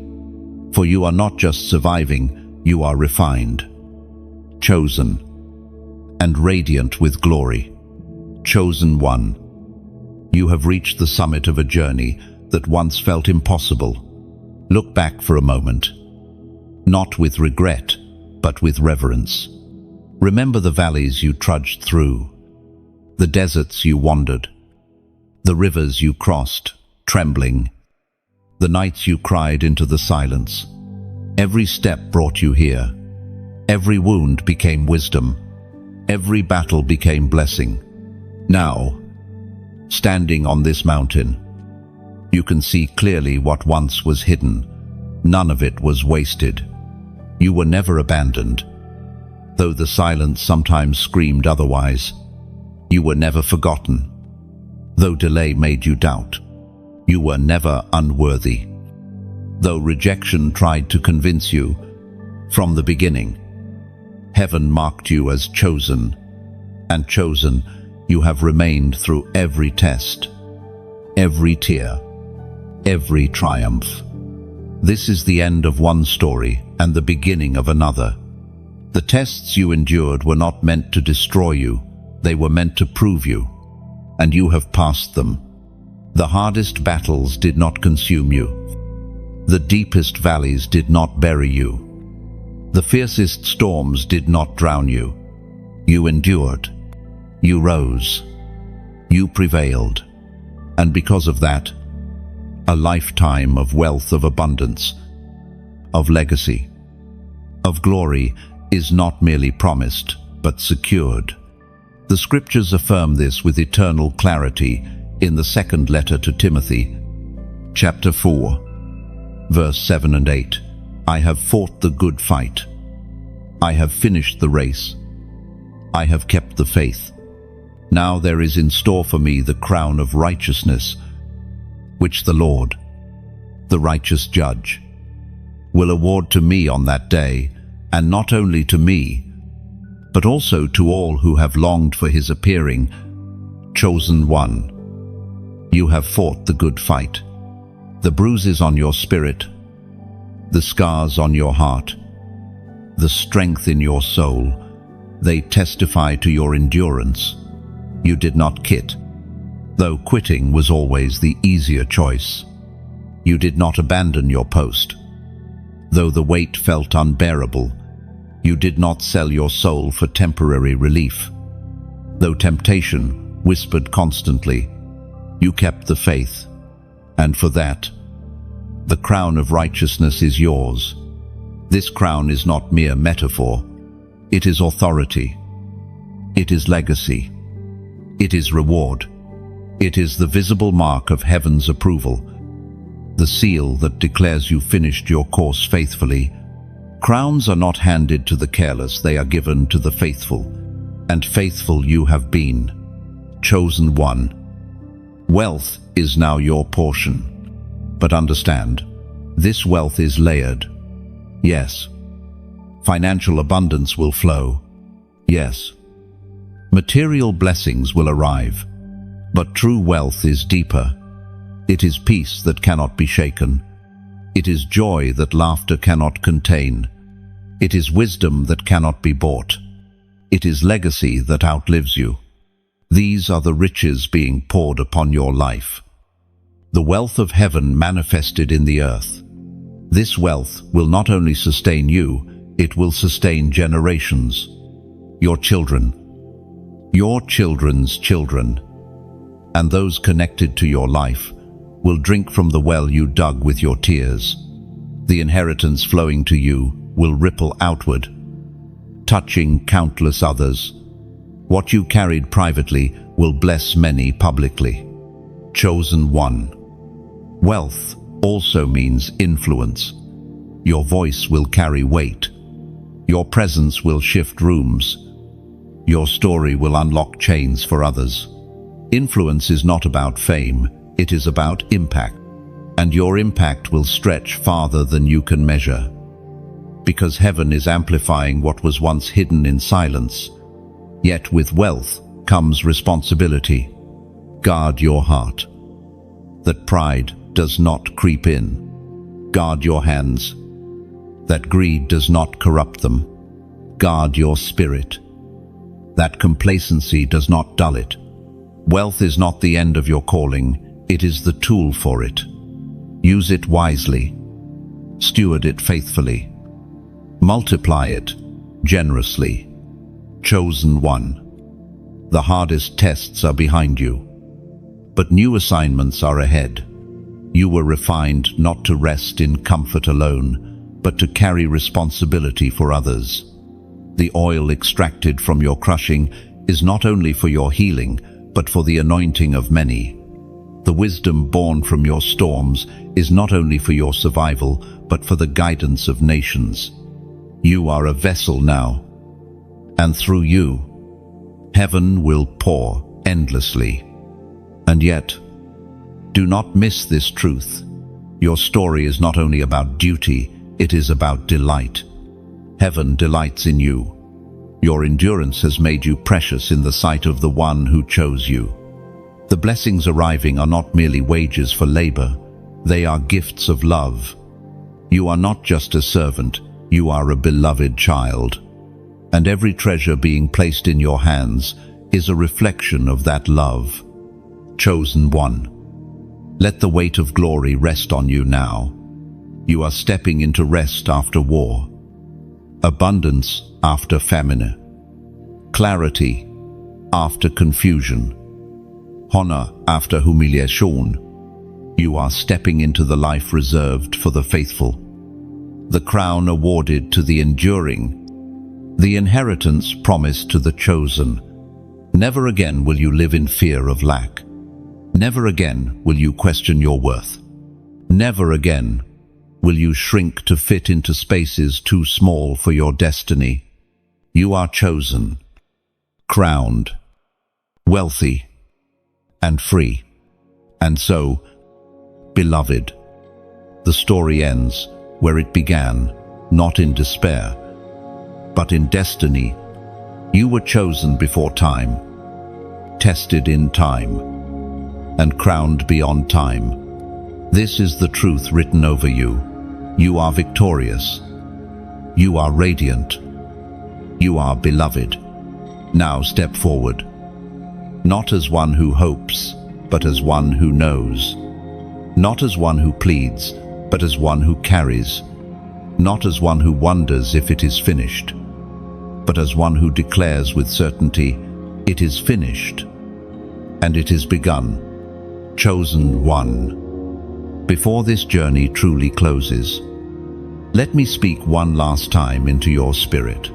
for you are not just surviving, you are refined, chosen, and radiant with glory. Chosen one. You have reached the summit of a journey that once felt impossible. Look back for a moment, not with regret, but with reverence. Remember the valleys you trudged through, the deserts you wandered, the rivers you crossed, trembling, the nights you cried into the silence. Every step brought you here. Every wound became wisdom. Every battle became blessing. Now, standing on this mountain, you can see clearly what once was hidden. None of it was wasted. You were never abandoned, though the silence sometimes screamed otherwise. You were never forgotten, though delay made you doubt. You were never unworthy, though rejection tried to convince you. From the beginning, heaven marked you as chosen, and chosen you have remained through every test, every tear, every triumph. This is the end of one story and the beginning of another. The tests you endured were not meant to destroy you, they were meant to prove you, and you have passed them. The hardest battles did not consume you. The deepest valleys did not bury you. The fiercest storms did not drown you. You endured. You rose. You prevailed. And because of that, a lifetime of wealth, of abundance, of legacy, of glory is not merely promised, but secured. The scriptures affirm this with eternal clarity in the second letter to Timothy, chapter 4, verse 7 and 8. I have fought the good fight. I have finished the race. I have kept the faith. Now there is in store for me the crown of righteousness, which the Lord, the righteous judge, will award to me on that day, and not only to me, but also to all who have longed for his appearing. Chosen one. You have fought the good fight. The bruises on your spirit, the scars on your heart, the strength in your soul, they testify to your endurance. You did not quit, though quitting was always the easier choice. You did not abandon your post, though the weight felt unbearable. You did not sell your soul for temporary relief, though temptation whispered constantly. You kept the faith, and for that, the crown of righteousness is yours. This crown is not mere metaphor. It is authority. It is legacy. It is reward. It is the visible mark of heaven's approval, the seal that declares you finished your course faithfully. Crowns are not handed to the careless, they are given to the faithful, and faithful you have been. Chosen one. Wealth is now your portion. But understand, this wealth is layered. Yes. Financial abundance will flow. Yes. Material blessings will arrive. But true wealth is deeper. It is peace that cannot be shaken. It is joy that laughter cannot contain. It is wisdom that cannot be bought. It is legacy that outlives you. These are the riches being poured upon your life. The wealth of heaven manifested in the earth. This wealth will not only sustain you, it will sustain generations. Your children, your children's children, and those connected to your life will drink from the well you dug with your tears. The inheritance flowing to you will ripple outward, touching countless others. What you carried privately will bless many publicly. Chosen one. Wealth also means influence. Your voice will carry weight. Your presence will shift rooms. Your story will unlock chains for others. Influence is not about fame, it is about impact. And your impact will stretch farther than you can measure. Because heaven is amplifying what was once hidden in silence. Yet with wealth comes responsibility. Guard your heart, that pride does not creep in. Guard your hands, that greed does not corrupt them. Guard your spirit, that complacency does not dull it. Wealth is not the end of your calling, it is the tool for it. Use it wisely, steward it faithfully, multiply it generously. Chosen one. The hardest tests are behind you, but new assignments are ahead. You were refined not to rest in comfort alone, but to carry responsibility for others. The oil extracted from your crushing is not only for your healing, but for the anointing of many. The wisdom born from your storms is not only for your survival, but for the guidance of nations. You are a vessel now, and through you, heaven will pour endlessly. And yet, do not miss this truth. Your story is not only about duty, it is about delight. Heaven delights in you. Your endurance has made you precious in the sight of the one who chose you. The blessings arriving are not merely wages for labor, they are gifts of love. You are not just a servant, you are a beloved child. And every treasure being placed in your hands is a reflection of that love. Chosen one. Let the weight of glory rest on you now. You are stepping into rest after war, abundance after famine, clarity after confusion, honor after humiliation. You are stepping into the life reserved for the faithful, the crown awarded to the enduring, the inheritance promised to the chosen. Never again will you live in fear of lack. Never again will you question your worth. Never again will you shrink to fit into spaces too small for your destiny. You are chosen, crowned, wealthy, and free. And so, beloved, the story ends where it began, not in despair, but in destiny. You were chosen before time, tested in time, and crowned beyond time. This is the truth written over you. You are victorious. You are radiant. You are beloved. Now step forward, not as one who hopes, but as one who knows. Not as one who pleads, but as one who carries. Not as one who wonders if it is finished, but as one who declares with certainty, it is finished, and it is begun. Chosen one. Before this journey truly closes, let me speak one last time into your spirit.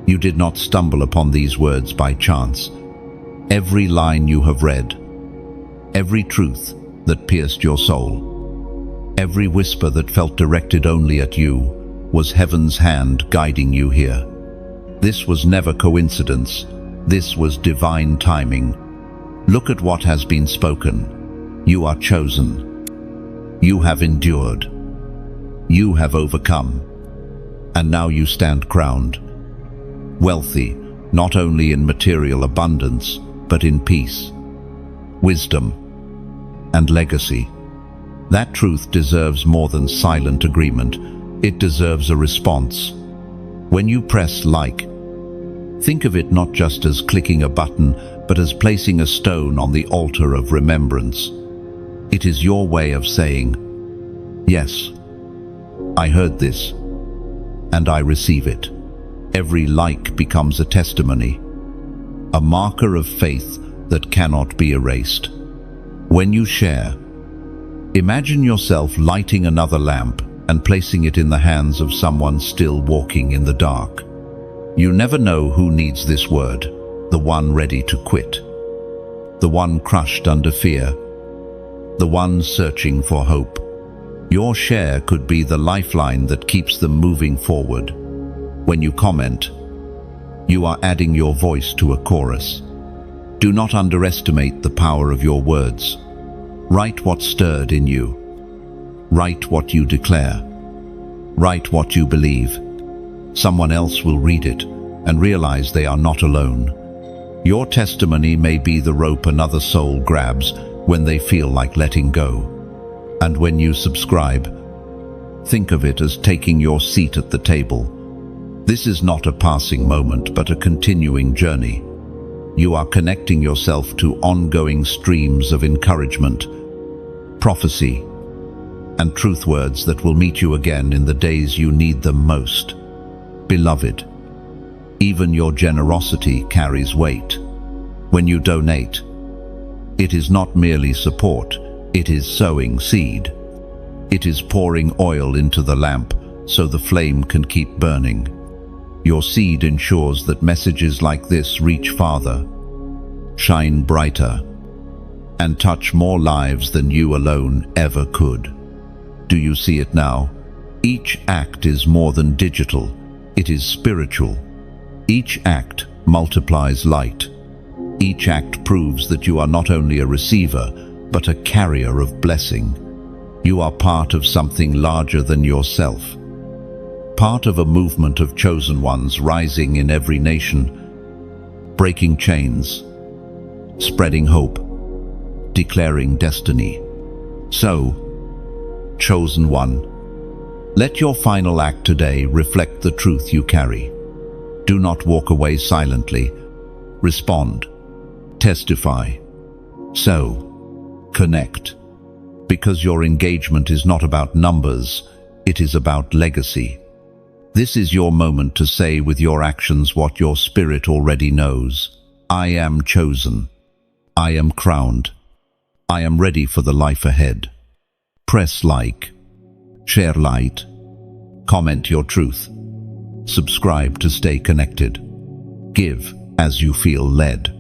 You did not stumble upon these words by chance. Every line you have read, every truth that pierced your soul, every whisper that felt directed only at you, was heaven's hand guiding you here. This was never coincidence. This was divine timing. Look at what has been spoken. You are chosen. You have endured. You have overcome. And now you stand crowned, wealthy, not only in material abundance, but in peace, wisdom, and legacy. That truth deserves more than silent agreement. It deserves a response. When you press like, think of it not just as clicking a button, but as placing a stone on the altar of remembrance. It is your way of saying, yes, I heard this, and I receive it. Every like becomes a testimony, a marker of faith that cannot be erased. When you share, imagine yourself lighting another lamp and placing it in the hands of someone still walking in the dark. You never know who needs this word, the one ready to quit, the one crushed under fear, the one searching for hope. Your share could be the lifeline that keeps them moving forward. When you comment, you are adding your voice to a chorus. Do not underestimate the power of your words. Write what stirred in you. Write what you declare. Write what you believe. Someone else will read it and realize they are not alone. Your testimony may be the rope another soul grabs when they feel like letting go. And when you subscribe, think of it as taking your seat at the table. This is not a passing moment, but a continuing journey. You are connecting yourself to ongoing streams of encouragement, prophecy, and truth words that will meet you again in the days you need them most. Beloved, even your generosity carries weight. When you donate, it is not merely support, it is sowing seed. It is pouring oil into the lamp so the flame can keep burning. Your seed ensures that messages like this reach farther, shine brighter, and touch more lives than you alone ever could. Do you see it now? Each act is more than digital, it is spiritual. Each act multiplies light. Each act proves that you are not only a receiver, but a carrier of blessing. You are part of something larger than yourself. Part of a movement of chosen ones rising in every nation, breaking chains, spreading hope, declaring destiny. So, chosen one, let your final act today reflect the truth you carry. Do not walk away silently. Respond. Testify. So, connect. Because your engagement is not about numbers, it is about legacy. This is your moment to say with your actions what your spirit already knows. I am chosen. I am crowned. I am ready for the life ahead. Press like, share light, comment your truth, subscribe to stay connected. Give as you feel led.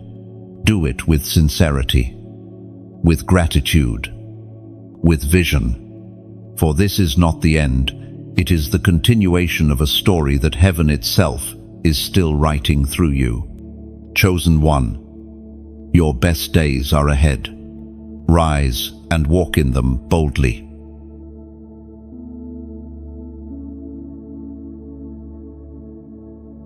Do it with sincerity, with gratitude, with vision. For this is not the end, it is the continuation of a story that heaven itself is still writing through you. Chosen one, your best days are ahead. Rise and walk in them boldly.